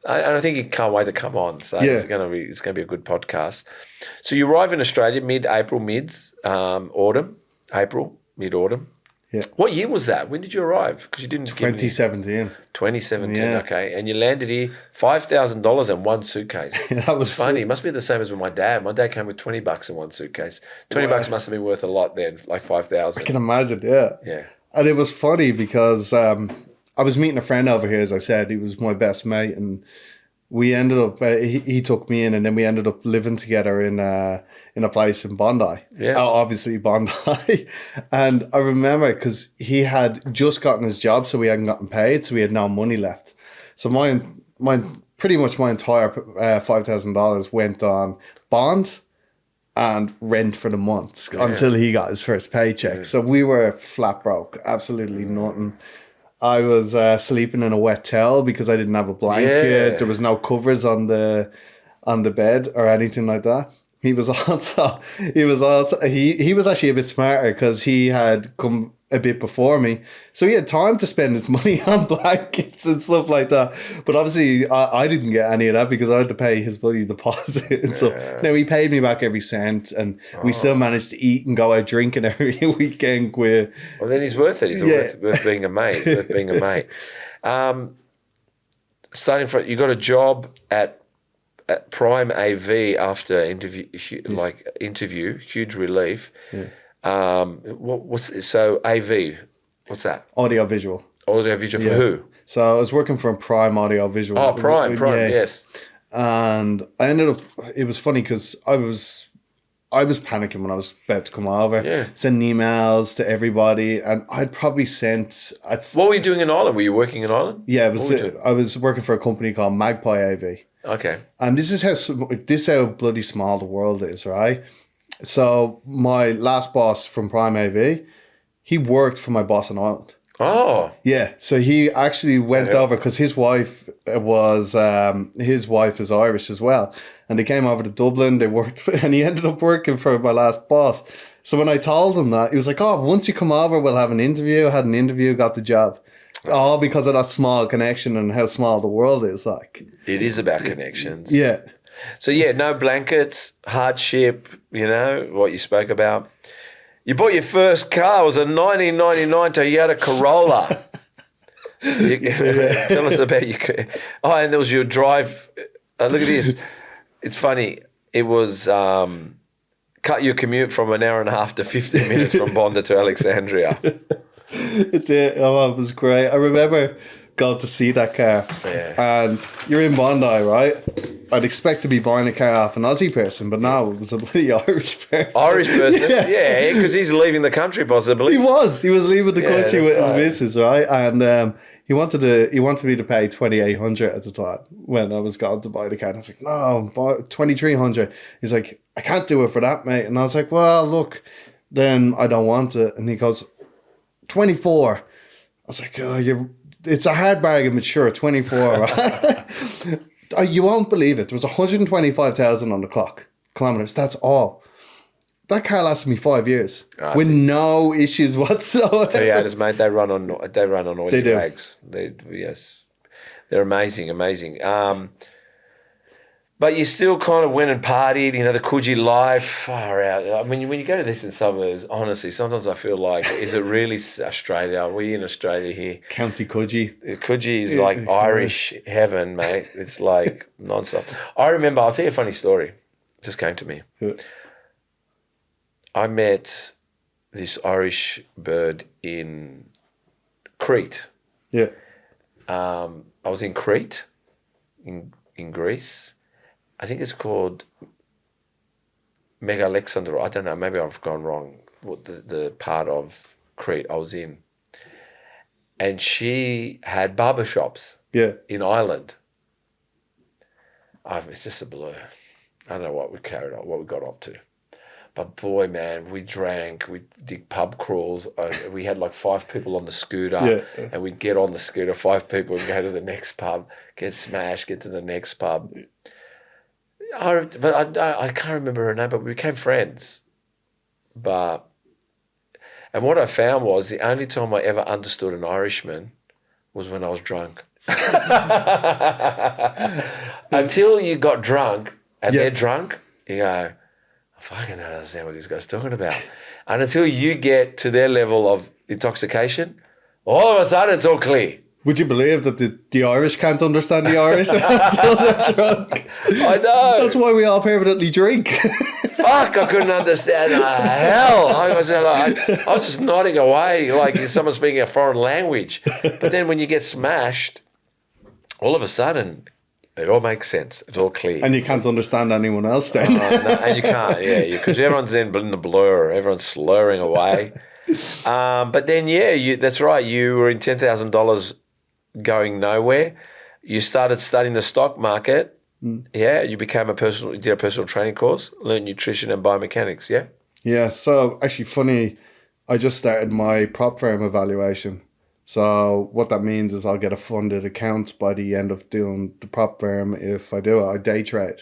and I think he can't wait to come on. So it's going to be a good podcast. So you arrive in Australia mid-April, mid-autumn. Yeah. What year was that? When did you arrive? Because you didn't 2017. 2017, okay. And you landed here, $5,000 and one suitcase. That was funny. It must be the same as with my dad. My dad came with $20 in one suitcase. $20 must have been worth a lot then, like 5,000. I can imagine, yeah. Yeah. And it was funny because I was meeting a friend over here, as I said. He was my best mate, and we ended up. He took me in, and then we ended up living together in a place in Bondi. Yeah, obviously Bondi. And I remember because he had just gotten his job, so we hadn't gotten paid, so we had no money left. So my pretty much my entire $5,000 went on bond and rent for the month until he got his first paycheck. Yeah. So we were flat broke, absolutely nothing. I was sleeping in a wet towel because I didn't have a blanket. Yeah. There was no covers on the bed or anything like that. He was actually a bit smarter because he had come a bit before me, so he had time to spend his money on blankets and stuff like that. But obviously, I didn't get any of that because I had to pay his bloody deposit and stuff. Now he paid me back every cent, and we still managed to eat and go out drinking every weekend. Well, then he's worth it. He's worth being a mate. Worth being a mate. Starting from, you got a job at Prime AV after interview, huge relief. Yeah. So AV? What's that? Audio visual for who? So I was working for Prime Audio Visual. Oh, Prime, yes. And I ended up. It was funny because I was panicking when I was about to come over. Yeah. Sending emails to everybody, and I'd probably sent. What were you doing in Ireland? Were you working in Ireland? Yeah, I was working for a company called Magpie AV. Okay. And this is how bloody small the world is, right? So my last boss from Prime AV, he worked for my boss in Ireland. Oh. Yeah. So he actually went over because his wife is Irish as well. And they came over to Dublin, and he ended up working for my last boss. So when I told him that, he was like, oh, once you come over, we'll have an interview. I had an interview, got the job. All because of that small connection and how small the world is like. It is about connections. Yeah. So, no blankets, hardship, what you spoke about. You bought your first car. It was a 1999 Toyota Corolla. Tell us about your car. Oh, and there was your drive. Look at this. It's funny. It was cut your commute from an hour and a half to 15 minutes from Bondi to Alexandria. It did. Oh, it was great. I remember going to see that car. Yeah. And you're in Bondi, right? I'd expect to be buying a car off an Aussie person, but no, it was a bloody Irish person. Irish person? Yes. Yeah, because he's leaving the country, possibly. He was leaving the country with his missus, right? And he wanted me to pay $2,800 at the time when I was going to buy the car. And I was like, no, $2,300. He's like, I can't do it for that, mate. And I was like, well, look, then I don't want it. And he goes, 24. I was like, oh, it's a hard bargain, but sure, 24. Right? You won't believe it. There was 125,000 on the clock, kilometers. That's all. That car lasted me 5 years Ah, with no issues whatsoever. Toyotas, mate, they run on oily They do. rags. Yes, they're amazing. But you still kind of went and partied, the Coogee life, far out. I mean, when you go to the eastern suburbs, honestly, sometimes I feel like, is it really Australia? Are we in Australia here? County Coogee. Coogee is like Irish heaven, mate. It's like non-stop. I remember, I'll tell you a funny story. It just came to me. Yeah. I met this Irish bird in Crete. Yeah. I was in Crete, in Greece. I think it's called Megalexandra. I don't know. Maybe I've gone wrong. What the part of Crete I was in, and she had barbershops. Yeah. In Ireland. It's just a blur. I don't know what we got up to. But boy, man, we drank, we did pub crawls. We had like 5 people on the scooter, and we'd get on the scooter, 5 people, and go to the next pub, get smashed, get to the next pub. I can't remember her name, but we became friends. And what I found was the only time I ever understood an Irishman was when I was drunk. Until you got drunk and they're drunk, you go, I fucking don't understand what this guy's talking about. And until you get to their level of intoxication, all of a sudden it's all clear. Would you believe that the Irish can't understand the Irish until they're drunk? I know. That's why we all permanently drink. Fuck, I couldn't understand hell. I was just nodding away like someone speaking a foreign language. But then when you get smashed, all of a sudden, it all makes sense. It's all clear. And you can't understand anyone else then. No, and you can't, because everyone's then in the blur. Everyone's slurring away. But then, that's right. You were in $10,000 going nowhere. You started studying the stock market. Yeah, you did a personal training course, learned nutrition and biomechanics, yeah? Yeah, so actually funny, I just started my prop firm evaluation. So what that means is I'll get a funded account by the end of doing the prop firm. If I do it, I day trade.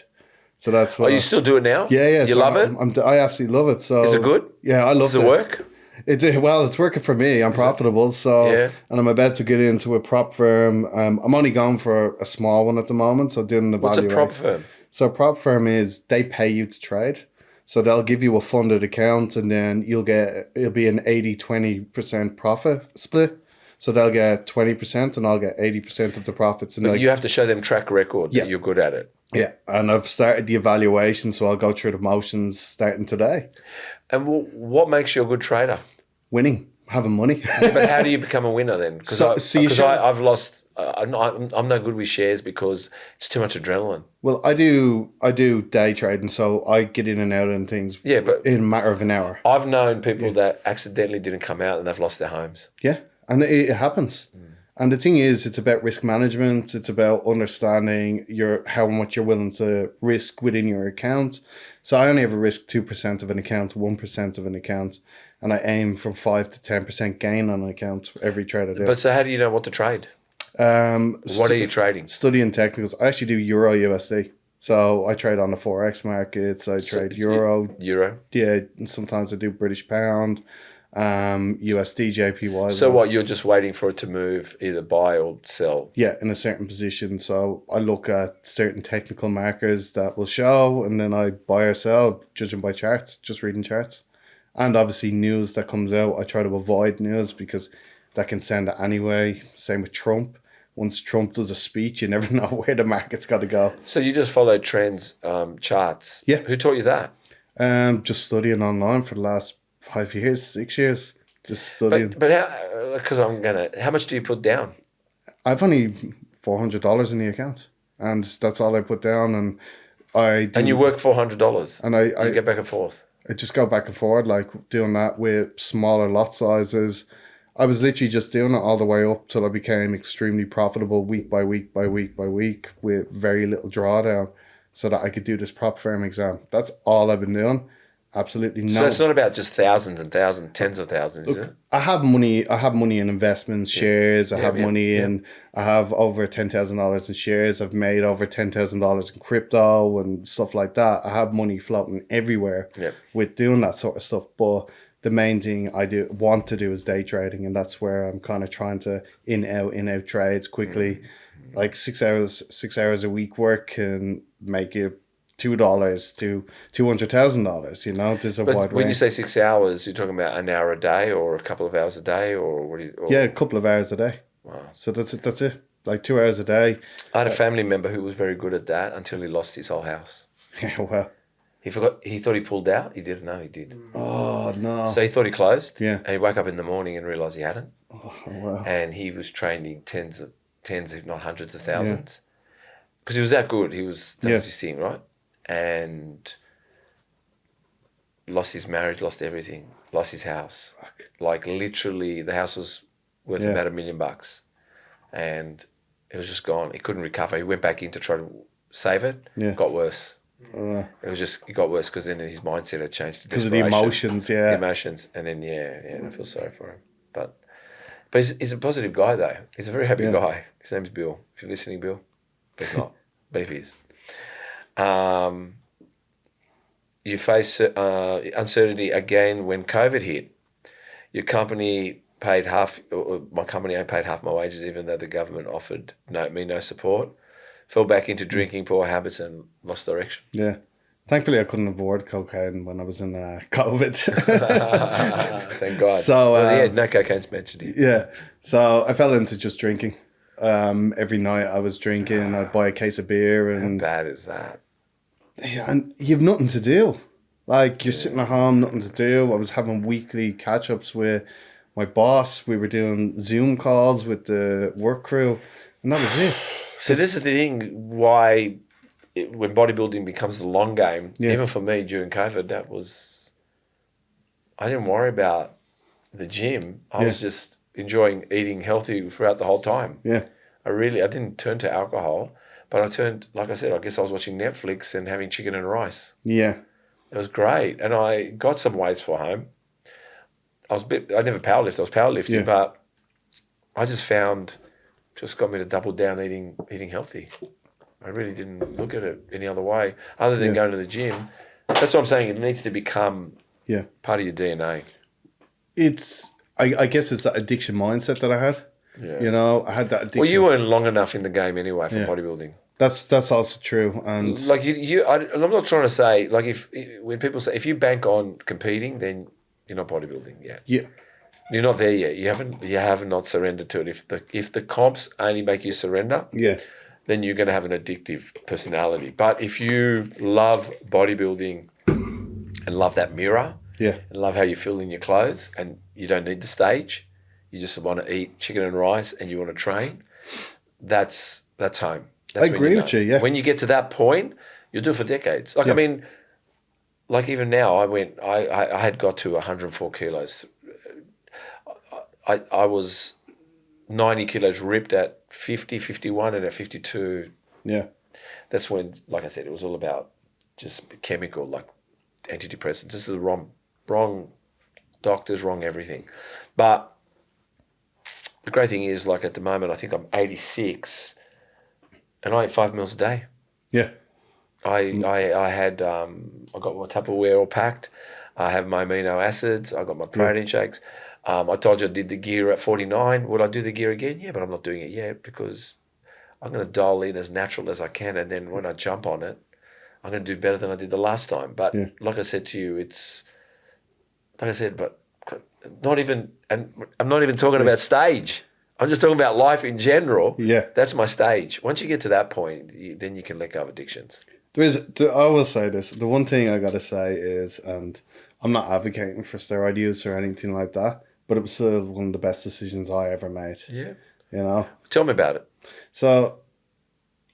So that's what. You still do it now? Yeah. You so love it? I absolutely love it. So is it good? Yeah, I love it. Does it work? It's working for me. I'm profitable. And I'm about to get into a prop firm. I'm only going for a small one at the moment. So doing an evaluation. What's a prop firm? So a prop firm is they pay you to trade. So they'll give you a funded account and then it'll be an 80-20% profit split. So they'll get 20% and I'll get 80% of the profits. But you have to show them track record that you're good at it. Yeah, and I've started the evaluation, so I'll go through the motions starting today. And what makes you a good trader? Winning, having money. But how do you become a winner then? Because I've lost. I'm no good with shares because it's too much adrenaline. Well, I do day trading, so I get in and out and things. Yeah, but in a matter of an hour. I've known people that accidentally didn't come out and they've lost their homes. Yeah, and it happens. And the thing is, it's about risk management. It's about understanding how much you're willing to risk within your account. So I only ever risk 2% of an account, 1% of an account, and I aim for 5 to 10% gain on an account every trade I do. But so how do you know what to trade? What are you trading? Studying technicals. I actually do Euro USD. So I trade on the Forex markets. I trade Euro. Yeah, and sometimes I do British Pound. USD, JPY. So what, you're just waiting for it to move, either buy or sell? Yeah, in a certain position. So I look at certain technical markers that will show, and then I buy or sell, judging by charts, just reading charts. And obviously news that comes out, I try to avoid news because that can send it anyway. Same with Trump. Once Trump does a speech, you never know where the market's got to go. So you just follow trends, charts? Yeah. Who taught you that? Just studying online for the last 5 years, 6 years, just studying. But how? Because how much do you put down? I've only $400 in the account, and that's all I put down. And and you work $400, and I get back and forth. I just go back and forth, like doing that with smaller lot sizes. I was literally just doing it all the way up till I became extremely profitable week by week by week by week with very little drawdown, so that I could do this prop firm exam. That's all I've been doing. Absolutely So no. it's not about just thousands and thousands, tens of thousands, is it? I have money. I have money in investments, shares. I have yeah, money yeah. in. I have over $10,000 in shares. I've made over $10,000 in crypto and stuff like that. I have money floating everywhere Yeah. with doing that sort of stuff. But the main thing I do want to do is day trading, and that's where I'm kind of trying to in out trades quickly. Like 6 hours a week work can make you $2 to $200,000. You know, there's a But wide when you range. say 6 hours, you're talking about an hour a day or a couple of hours a day, or what do you? Or, Yeah, a couple of hours a day. Wow. So that's it. That's it. Like 2 hours a day. I had a family member who was very good at that until he lost his whole house. Yeah, well. He forgot. He thought he pulled out. He didn't know he did. Oh no. So he thought he closed. Yeah. And he woke up in the morning and realized he hadn't. Oh wow. And he was training tens, if not hundreds of thousands, because he was that good. That was his thing, right? And lost his marriage, lost everything, lost his house. Fuck. Like literally, the house was worth about $1 million, and it was just gone. He couldn't recover. He went back in to try to save it. Yeah. Got worse. It got worse because then his mindset had changed to Because of the desperation. emotions, The emotions, and then I feel sorry for him. But he's a positive guy though. He's a very happy guy. His name's Bill. If you're listening, Bill, but he's not. But if he is, you face uncertainty again when COVID hit. Your company paid half. Or my company only paid half my wages, even though the government offered me no support. Fell back into drinking, poor habits, and lost direction. Yeah. Thankfully, I couldn't afford cocaine when I was in COVID. Thank God. So, no cocaine's mentioned here. Yeah. So I fell into just drinking. Every night I was drinking. I'd buy a case of beer, and How bad is that? yeah, and you've nothing to do. Like you're sitting at home, nothing to do. I was having weekly catch-ups with my boss. We were doing Zoom calls with the work crew, and that was it. So this is the thing why when bodybuilding becomes the long game, even for me during COVID, I didn't worry about the gym. I was just enjoying eating healthy throughout the whole time. Yeah. I didn't turn to alcohol, but I turned, like I said, I guess I was watching Netflix and having chicken and rice. Yeah. It was great. And I got some weights for home. I never powerlifted, I was powerlifting, but I just got me to double down eating healthy. I really didn't look at it any other way other than going to the gym. That's what I'm saying. It needs to become part of your DNA. I guess it's that addiction mindset that I had. Yeah. You know, I had that addiction. Well, you weren't long enough in the game anyway for bodybuilding. That's also true. And like and I'm not trying to say like when people say if you bank on competing, then you're not bodybuilding yet. Yeah. You're not there yet. You have not surrendered to it. If the comps only make you surrender, then you're going to have an addictive personality. But if you love bodybuilding and love that mirror, and love how you feel in your clothes, and you don't need the stage, you just want to eat chicken and rice, and you want to train, that's home. That's I agree with you. Yeah. When you get to that point, you'll do it for decades. Like I mean, like even now, I had got to 104 kilos. I was 90 kilos ripped at 50, 51, and at 52. Yeah. That's when, like I said, it was all about just chemical, like antidepressants. This is the wrong doctors, wrong everything. But the great thing is, like at the moment, I think I'm 86, and I eat 5 meals a day. Yeah. I got my Tupperware all packed. I have my amino acids. I got my protein shakes. I told you I did the gear at 49. Would I do the gear again? Yeah, but I'm not doing it yet because I'm going to dial in as natural as I can. And then when I jump on it, I'm going to do better than I did the last time. But like I said to you, but not even, and I'm not even talking about stage. I'm just talking about life in general. Yeah. That's my stage. Once you get to that point, then you can let go of addictions. I will say this. The one thing I got to say is, and I'm not advocating for steroid use or anything like that, but it was still one of the best decisions I ever made. Yeah. You know? Tell me about it. So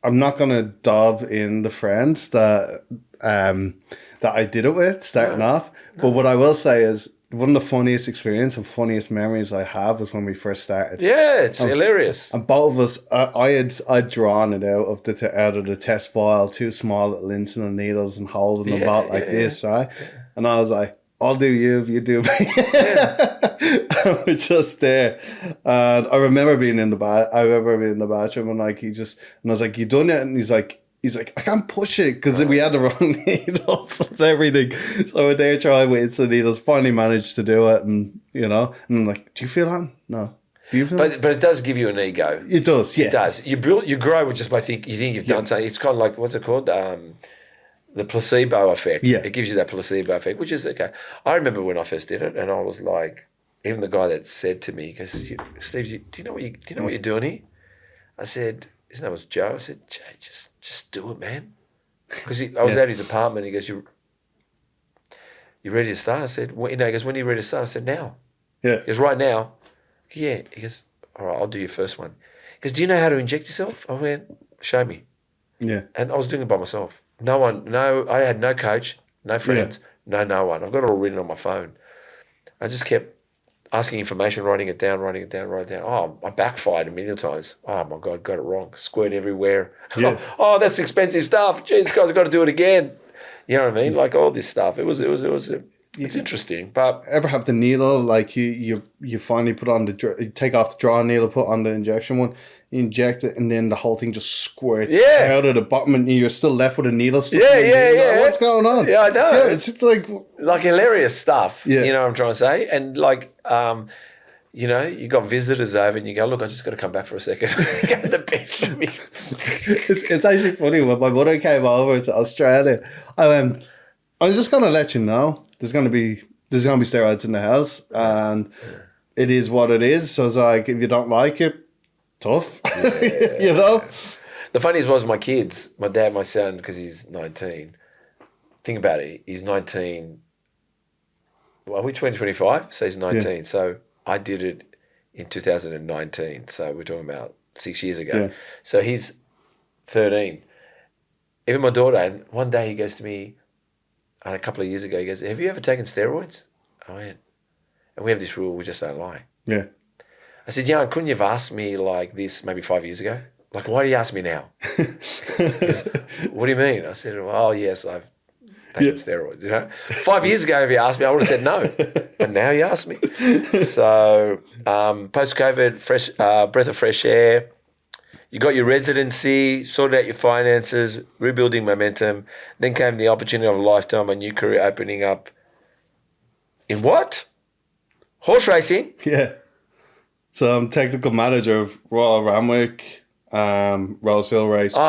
I'm not going to dob in the friends that I did it with starting off. But what I will say is one of the funniest experience and funniest memories I have was when we first started. Yeah, it's hilarious. And both of us, I'd drawn it out of the test file, two small little insulin needles and holding them out like this, right? And I was like, I'll do you if you do me. And we're just there. And I remember being in the bathroom and like and I was like, you done it? And he's like, I can't push it because we had the wrong needles and everything. So we're there trying with the needles. Finally managed to do it, and and I'm like, do you feel that? No. Do you feel that? But it does give you an ego. It does, yeah. It does. You grow just by you think you've done something. It's kind of like, what's it called? The placebo effect. Yeah. It gives you that placebo effect, which is okay. I remember when I first did it, and I was like, even the guy that said to me, he goes, Steve, do you know what you're doing here? I said, his name was Joe. I said, Jay, just do it, man. Because I was at his apartment. He goes, you ready to start? I said, well, he goes, when are you ready to start? I said, now. Yeah. He goes, right now? Yeah. He goes, all right, I'll do your first one. He goes, do you know how to inject yourself? I went, show me. Yeah. And I was doing it by myself. I had no coach, no friends, no one. I've got it all written on my phone. I just kept asking information, writing it down. Oh, I backfired a million times. Oh my God, got it wrong. Squirt everywhere. Yeah. Oh, that's expensive stuff. Geez, guys, I've got to do it again. You know what I mean? Like all this stuff. It's interesting. But ever have the needle, like you finally put on you take off the draw needle, put on the injection one, you inject it, and then the whole thing just squirts out of the bottom, and you're still left with a needle stuck in Yeah. What's going on? Yeah, I know. Yeah, it's just like hilarious stuff. Yeah. You know what I'm trying to say? And like, you got visitors over and you go, look, I just got to come back for a second. Go to the bed for me. it's actually funny, when my mother came over to Australia, I went, I'm just gonna let you know there's gonna be steroids in the house, and it is what it is. So it's like, if you don't like it, tough. The funniest was my kids, my dad, my son, because he's 19. Think about it. He's 19. Well, we're 2025, so he's 19. Yeah. So I did it in 2019. So we're talking about 6 years ago. Yeah. So he's 13. Even my daughter, and one day he goes to me, a couple of years ago, he goes, have you ever taken steroids? I went, and we have this rule, we just don't lie. Yeah. I said, Jan, couldn't you have asked me like this maybe 5 years ago? Like, why do you ask me now? Goes, what do you mean? I said, well, yes, I've taken steroids, 5 years ago, if you asked me, I would have said no. But now you ask me. So, post-COVID, fresh breath of fresh air. You got your residency, sorted out your finances, rebuilding momentum. Then came the opportunity of a lifetime, a new career opening up. In what? Horse racing? Yeah. So I'm technical manager of Royal Randwick, Rose Hill Race. You're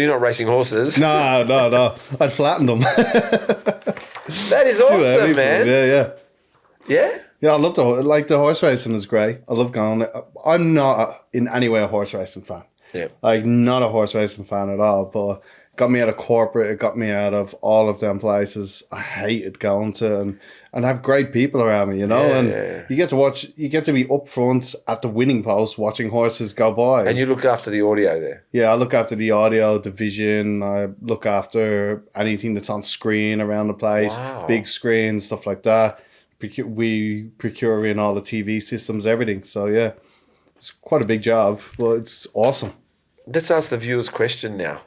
not racing horses. No. I'd flatten them. That is awesome, man. Yeah. Yeah? Yeah, I love the horse racing is great. I love going. I'm not in any way a horse racing fan. Yeah. Like, not a horse racing fan at all, but it got me out of corporate. It got me out of all of them places I hated going to, and have great people around me, you get to be up front at the winning post watching horses go by. And you look after the audio there. Yeah, I look after the audio, the vision. I look after anything that's on screen around the place, big screens, stuff like that. We procure in all the TV systems, everything. So yeah, it's quite a big job, but it's awesome. Let's ask the viewers question now.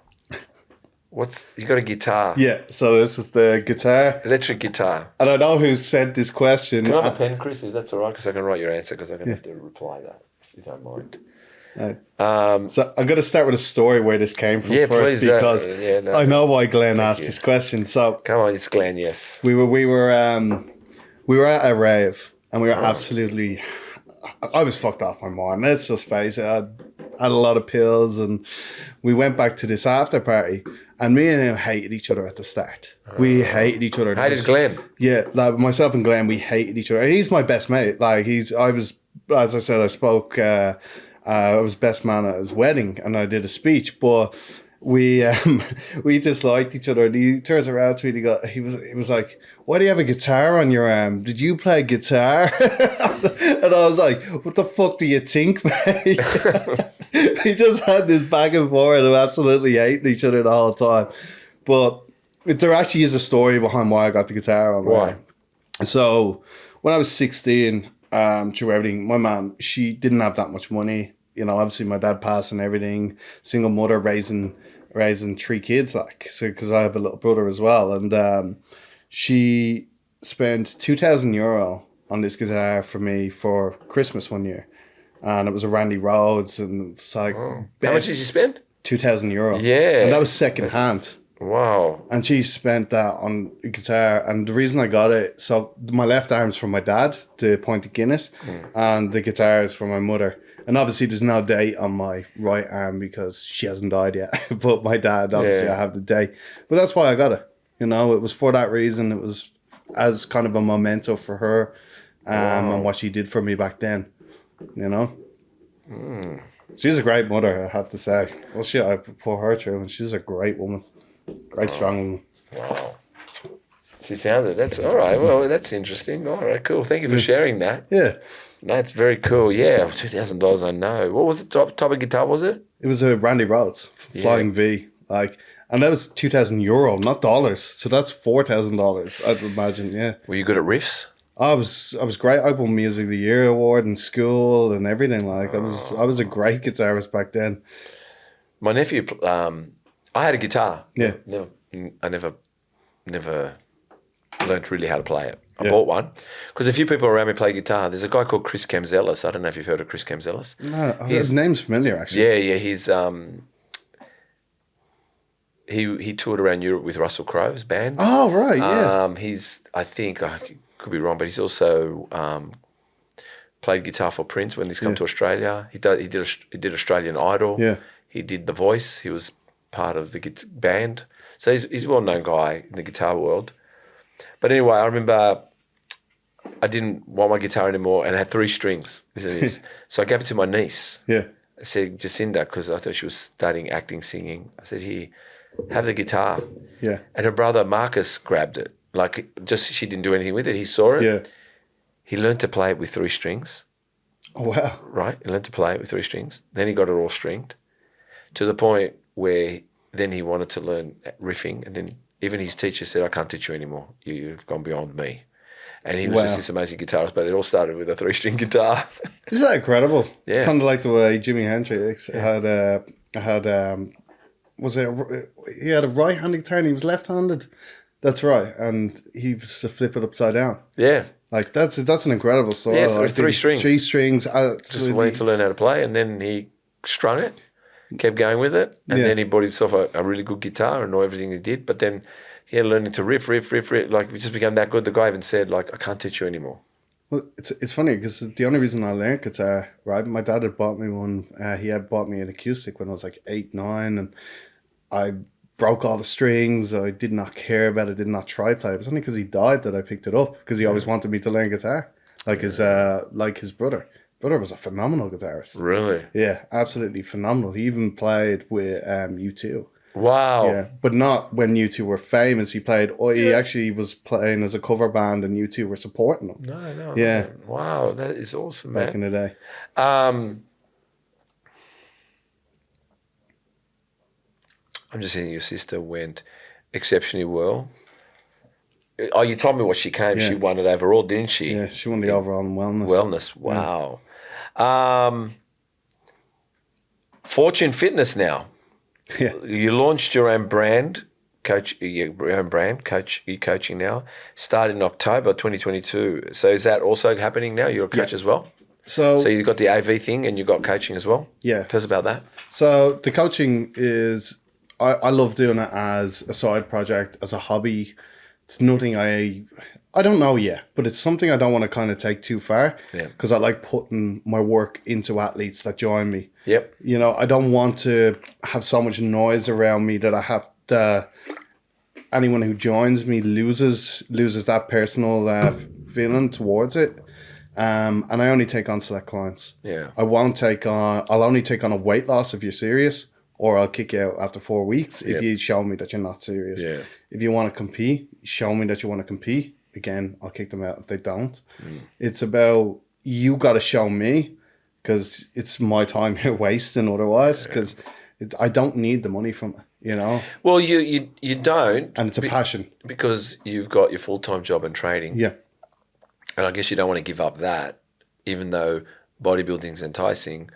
You got a guitar? Yeah, so this is the guitar. Electric guitar. And I know who sent this question. Can I have a pen, Chris? If that's all right, because I can write your answer, because I'm going to have to reply that, if you don't mind. So I'm going to start with a story where this came from first, please, because I know why Glenn asked this question. So come on, it's Glenn. Yes, we were at a rave, and we were absolutely. I was fucked off my mind. Let's just face it. I had a lot of pills, and we went back to this after party, and me and him hated each other at the start. We hated each other. How did Glenn? Yeah, like myself and Glenn, we hated each other. And he's my best mate. Like as I said, I spoke. I was best man at his wedding, and I did a speech, but we disliked each other. And he turns around to me and he was like, why do you have a guitar on your arm? Did you play guitar? And I was like, what the fuck do you think, mate? We just had this back and forth of absolutely hating each other the whole time. But there actually is a story behind why I got the guitar on. Why? So when I was 16, through everything, my mom, she didn't have that much money. Obviously my dad passed and everything, single mother raising 3 kids, because I have a little brother as well. And She spent €2,000 on this guitar for me for Christmas one year. And it was a Randy Rhodes, and it's like How much did you spend? €2,000. Yeah. And that was second hand. Wow. And she spent that on a guitar. And the reason I got it, so my left arm's from my dad, the Pointed Guinness, and the guitar is from my mother. And obviously there's no date on my right arm because she hasn't died yet. But my dad, obviously Yeah. I have the date. But that's why I got it. You know, it was for that reason. It was as kind of a memento for her and what she did for me back then. You know? She's a great mother, I have to say. Well, I put her through, and she's a great woman. Great, strong woman. Wow. She sounded. That's all right. Well, that's interesting. All right, cool. Thank you for sharing that. Yeah. That's very cool. Yeah, $2,000. I know. What was the type of guitar? Was it? It was a Randy Rhodes Flying V. And that was €2,000, not dollars. So that's $4,000, I'd imagine, yeah. Were you good at riffs? I was great. I won Music of the Year award in school and everything. I was a great guitarist back then. My nephew, I had a guitar. Yeah. I never learned really how to play it. I bought one because a few people around me play guitar. There's a guy called Chris Kamzelis. I don't know if you've heard of Chris Kamzelis. No, his name's familiar, actually. Yeah. He's he toured around Europe with Russell Crowe's band. Oh, right, yeah. I think I could be wrong, but he's also played guitar for Prince when he's come to Australia. He did Australian Idol. Yeah. He did The Voice. He was part of the band. So he's a well-known guy in the guitar world. But anyway, I remember I didn't want my guitar anymore and I had 3 strings. So I gave it to my niece. Yeah. I said, Jacinda, because I thought she was studying acting, singing. I said, here, have the guitar. Yeah. And her brother Marcus grabbed it. She didn't do anything with it. He saw it. Yeah. He learned to play it with 3 strings. Oh, wow. Right? He learned to play it with 3 strings. Then he got it all stringed to the point where then he wanted to learn riffing. And then even his teacher said, I can't teach you anymore. You've gone beyond me. And he was just this amazing guitarist, but it all started with a 3-string guitar. Isn't that incredible? Yeah. It's kind of like the way Jimi Hendrix had he had a right-handed guitar and he was left-handed. That's right. And he used to flip it upside down. Yeah. That's an incredible story. Yeah, 3 strings. 3 strings. Just wanted to learn how to play, and then he strung it, kept going with it, and then he bought himself a really good guitar and know everything he did. But then he had learning to riff. Like, we just became that good. The guy even said, like, I can't teach you anymore. Well, it's funny because the only reason I learned guitar, right? My dad had bought me one. He had bought me an acoustic when I was like 8, 9, and I broke all the strings. I did not care about it. Did not try play. It was only because he died that I picked it up because he always wanted me to learn guitar, like his brother. Brother was a phenomenal guitarist. Really? Yeah, absolutely phenomenal. He even played with U2. Wow. Yeah, but not when U2 were famous. He actually was playing as a cover band and U2 were supporting him. No. Yeah. Wow, that is awesome, man. Back in the day. I'm just saying your sister went exceptionally well. Oh, you told me what she came. Yeah. She won it overall, didn't she? Yeah, she won the overall in wellness. Wellness, wow. Fortune Fitness now. Yeah. You launched your own brand, you're coaching now, started in October 2022. So is that also happening now? You're a coach as well? So you've got the AV thing and you've got coaching as well? Yeah. Tell us about that. So the coaching is, I love doing it as a side project, as a hobby. It's nothing I don't know yet, but it's something I don't want to kind of take too far. Yeah. Because I like putting my work into athletes that join me. Yep. You know, I don't want to have so much noise around me that I have to, anyone who joins me loses that personal feeling towards it. And I only take on select clients. Yeah. I'll only take on a weight loss if you're serious, or I'll kick you out after 4 weeks if you show me that you're not serious. Yeah. If you want to compete, show me that you want to compete. Again, I'll kick them out if they don't. It's about, you got to show me, because it's my time you're wasting otherwise, because I don't need the money from it, you know? Well, you don't. And it's a passion. Because you've got your full-time job and training. Yeah. And I guess you don't want to give up that, even though bodybuilding's enticing,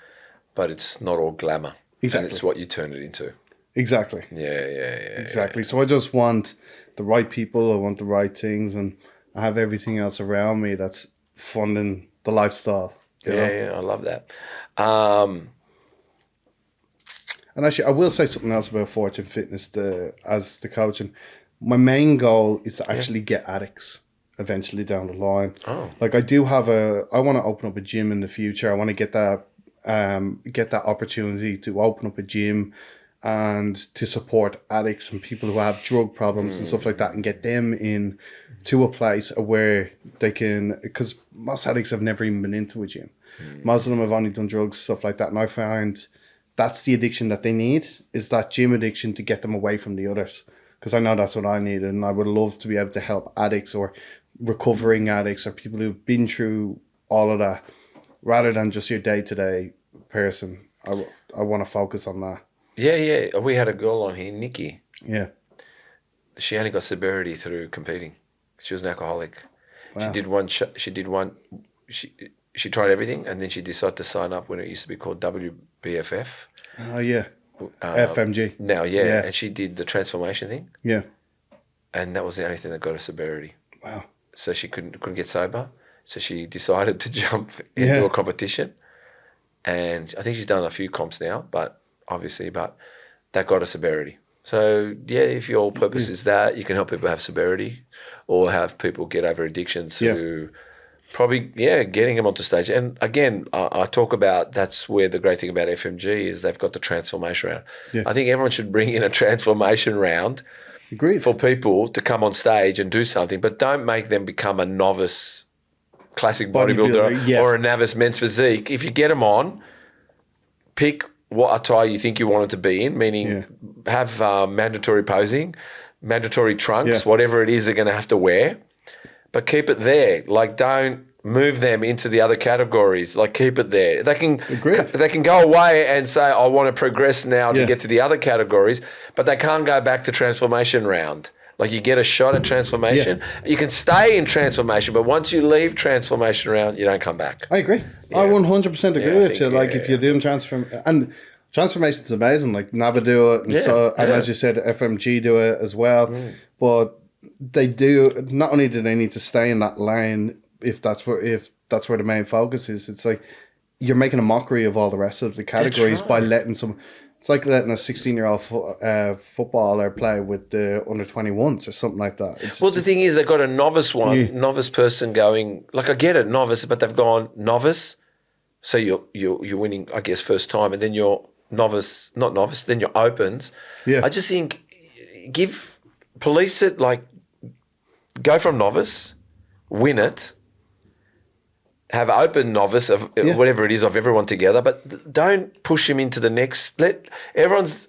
but it's not all glamour. Exactly. And it's what you turn it into. Exactly. Yeah. Exactly. So I just want the right people. I want the right things, and I have everything else around me that's funding the lifestyle. You know? Yeah, I love that. Um, And actually, I will say something else about Fortune Fitness as the coach. And my main goal is to actually get addicts eventually down the line. Oh. Like I want to open up a gym in the future. I want to get that opportunity to open up a gym and to support addicts and people who have drug problems and stuff like that, and get them in to a place where they can, because most addicts have never even been into a gym. Most of them have only done drugs, stuff like that. And I find that's the addiction that they need, is that gym addiction, to get them away from the others. Because I know that's what I need, and I would love to be able to help addicts or recovering addicts or people who've been through all of that, rather than just your day-to-day person. I want to focus on that. yeah. We had a girl on here, Nikki. Yeah. She only got sobriety through competing. She was an alcoholic. Wow. She did one. She tried everything, and then she decided to sign up when it used to be called WBFF. Oh, yeah. FMG. Now, yeah, Yeah. and she did the transformation thing, Yeah. and that was the only thing that got her sobriety. Wow. So she couldn't get sober. So she decided to jump Yeah. into a competition, and I think she's done a few comps now, but that got her sobriety. So yeah, if your purpose is that, you can help people have sobriety, or have people get over addiction to probably getting them onto stage. And again, I talk about, that's where the great thing about FMG is, they've got the transformation round. Yeah. I think everyone should bring in a transformation round. Agreed. For people to come on stage and do something, but don't make them become a novice classic bodybuilder or a novice men's physique. If you get them on, pick what attire you think you want it to be in, meaning have mandatory posing, mandatory trunks, whatever it is they're going to have to wear, but keep it there. Like, don't move them into the other categories. Like, keep it there. They can go away and say, I want to progress now to get to the other categories, but they can't go back to transformation round. Like, you get a shot at transformation. Yeah. You can stay in transformation, but once you leave transformation round, you don't come back. I agree. Yeah. I 100% agree with you. Like, if you're doing transformation's amazing. Like, Nava do it, and as you said, FMG do it as well. But they do. Not only do they need to stay in that lane, if that's where the main focus is, it's like you're making a mockery of all the rest of the categories by letting some. It's like letting a 16-year-old footballer play with the under 21s or something like that. The thing is, they've got a novice person going. Like, I get it, novice, but they've gone novice. So you're winning, I guess, first time, and then you're novice, not novice. Then you're opens. Yeah. I just think police it, like, go from novice, win it. Have open novice of whatever it is of everyone together, but don't push him into the next. Let everyone's.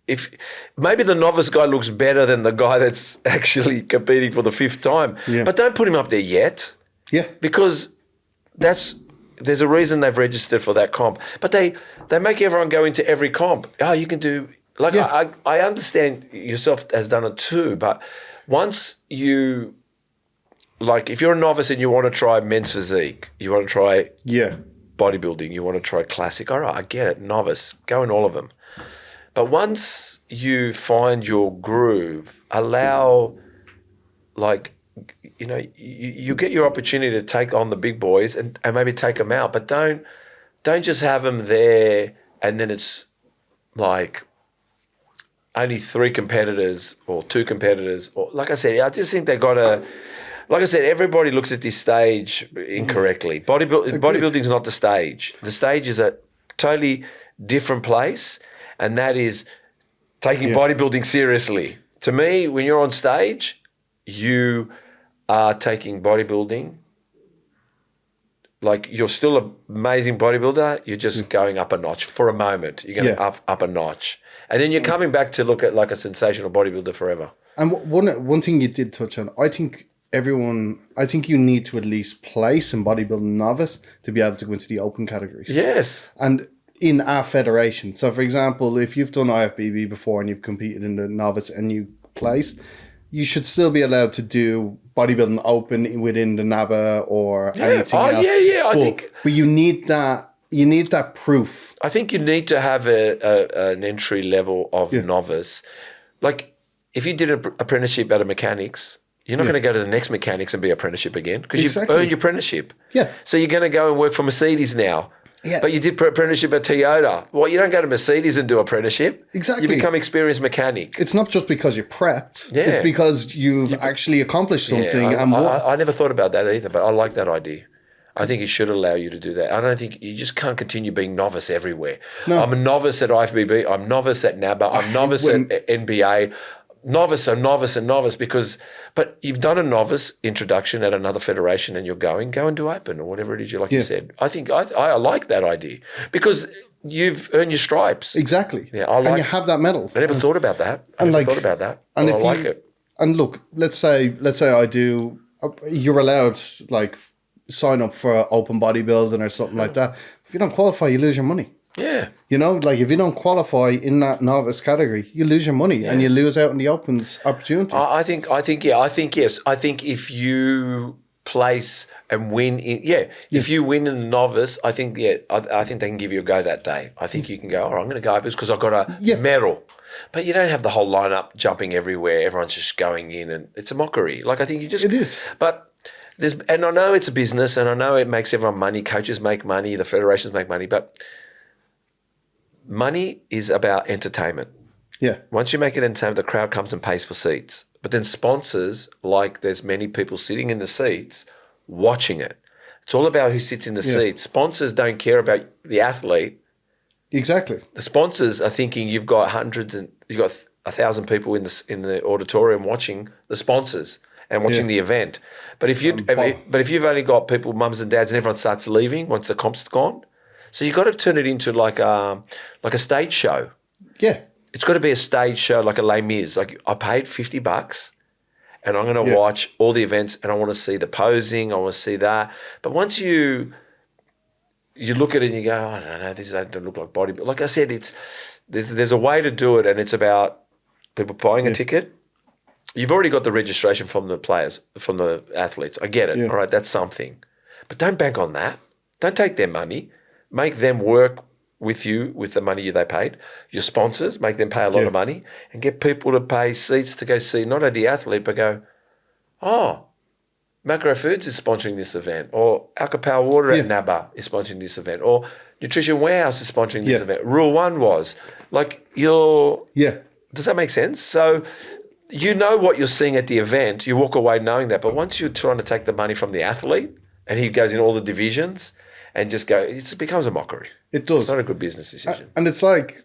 If maybe the novice guy looks better than the guy that's actually competing for the fifth time, but don't put him up there yet. Yeah, because there's a reason they've registered for that comp. But they make everyone go into every comp. Oh, you can do like I understand yourself has done it too, but once you. Like, if you're a novice and you want to try men's physique, you want to try bodybuilding, you want to try classic, all right, I get it, novice, go in all of them. But once you find your groove, allow, like, you get your opportunity to take on the big boys and maybe take them out, but don't just have them there and then it's like only 3 competitors or 2 competitors. Or, like I said, I just think they got to... Like I said, everybody looks at this stage incorrectly. Bodybuilding is not the stage. The stage is a totally different place, and that is taking bodybuilding seriously. To me, when you're on stage, you are taking bodybuilding. Like, you're still an amazing bodybuilder. You're just going up a notch for a moment. You're going up a notch. And then you're coming back to look at like a sensational bodybuilder forever. And one thing you did touch on, I think you need to at least place in bodybuilding novice to be able to go into the open categories. Yes. And in our federation. So, for example, if you've done IFBB before and you've competed in the novice and you placed, you should still be allowed to do bodybuilding open within the NABA or anything else. I think. But you need that you need that proof. I think you need to have an entry level of novice. Like if you did an apprenticeship at a mechanics, you're not going to go to the next mechanics and be apprenticeship again because you've earned your apprenticeship. Yeah. So you're going to go and work for Mercedes now. Yeah. But you did apprenticeship at Toyota. Well, you don't go to Mercedes and do apprenticeship. Exactly. You become experienced mechanic. It's not just because you're prepped. Yeah. It's because you've actually accomplished something. I never thought about that either, but I like that idea. I think it should allow you to do that. I don't think you just can't continue being novice everywhere. No. I'm a novice at IFBB. I'm novice at NABA. I'm novice at NBA. Novice and novice because, but you've done a novice introduction at another federation and go and do open or whatever it is you said. I think I like that idea because you've earned your stripes. Exactly. Yeah, and you have that medal. I never thought about that. I like it. And look, let's say I do, you're allowed like sign up for open bodybuilding or something like that. If you don't qualify, you lose your money. Yeah. You know, like if you don't qualify in that novice category, you lose your money and you lose out on the opens opportunity. I think yes. I think if you place and win if you win in the novice, I think I think they can give you a go that day. I think you can go, all right, I'm going to go because I've got a medal. But you don't have the whole lineup jumping everywhere. Everyone's just going in and it's a mockery. Like I think you just... It is. But and I know it's a business and I know it makes everyone money. Coaches make money. The federations make money. But money is about entertainment. Yeah. Once you make it entertainment, the crowd comes and pays for seats. But then sponsors, like there's many people sitting in the seats watching it. It's all about who sits in the seats. Sponsors don't care about the athlete. Exactly. The sponsors are thinking you've got 1,000 people in the auditorium watching the sponsors and watching the event. But if you've only got people, mums and dads, and everyone starts leaving once the comp's gone, so you've got to turn it into like a stage show. Yeah. It's got to be a stage show like a Les Mis. Like I paid $50 and I'm going to watch all the events and I want to see the posing. I want to see that. But once you look at it and you go, I don't know, this doesn't look like bodybuilding. Like I said, there's a way to do it and it's about people buying a ticket. You've already got the registration from the players, from the athletes. I get it. Yeah. All right, that's something. But don't bank on that. Don't take their money. Make them work with you with the money they paid. Your sponsors, make them pay a lot of money and get people to pay seats to go see not only the athlete, but go, oh, Macro Foods is sponsoring this event, or Alka-Power Water at NABA is sponsoring this event, or Nutrition Warehouse is sponsoring this event. Rule 1 was. Like does that make sense? So you know what you're seeing at the event. You walk away knowing that. But once you're trying to take the money from the athlete and he goes in all the divisions and just go, it becomes a mockery. It does. It's not a good business decision. And it's like,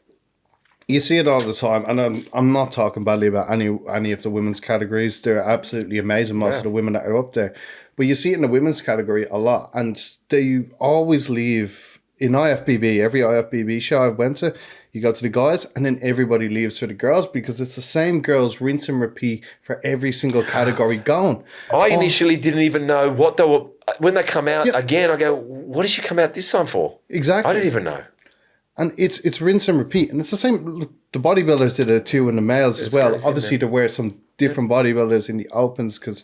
you see it all the time. And I'm not talking badly about any of the women's categories. They're absolutely amazing, most of the women that are up there. But you see it in the women's category a lot. And they always leave, in IFBB, every IFBB show I've went to, you go to the guys and then everybody leaves for the girls because it's the same girls, rinse and repeat for every single category going. I initially didn't even know what they were. When they come out again, I go, what did she come out this time for? Exactly. I didn't even know. And it's rinse and repeat. And it's the same. Look, the bodybuilders did it too, and the males as well. Crazy, obviously, there were some different bodybuilders in the opens because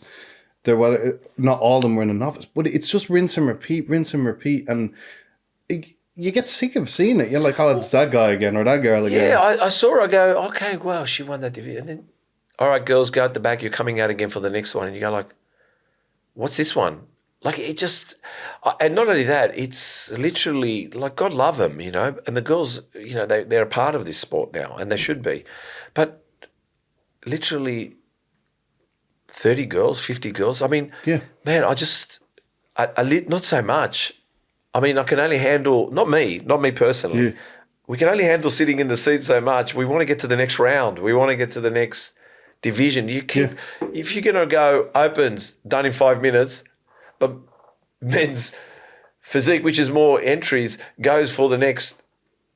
not all of them were in the novice. But it's just rinse and repeat. And you get sick of seeing it. You're like, oh, it's that guy again or that girl again. Yeah, I saw her. I go, okay, well, she won that division. And then, all right, girls, go at the back. You're coming out again for the next one. And you go like, what's this one? Like it just, and not only that, it's literally like God love them, you know. And the girls, you know, they're a part of this sport now, and they should be. But literally, 30 girls, 50 girls. I mean, man, I not so much. I mean, I can only handle not me personally. Yeah. We can only handle sitting in the seat so much. We want to get to the next round. We want to get to the next division. You keep if you're going to go opens done in 5 minutes. But men's physique, which is more entries, goes for the next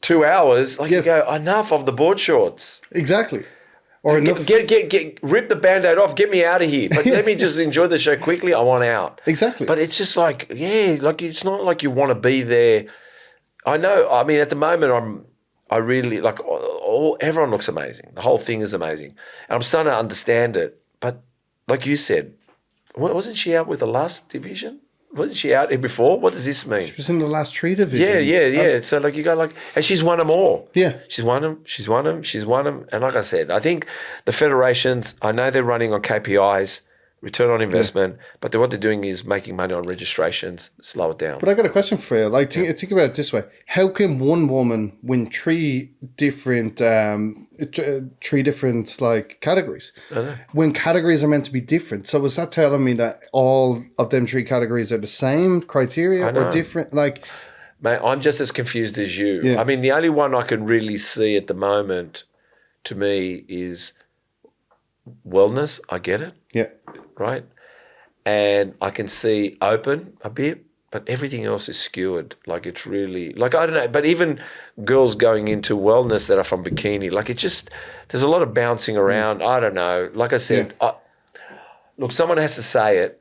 2 hours. Like you go, enough of the board shorts. Exactly. Or enough. Get rip the Band-Aid off. Get me out of here. But let me just enjoy the show quickly. I want out. Exactly. But it's just like, like it's not like you want to be there. I know. I mean, at the moment, I really like everyone looks amazing. The whole thing is amazing, and I'm starting to understand it. But like you said. Wasn't she out with the last division? wasn't she out here before? What does this mean? She was in the last 3 divisions. Yeah. So like you go like, and she's won them all. Yeah. She's won them. And like I said, I think the federations, I know they're running on KPIs, return on investment, but what they're doing is making money on registrations. Slow it down. But I got a question for you. Like, think about it this way: how can one woman win 3 different, like categories? When categories are meant to be different. So is that telling me that all of them 3 categories are the same criteria or different? Like, mate, I'm just as confused as you. Yeah. I mean, the only one I can really see at the moment, to me, is wellness. I get it. yeah, Right? And I can see open a bit, but everything else is skewered. Like it's really, like I don't know, but even girls going into wellness that are from bikini, like it just, there's a lot of bouncing around. I don't know. Like I said, look, someone has to say it.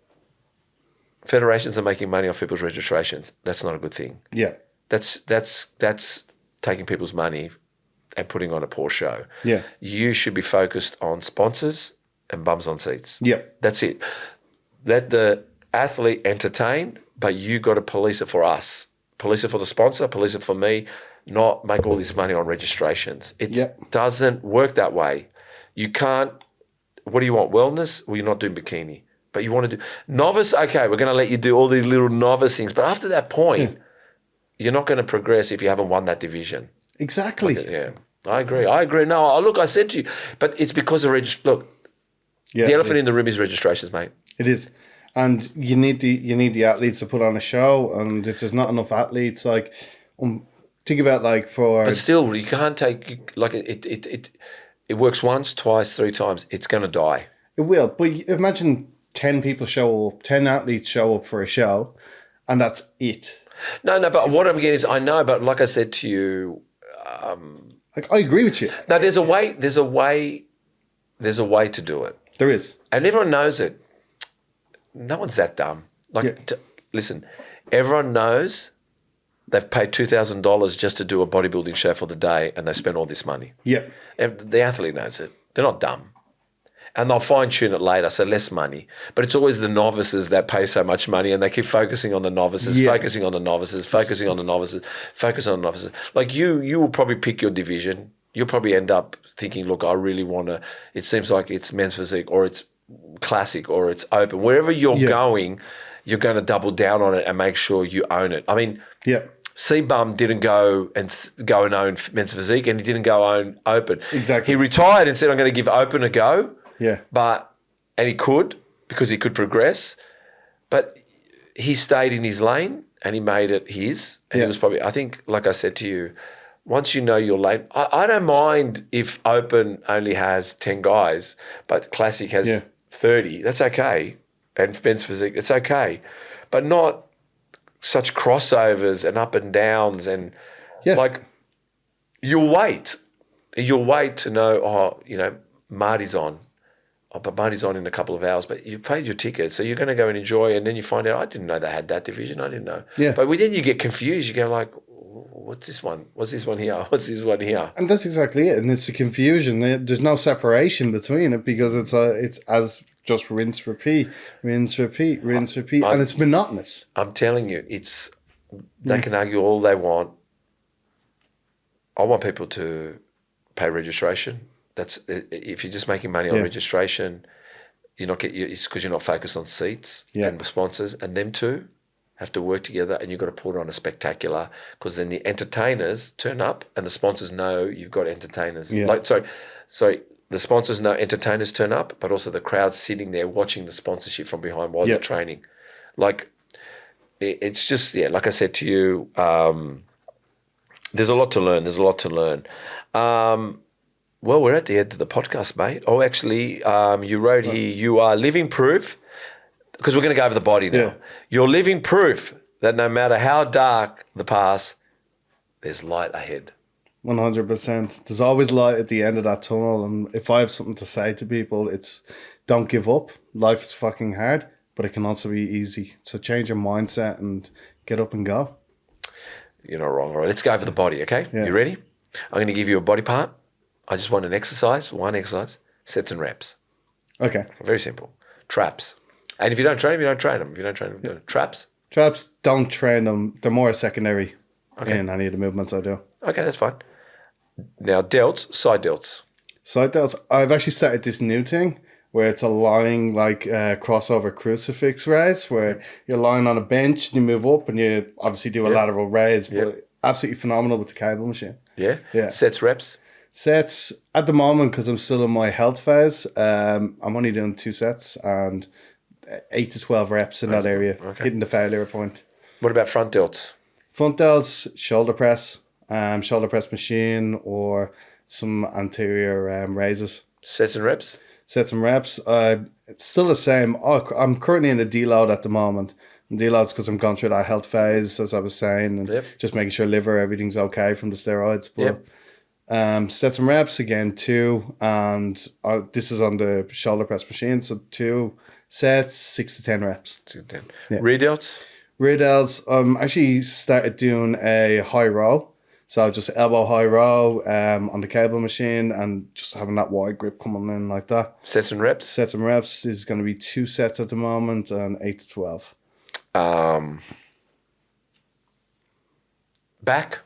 Federations are making money off people's registrations. That's not a good thing. yeah, That's taking people's money and putting on a poor show. yeah, You should be focused on sponsors and bums on seats. yeah, That's it. Let the athlete entertain, but you got to police it for us. Police it for the sponsor, police it for me, not make all this money on registrations. It doesn't work that way. You can't, what do you want, wellness? Well, you're not doing bikini. But you want to do, novice, okay, we're going to let you do all these little novice things. But after that point, you're not going to progress if you haven't won that division. exactly. Yeah, I agree. No, look, I said to you, but it's because of the elephant in the room is registrations, mate. It is, and you need the athletes to put on a show, and if there's not enough athletes, like think about like for. But still, you can't take like it works once, twice, 3 times. It's going to die. It will, but imagine 10 people show up, 10 athletes show up for a show, and that's it. No, but what I'm getting is I know, but like I said to you, Like I agree with you. no, there's a way to do it, There is. and everyone knows it. No one's that dumb. Like, listen, everyone knows they've paid $2,000 just to do a bodybuilding show for the day, and they spent all this money. Yeah. The athlete knows it. They're not dumb. And they'll fine-tune it later, so less money. But it's always the novices that pay so much money, and they keep focusing on the novices, focusing on the novices. Like you will probably pick your division. You'll probably end up thinking, look, I really want to, it seems like it's men's physique or it's classic or it's open. Wherever you're going, you're going to double down on it and make sure you own it. I mean, C-Bum didn't go and own men's physique, and he didn't go own open. Exactly. He retired and said, I'm going to give open a go. Yeah. And he could, because he could progress, but he stayed in his lane and he made it his. And it was probably, I think, like I said to you, once you know your lane, I don't mind if open only has 10 guys, but classic has 30. That's okay. And men's physique, it's okay. But not such crossovers and up and downs and like you'll wait to know, Marty's on. Oh, but Marty's on in a couple of hours, but you've paid your ticket, so you're going to go and enjoy, and then you find out, I didn't know they had that division. I didn't know. Yeah. But then you get confused. You go like, what's this one? What's this one here? What's this one here? And that's exactly it. And it's the confusion. There's no separation between it because it's as just rinse, repeat, and it's monotonous. I'm telling you, they can argue all they want. I want people to pay registration. That's if you're just making money on registration, it's because you're not focused on seats and the sponsors, and them two have to work together, and you've got to put on a spectacular, because then the entertainers turn up and the sponsors know you've got entertainers. Sorry, the sponsors know entertainers turn up, but also the crowd's sitting there watching the sponsorship from behind while they're training. Like it's just like I said to you, there's a lot to learn. Well, we're at the end of the podcast, mate. Oh, actually, you wrote here, you are living proof, because we're going to go over the body now. Yeah. You're living proof that no matter how dark the past, there's light ahead. 100%. There's always light at the end of that tunnel. And if I have something to say to people, it's don't give up. Life is fucking hard, but it can also be easy. So change your mindset and get up and go. You're not wrong. All right, let's go over the body, okay? Yeah. You ready? I'm going to give you a body part. I just want one exercise, sets and reps. Okay. Very simple. Traps. And if you don't train them, you don't train them. If you don't train them, you don't. Traps, Traps, don't train them. They're more secondary in any of the movements I do. Okay, that's fine. Now, delts, side delts. Side delts, I've actually started this new thing where it's a lying like crossover crucifix raise where you're lying on a bench and you move up and you obviously do a lateral raise, but absolutely phenomenal with the cable machine. Yeah? Yeah. Sets, reps. Sets, at the moment, because I'm still in my health phase, I'm only doing 2 sets and 8 to 12 reps in that area, hitting the failure point. What about front delts? Front delts, shoulder press machine, or some anterior raises. Sets and reps? Sets and reps. It's still the same. I'm currently in a deload at the moment. And deload's because I'm going through that health phase, as I was saying, and just making sure liver, everything's okay from the steroids. But sets and reps again, 2, and this is on the shoulder press machine, so 2 sets, 6 to 10 reps. 6 to 10. Rear delts? Rear delts, actually started doing a high row. So just elbow high row on the cable machine and just having that wide grip coming in like that. Sets and reps? Sets and reps is going to be 2 sets at the moment and 8 to 12. Back?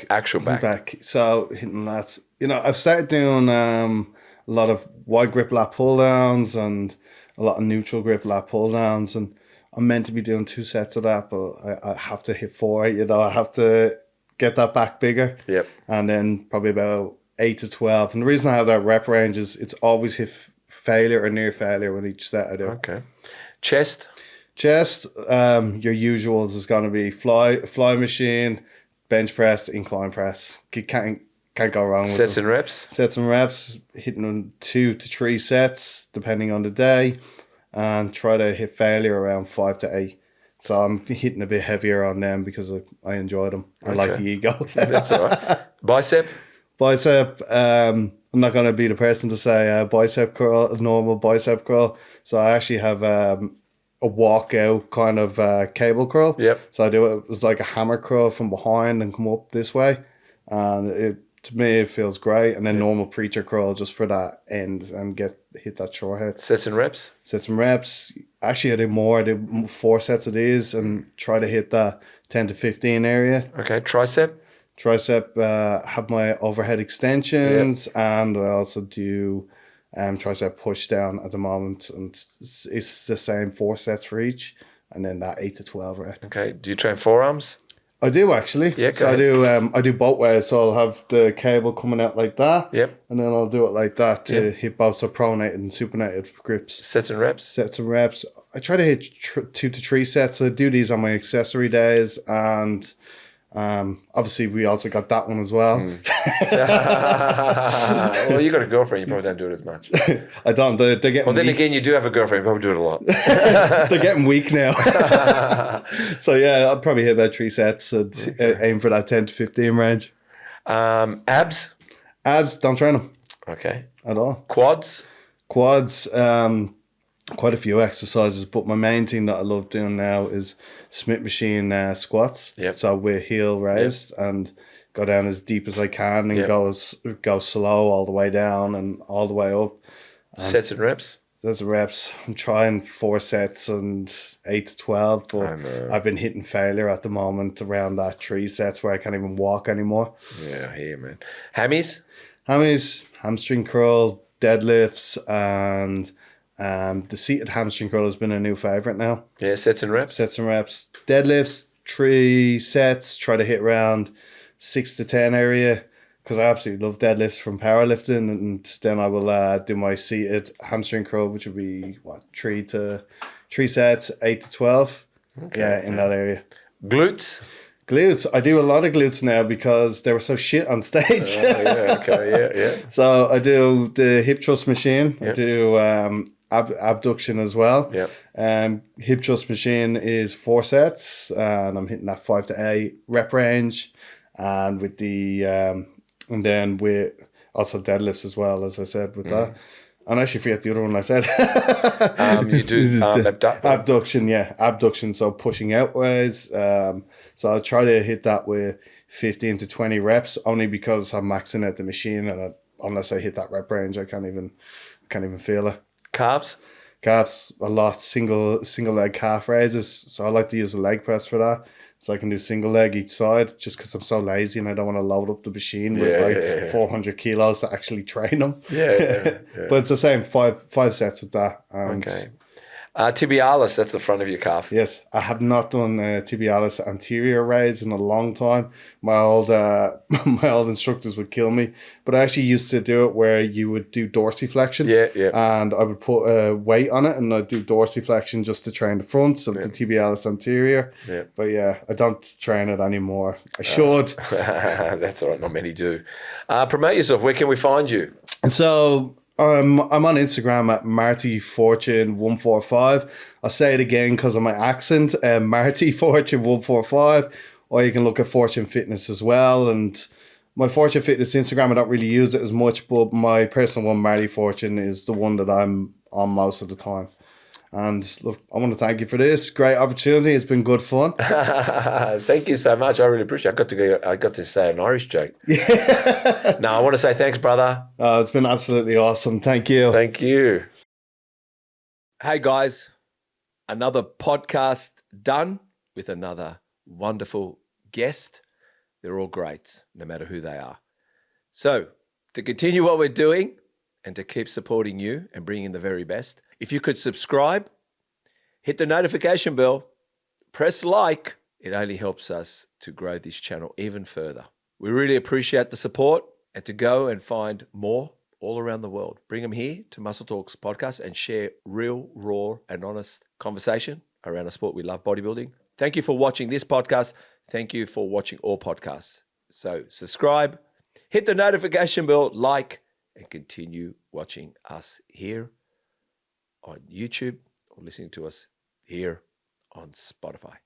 Actual back. So hitting lats. I've started doing a lot of wide grip lat pull downs and a lot of neutral grip lat pull downs, and I'm meant to be doing 2 sets of that, but I have to hit 4. I have to get that back bigger. Yep. And then probably about 8 to 12. And the reason I have that rep range is it's always hit failure or near failure with each set I do. Okay. Chest? Chest, your usuals is going to be fly machine, bench press, incline press. Can't go wrong with Sets them. and reps? Sets and reps, hitting 2 to 3 sets depending on the day, and try to hit failure around 5 to 8. So I'm hitting a bit heavier on them because I enjoy them. I like the ego. That's all right. Bicep? Bicep, I'm not going to be the person to say bicep curl, a normal bicep curl. So I actually have a walkout kind of cable curl. Yep. So I do it as like a hammer curl from behind and come up this way. And to me, it feels great. And then normal preacher curl just for that end and hit that short head. Sets and reps? Sets and reps. Actually, I do more. I do 4 sets of these and try to hit that 10 to 15 area. Okay. Tricep? Tricep, have my overhead extensions, and I also do tricep push down at the moment. And it's the same 4 sets for each, and then that 8 to 12 rep. Okay. Do you train forearms? I do actually. Yeah, so I do both ways. So I'll have the cable coming out like that. Yep. And then I'll do it like that to hit both so pronated and supinated grips. Sets and reps? Sets and reps. I try to hit 2 to 3 sets. So I do these on my accessory days, and obviously we also got that one as well. Well, you got a girlfriend, you probably don't do it as much. I don't. They're getting Well, then weak. again, you do have a girlfriend, you probably do it a lot. They're getting weak now. So yeah, I'll probably hit about 3 sets and aim for that 10 to 15 range. Abs? Abs, don't train them Okay. at all. Quads? Quads, quite a few exercises, but my main thing that I love doing now is Smith machine squats. Yep. So with heel raised and go down as deep as I can and go slow all the way down and all the way up. Sets and reps? There's the reps. I'm trying 4 sets and 8 to 12, but I've been hitting failure at the moment around that 3 sets where I can't even walk anymore. Yeah, I hear you, man. Hammies? Hammies, hamstring curl, deadlifts, and the seated hamstring curl has been a new favorite now. Yeah, sets and reps? Sets and reps. Deadlifts, 3 sets, try to hit around 6 to 10 area, because I absolutely love deadlifts from powerlifting, and then I will do my seated hamstring curl, which would be 3 sets, 8 to 12. Okay, in that area. Glutes? Glutes. I do a lot of glutes now because they were so shit on stage. Yeah. So I do the hip thrust machine. I do abduction as well. Hip thrust machine is 4 sets, and I'm hitting that 5 to 8 rep range, and with the and then with also deadlifts as well, as I said with that. And I actually forget the other one I said. You do abduction, abduction. So pushing outwards. So I'll try to hit that with 15 to 20 reps, only because I'm maxing out the machine, and unless I hit that rep range, I can't even feel it. Calves? calves a lot, single leg calf raises. So I like to use a leg press for that. So I can do single leg each side just because I'm so lazy and I don't want to load up the machine with like 400 kilos to actually train them. Yeah. But it's the same, five sets with that. And Okay. Tibialis, that's the front of your calf. yes, I have not done tibialis anterior raise in a long time. My old my old instructors would kill me, but I actually used to do it where you would do dorsiflexion. Yeah. And I would put a weight on it, and I'd do dorsiflexion just to train the front, so the tibialis anterior. Yeah. But yeah, I don't train it anymore. I should. That's all right. Not many do. Promote yourself. Where can we find you? So I'm on Instagram at Marty Fortune 145. I'll say it again because of my accent. Marty Fortune 145. Or you can look at Fortune Fitness as well. And my Fortune Fitness Instagram, I don't really use it as much, but my personal one, Marty Fortune, is the one that I'm on most of the time. And look, I want to thank you for this great opportunity. It's been good fun. Thank you so much. I really appreciate it. I got to say an Irish joke. No, I want to say thanks, brother. It's been absolutely awesome. Thank you. Thank you. Hey, guys. Another podcast done with another wonderful guest. They're all greats, no matter who they are. So, to continue what we're doing and to keep supporting you and bringing the very best, if you could subscribe, hit the notification bell, press like, it only helps us to grow this channel even further. We really appreciate the support, and to go and find more all around the world. Bring them here to Muscle Talks podcast and share real, raw, and honest conversation around a sport we love, bodybuilding. Thank you for watching this podcast. Thank you for watching all podcasts. So subscribe, hit the notification bell, like, and continue watching us here on YouTube or listening to us here on Spotify.